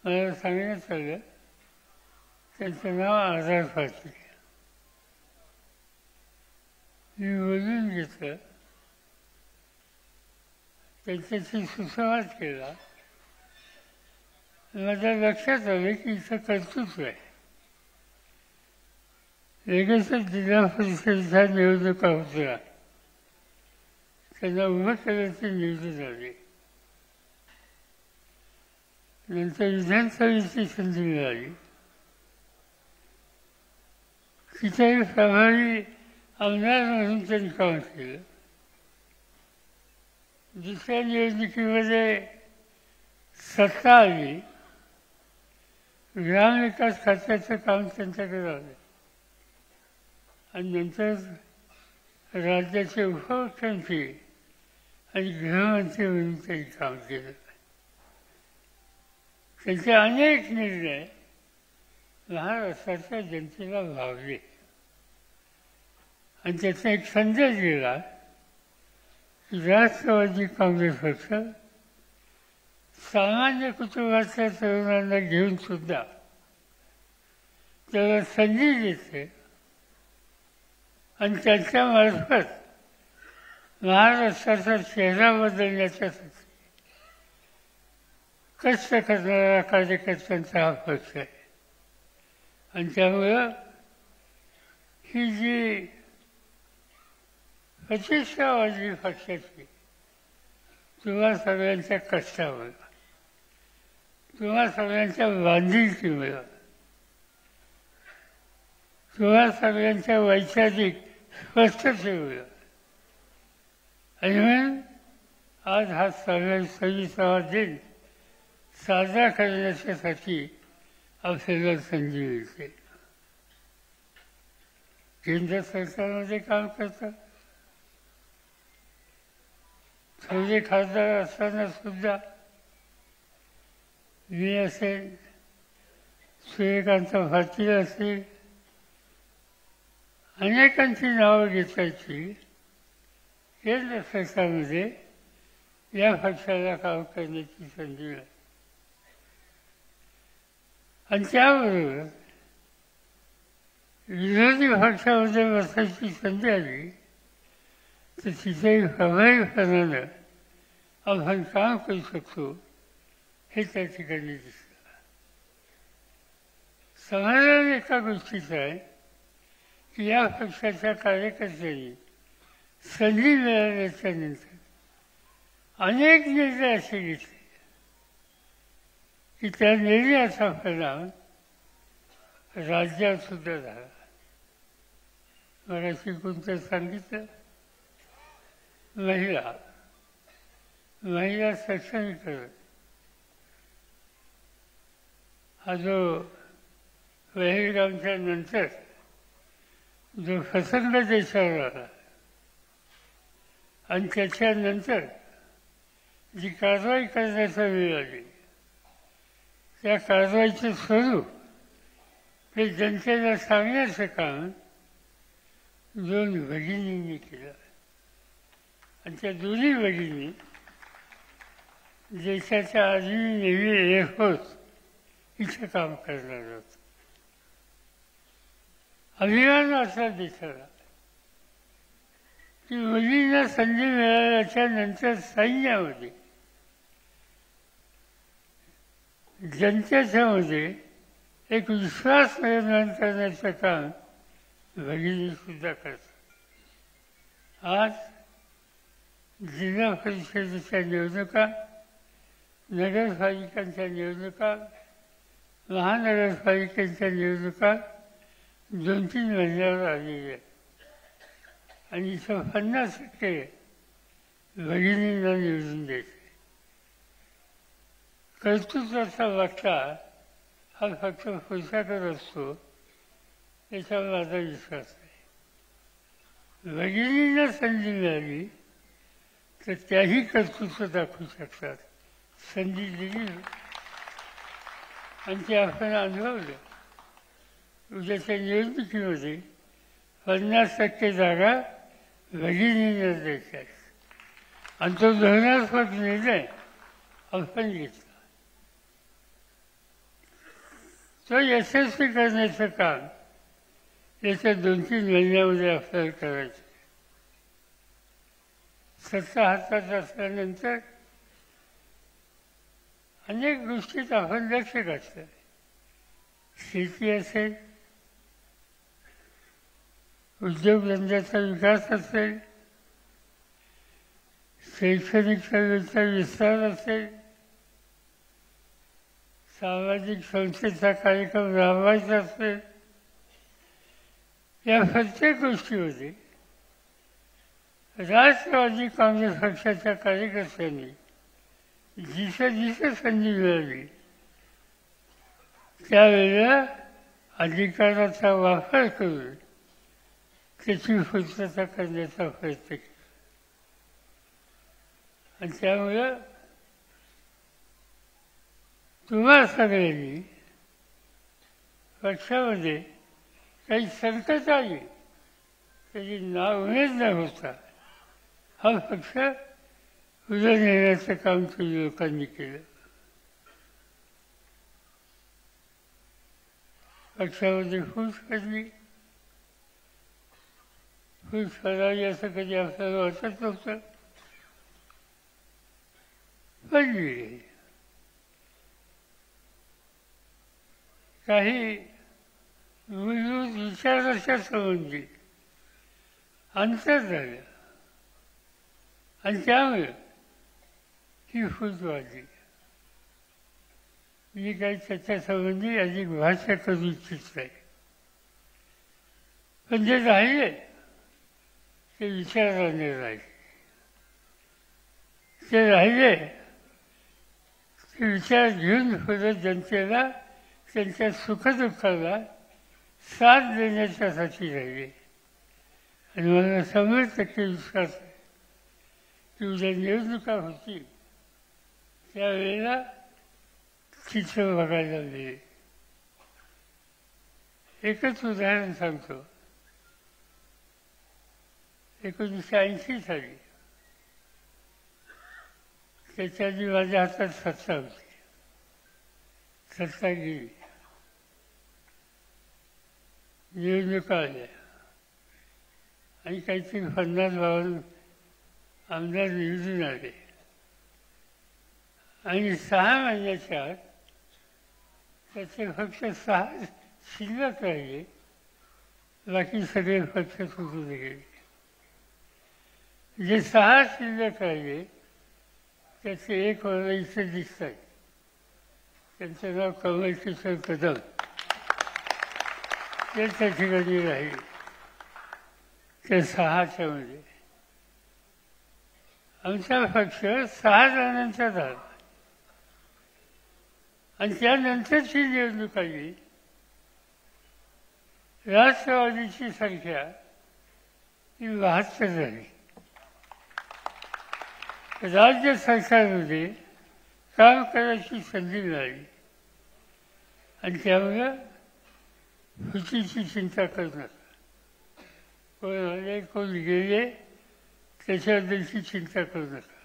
मला सांगण्यात आलं त्यांचं नाव आझाद पाटील. मी बोलून घेतलं, त्यांच्याशी सुसंवाद केला. माझ्या लक्षात आलं की इथं कर्तृत्व आहे. लगेचच जिल्हा परिषदेच्या निवडणुका होत्या, त्यांना उभं करायचे निवडून आले. नंतर विधानसभेची संधी मिळाली, तिथेही प्रभारी आमदार म्हणून त्यांनी काम केलं. दुसऱ्या निवडणुकीमध्ये सत्ता आली, ग्रामविकास खात्याचं काम त्यांच्याकडे आलं आणि नंतर राज्याचे उपमुख्यमंत्री आणि गृहमंत्री म्हणून त्यांनी काम केलं. त्यांचे अनेक निर्णय महाराष्ट्राच्या जनतेला भावले आणि त्याचा एक संदेश दिला की राष्ट्रवादी काँग्रेस पक्ष सामान्य कुटुंबाच्या तरुणांना घेऊन सुद्धा त्याला संधी देते आणि त्यांच्यामार्फत महाराष्ट्राचा चेहरा बदलण्यासाठी कष्ट करणाऱ्या कार्यकर्त्यांचा हा पक्ष आहे. आणि त्यामुळं ही जी प्रतिष्ठावादी पक्षाची तुम्हा सगळ्यांच्या कष्टावर, तुम्हा सगळ्यांच्या बांधिलकीवर, तुम्हा सगळ्यांच्या वैचारिक स्पष्टतेवर आणि म्हणून आज हा सव्वीसावा दिन साजरा करण्यासाठी आपल्याला संधी मिळते. केंद्र सरकारमध्ये काम करतात, थोडे खासदार असताना सुद्धा मी असेल, सूर्यकांत पाटील असेल, अनेकांची नावं घेतायची. केंद्र सरकारमध्ये या पक्षाला काम करण्याची संधी मिळाली आणि त्याबरोबर विरोधी पक्षामध्ये बसायची संधी आली तर तिथेही प्रभावीपणानं आपण काम करू शकतो हे त्या ठिकाणी दिसतं. समाधान एका गोष्टीचं आहे की या पक्षाच्या कार्यकर्त्यांनी संधी मिळाल्याच्या नंतर अनेक निर्णय असे घेतले की त्या निर्णयाचा परिणाम राज्यात सुद्धा झाला. मगाशी कोणतं सांगितलं, महिला सक्षमीकरण हा जो पहलगामच्या नंतर जो प्रसंग देशावर आला आणि त्याच्यानंतर जी कारवाई करण्याचा वेळ आली त्या कारवाईचं स्वरूप हे जनतेला सांगण्याचं काम दोन भगिनींनी केलं आणि त्या दोन्ही भगिनी देशाच्या आर्मी नेव्ही एअरफोर्स इथं काम करणार होत. अभिमान वाटला देशाला की मुलींना संधी मिळाल्याच्या नंतर सैन्यामध्ये जनतेच्या मध्ये एक विश्वास निर्माण करण्याचं काम भगिनी सुद्धा करतात. आज जिल्हा परिषदेच्या निवडणुका, नगरपालिकांच्या निवडणुका, महानगरपालिकांच्या निवडणुका 2-3 महिन्यावर आलेल्या आहेत आणि इथं 50% भगिनींना निवडून द्यायचे. कर्तृत्वाचा वाटा हा फक्त पुरुषाकडे असतो याच्यावर माझा विश्वास आहे. भगिनींना संधी मिळाली तर त्याही कर्तृत्व दाखवू शकतात. संधी दिली आणि ते आपण अनुभवलं. उद्याच्या निवडणुकीमध्ये 50% जागा भगिनींना द्यायच्या आणि तो धोरणात्मक निर्णय आपण घेतला. तो यशस्वी करण्याचं काम येत्या 2-3 महिन्यामध्ये आपल्याला करायचं. सत्ता हातात असल्यानंतर अनेक गोष्टीत आपण लक्ष घातलं. शेती असेल, उद्योगधंद्याचा विकास असेल, शैक्षणिक सेवेचा विस्तार असेल, सामाजिक संस्थेचा कार्यक्रम राबवायचा असेल, या प्रत्येक गोष्टीमध्ये राष्ट्रवादी काँग्रेस पक्षाच्या कार्यकर्त्यांनी जिथं संधी मिळाली त्यावेळेला अधिकाराचा वापर करून त्याची पूर्तता करण्याचा प्रयत्न केला आणि त्यामुळं तुम्हा सगळ्यांनी पक्षामध्ये काही संकट आली त्याची नाउमेद न होता हा पक्ष पुढे नेण्याचं काम तुम्ही लोकांनी केलं. पक्षामध्ये फूस पडली, फूस पडावी असं कधी आपल्याला वाटत नव्हतं, पडली. काही मूलभूत विचाराच्या संबंधी अंतर झालं आणि त्यामुळे ही फूट वाढली. मी काही त्याच्या संबंधी अधिक भाष्य करू इच्छित नाही, पण जे राहिले ते विचाराने राहिले, ते राहिले ते विचार घेऊन पुढे जनतेला त्यांच्या सुखदुःखाला साथ देण्याच्यासाठी राहिले. आणि मला 100% विश्वास आहे की उद्या निवडणुका होतील त्यावेळेला चित्र बघायला मिळेल. एकच उदाहरण सांगतो. 1980 साली त्याच्या आधी माझ्या हातात सत्ता होती. सत्ता गेली, निवडणुका आल्या आणि काहीतरी 50-52 आमदार निवडून आले आणि 6 महिन्याच्या आत त्याचे फक्त 6 शिल्लक राहिले, बाकी सगळे पक्ष सुटून गेले. जे 6 शिल्लक राहिले त्याचे एक मला इथे दिसत आहे. त्यांचं नाव कमल किशोर कदम. ते त्या ठिकाणी राहिले त्या 6च्या मध्ये. आमचा पक्ष 6 जणांचा झाला आणि त्यानंतरची निवडणूक आली. राष्ट्रवादीची संख्या ही 72 झाली. राज्य सरकारमध्ये काम करायची संधी मिळाली आणि त्यामुळे फुटीची चिंता करू नका. कोण आले कोण गेले त्याच्याबद्दलची चिंता करू नका.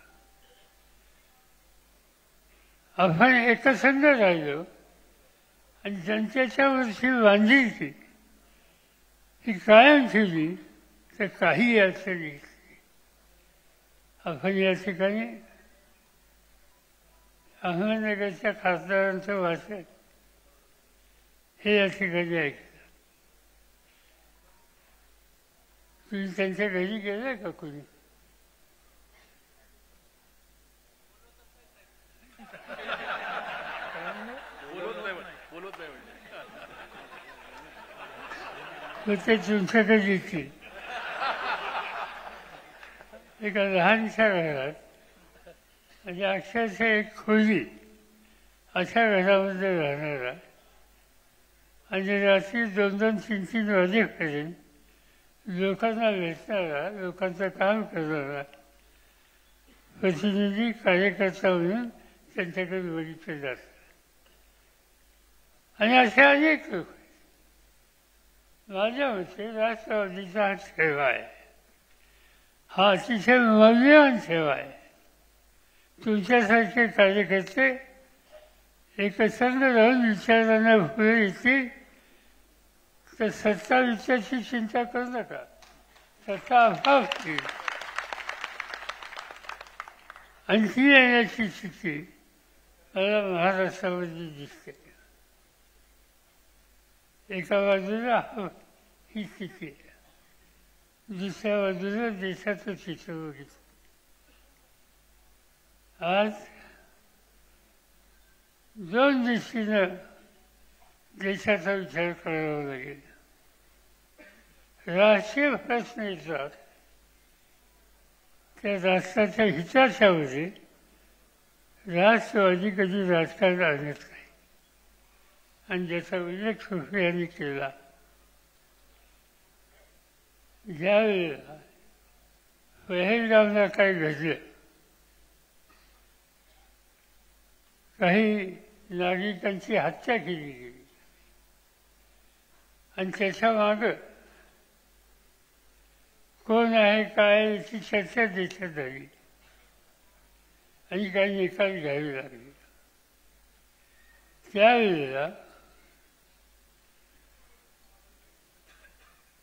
आपण एकसंध राहिलो आणि जनतेच्या वरची बांधिलकी ही कायम ठेवली तर काही अडचण येत नाही. आपण या ठिकाणी अहमदनगरच्या खासदारांचं भाषण हे या ठिकाणी ऐकलं. तुम्ही त्यांच्या घरी गेलाय का कोणी? ते तुमच्याकडे येतील. एका लहानशा घरात म्हणजे अक्षरशः एक खोली अशा घरामध्ये राहणारा आणि रात्री 2-2, 3-3 वाजेपर्यंत लोकांना भेटणारा, लोकांचं काम करणारा प्रतिनिधी कार्यकर्ता म्हणून त्यांच्याकडे बघितले जातात. आणि असे अनेक लोक. माझ्या मते राष्ट्रवादीचा हा ठेवा आहे, हा अतिशय मौल्यवान ठेवा आहे. तुमच्यासारखे कार्यकर्ते एकसंध राहून विचारांना पुढे येतील तर सत्ता विचाराची चिंता करू नका. सत्ता अभाव होईल आणखी येण्याची स्थिती मला महाराष्ट्रामध्ये दिसते. एका बाजूला ही स्थिती आहे, दुसऱ्या बाजूला देशाचं चित्र बघितलं. आज 2 दृष्टीनं देशाचा विचार करावा लागेल. राष्ट्रीय प्रश्न येतात त्या राष्ट्राच्या हिताच्या मध्ये राष्ट्रवादी कधी राजकारण आणत नाही आणि ज्याचा उल्लेख सुफी यांनी केला. ज्यावेळेला पहलगामला काय घडलं, काही नागरिकांची हत्या केली गेली आणि त्याच्या मागं कोण आहे काय याची चर्चा देशात झाली आणि काही निकाल घ्यावे लागले. त्यावेळेला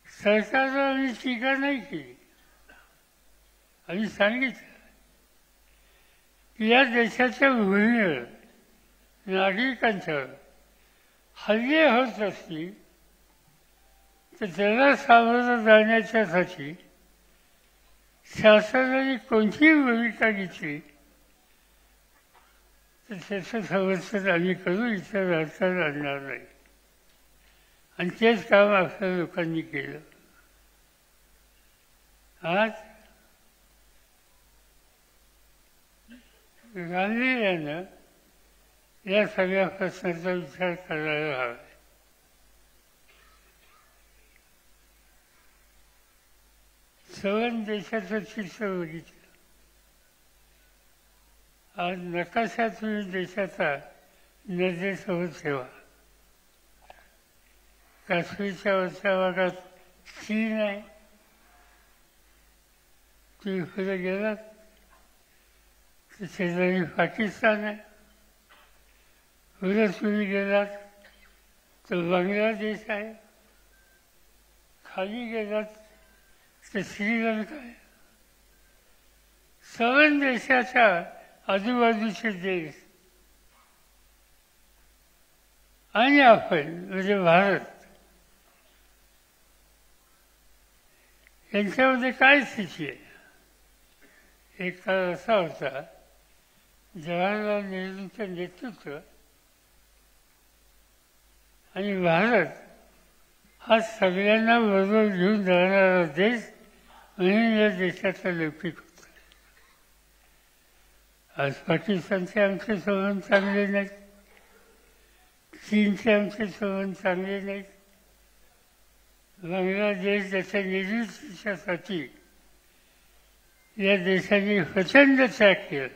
सरकारनं आम्ही टीका नाही केली. आम्ही सांगितलं की या देशाच्या भूमीवर नागरिकांच्यावर हल्ले होत असतील तर त्याला सामोरं जाण्याच्यासाठी शासनाने कोणतीही भूमिका घेतली तर त्याचं समर्थन आम्ही करू, इतर अडचण आणणार नाही. आणि तेच काम आपल्या लोकांनी केलं. आज गांधींना या सगळ्या प्रश्नाचा विचार करायला हवा. सवन देशाचं चित्र बघितलं. आज नकाशा तुम्ही देशाचा नजरेसमोर ठेवा. काश्मीरच्या वरच्या भागात चीन आहे, तुम्ही पुढे गेलात तर शेजारी पाकिस्तान आहे, पुढे तुम्ही गेलात तर बांगलादेश आहे, खाली गेलात तर श्रीलंका आहे. सवन देशाच्या आजूबाजूचे देश आणि आपण म्हणजे भारत यांच्यामध्ये काय स्थिती आहे? एक काळ असा होता, जवाहरलाल नेहरूंचं नेतृत्व आणि भारत हा सगळ्यांना बरोबर घेऊन जाणारा देश म्हणून या देशाचा लौकिक होता. आज पाकिस्तानचे आमचे संबंध चांगले नाहीत, चीनचे आमचे संबंध चांगले नाहीत. बांगलादेश त्याच्या निर्मितीसाठी या देशाने प्रचंड त्याग केला.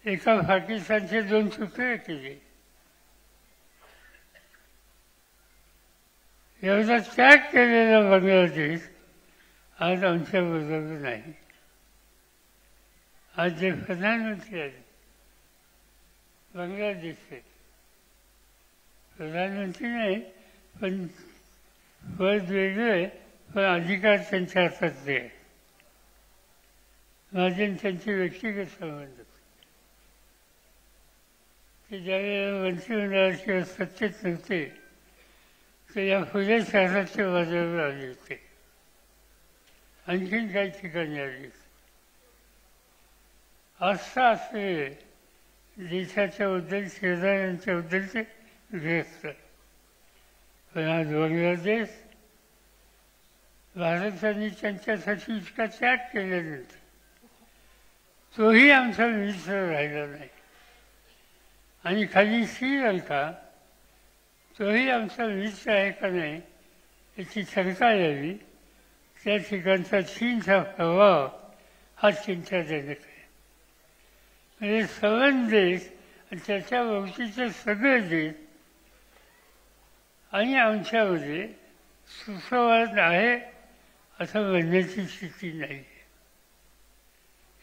एका पाकिस्तानचे 2 तुकडे केले. एवढा त्याग केलेला बांगलादेश आज आमच्या बरोबर नाही. आज जे प्रधानमंत्री आहेत बांगलादेशचे, प्रधानमंत्री नाही पण पद वेगळे पण अधिकार त्यांच्या हातातले आहे. माझे त्यांचे व्यक्तिगत संबंध. ते ज्यावेळेला मंत्रिमंडळात किंवा सत्तेत नव्हते तर या फुले शहराच्या बाजारावर आले होते, आणखीन काही ठिकाणी आले होते. असं असले देशाच्या बद्दल शेजाऱ्यांच्या बद्दलचे ग्रस्त. पण आज बांगलादेश भारताने त्यांच्यासाठी इतका त्याग केल्यानंतर तोही आमचा मित्र राहिला नाही. आणि खाली श्रीलंका, तोही आमचा मित्र आहे का नाही याची शंका यावी. त्या ठिकाणचा चीनचा प्रभाव हा चिंताजनक आहे. म्हणजे सवन देश आणि त्याच्या भोवतीचे सगळे देश आणि आमच्यामध्ये सुसंवाद आहे असं म्हणण्याची स्थिती नाही.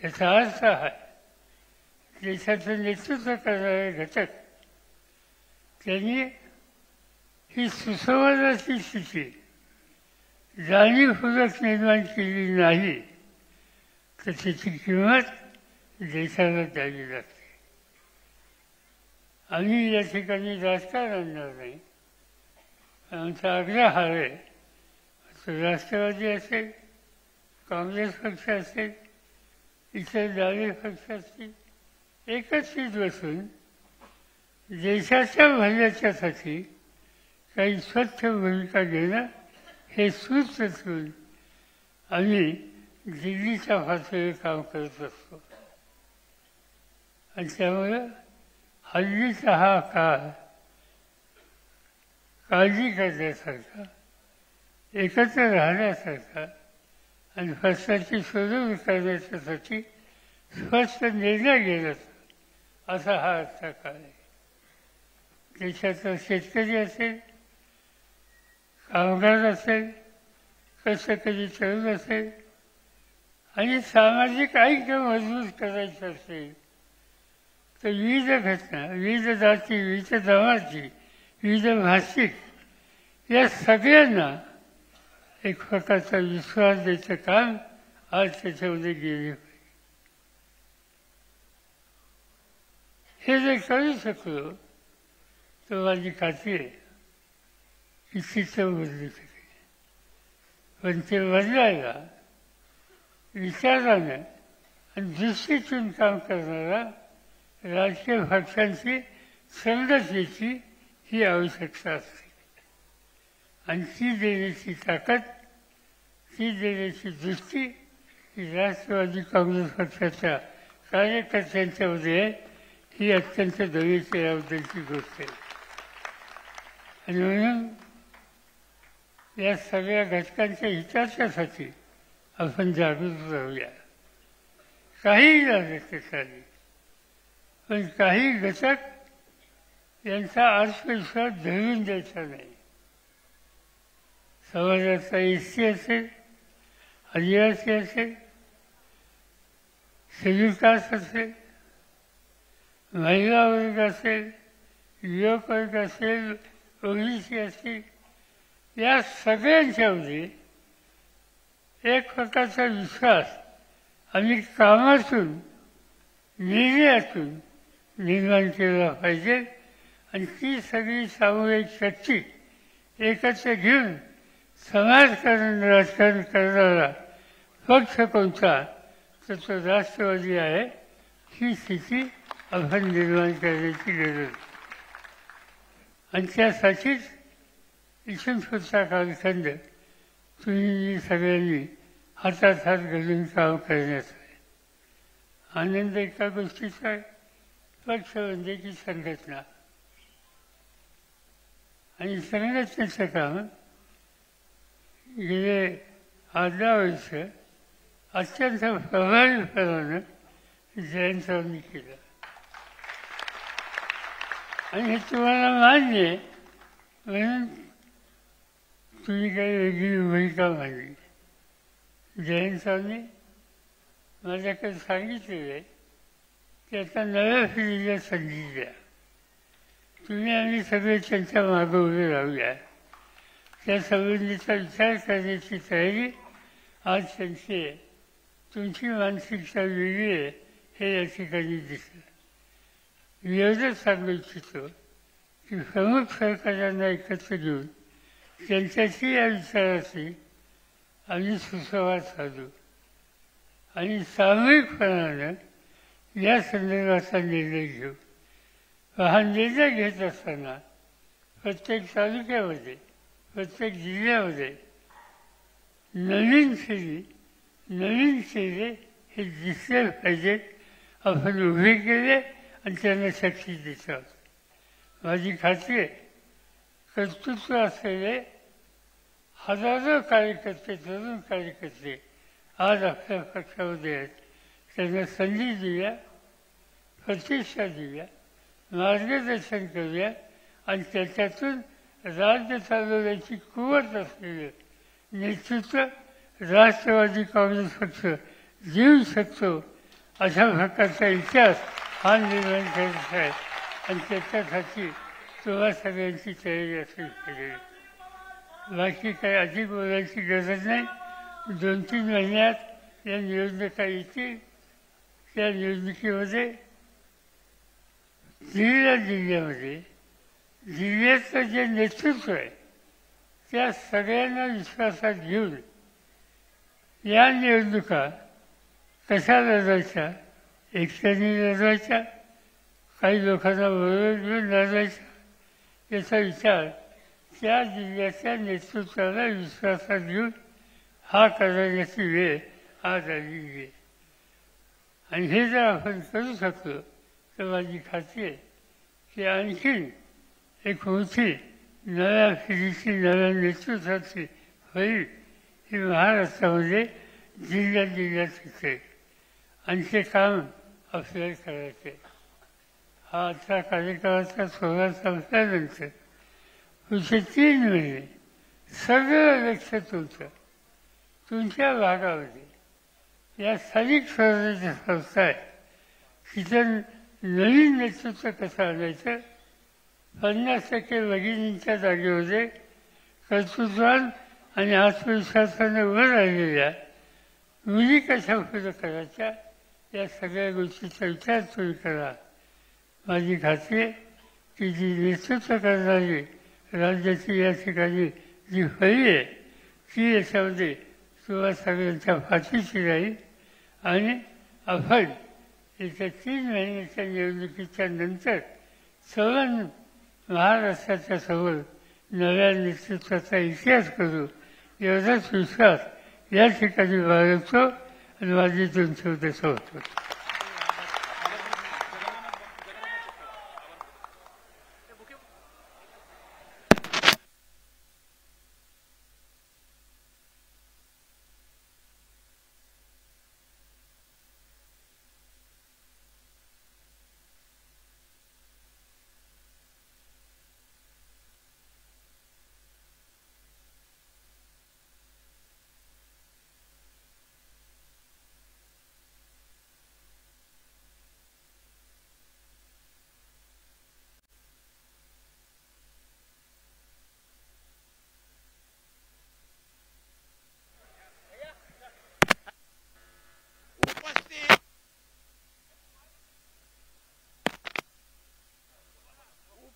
याचा अर्थ आहे देशाचं नेतृत्व करणारे घटक त्यांनी ही सुसंवादाची स्थिती जाणीवपूर्वक निर्माण केली नाही तर त्याची किंमत देशाला द्यावी लागते. आम्ही या ठिकाणी राजकारण आणणार नाही. आमचा आग्रह आहे राष्ट्रवादी असेल, काँग्रेस पक्ष असेल, इतर डावे पक्ष असतील, एकत्रित बसून देशाच्या भल्याच्यासाठी काही स्वच्छ भूमिका घेणं हे सूत्र ठेवून आम्ही दिल्लीच्या पातळीवर काम करत असतो. आणि त्यामुळं हल्लीचा हा काळ काळजी करण्यासारखा, एकत्र राहण्यासारखा आणि प्रश्नाची सोडवणूक करण्याच्यासाठी स्पष्ट निर्णय घेण्याचा असा हा आजचा काळ आहे. देशाचा शेतकरी असेल, कामगार असेल, कष्टकरी तरुण असेल आणि सामाजिक ऐक्य मजबूत करायचं असेल तर विविध घटना, विविध जाती, विविध जमाती, विविध भाषिक या सगळ्यांना एक प्रकारचा विश्वास द्यायचं काम आज त्याच्यामध्ये गेले पाहिजे. हे जर करू शकलो तर माझी खात्री आहे की चित्र बदलू शकेल, पण ते बदलायला विचारानं आणि दृष्टीतून काम करणारा राजकीय पक्षांची संघटनेची ही आवश्यकता असते. आणि ती देण्याची ताकद, ती देण्याची दृष्टी ही राष्ट्रवादी काँग्रेस पक्षाच्या कार्यकर्त्यांच्यामध्ये आहे. ही अत्यंत दयेची याबद्दलची गोष्ट आहे. आणि म्हणून या सगळ्या घटकांच्या हिताच्यासाठी आपण जागृत राहूया. काही झालं ते चालेल, पण काही घटक यांचा आत्मविश्वास धरून द्यायचा नाही. समाजाचा एसटी असेल, आदिवासी असेल, शेड्यूल कास्ट असेल, महिला वर्ग असेल, युवक वर्ग असेल, ओबीसी असेल, या सगळ्यांच्यामध्ये एक प्रकारचा विश्वास आम्ही कामातून, निर्णयातून निर्माण केला पाहिजे. आणि ती सगळी सामूहिक शक्ती एकत्र घेऊन समाजकारण राजकारण करणारा पक्ष कोणता, तर तो राष्ट्रवादी आहे. ही स्थिती आपण निर्माण करण्याची गरज आहे. आणि त्यासाठीच इथून पुढचा कालखंड तुम्ही सगळ्यांनी हातात हात घालून काम करण्याचा आहे. आनंद एका गोष्टीचा आहे, पक्ष म्हणजे की संघटना. आणि संघटनेचं काम गेले 8-10 वर्ष अत्यंत प्रभावीपणानं जयंतरावांनी केलं. आणि हे तुम्हाला मान्य आहे म्हणून तुम्ही काही वेगळी भूमिका मांडली. जयंतरावांनी माझ्याकडे सांगितलेलं आहे की आता नव्या पिढीला संधी द्या. तुम्ही आम्ही सगळे त्यांच्या मागं उभे राहूया. त्या संबंधीचा विचार करण्याची तयारी आज त्यांची आहे. तुमची मानसिकता वेगळी आहे हे या ठिकाणी दिसलं. मी एवढंच सांगू इच्छितो की प्रमुख सहकार्यांना एकत्र घेऊन त्यांच्याशी या विचाराशी आम्ही सुसंवाद साधू आणि सामूहिकपणानं या संदर्भाचा निर्णय घेऊ. हा निर्णय घेत असताना प्रत्येक तालुक्यामध्ये, प्रत्येक जिल्ह्यामध्ये नवीन पिढी, नवीन चेहरे हे दिसले पाहिजेत. आपण उभे केले आणि त्यांना शक्ती देत आहोत. माझी खात्री आहे कर्तृत्व असलेले हजारो कार्यकर्ते, तरुण कार्यकर्ते आज आपल्या पक्षामध्ये आहेत. त्यांना संधी देऊया, प्रतिष्ठा देऊया, मार्गदर्शन करूया आणि त्याच्यातून राज्य चालवण्याची कुवत असलेलं नेतृत्व राष्ट्रवादी काँग्रेस पक्ष देऊ शकतो. अशा प्रकारचा इतिहास हा निर्माण करायचा आहे. आणि त्याच्यासाठी तुम्हा सगळ्यांची तयारी असली पाहिजे. बाकी काही अधिक बोलायची गरज नाही. 2-3 महिन्यात या निवडणुका येतील. त्या निवडणुकीमध्ये जिल्ह्यामध्ये जिल्ह्याचं जे नेतृत्व आहे त्या सगळ्यांना विश्वासात घेऊन या निवडणुका कशा लढवायच्या, एकट्याने लढवायच्या, काही लोकांना बरोबर घेऊन लढवायच्या, याचा विचार त्या जिल्ह्याच्या नेतृत्वाला विश्वासात घेऊन हा करण्याची वेळ आज आलेली आहे. आणि हे जर आपण करू शकलो तर माझी खात्री आहे की आणखीन एक मोठी नव्या पिढीची, नव्या नेतृत्वाची होईल ही महाराष्ट्रामध्ये जिल्ह्यात होते. आणि ते काम आपल्याला करायचे. हा आजचा कार्यक्रमाचा सोहळा संपल्यानंतर पुढचे 3 महिने सगळं लक्ष तुमच्या भागामध्ये या स्थानिक स्वराज्य संस्था आहे तिथं नवीन नेतृत्व कसं आणायचं, 50% भगिनींच्या जागेमध्ये कर्तृत्वान आणि आत्मविश्वासाने उभं राहिलेल्या मुली कशा पुढं करायच्या, या सगळ्या गोष्टीचा विचार तुम्ही करा. माझी खात्री आहे की जी नेतृत्व करणारी राज्याची या ठिकाणी जी फळी आहे ती याच्यामध्ये सुभाष सगळ्यांच्या फाशीची राहील आणि आपण येत्या 3 महिन्याच्या निवडणुकीच्या नंतर सर्व महाराष्ट्राच्या समोर नव्या नेतृत्वाचा इतिहास करू एवढाच विश्वास या ठिकाणी बाळगतो आणि माझे 2 शब्द सोडतो.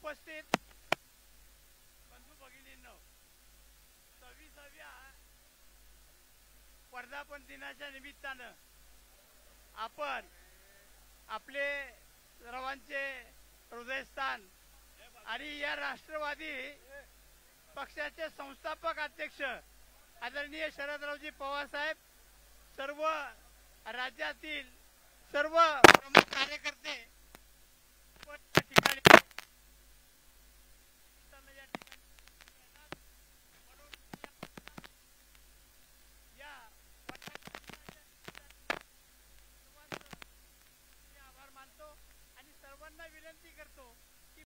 उपस्थित बंधू भगिनींनो, 26व्या वर्धापन दिनाच्या निमित्तानं आपण आपले सर्वांचे हृदयस्थान आणि या राष्ट्रवादी पक्षाचे संस्थापक अध्यक्ष आदरणीय शरदरावजी पवार साहेब, सर्व राज्यातील सर्व प्रमुख कार्यकर्ते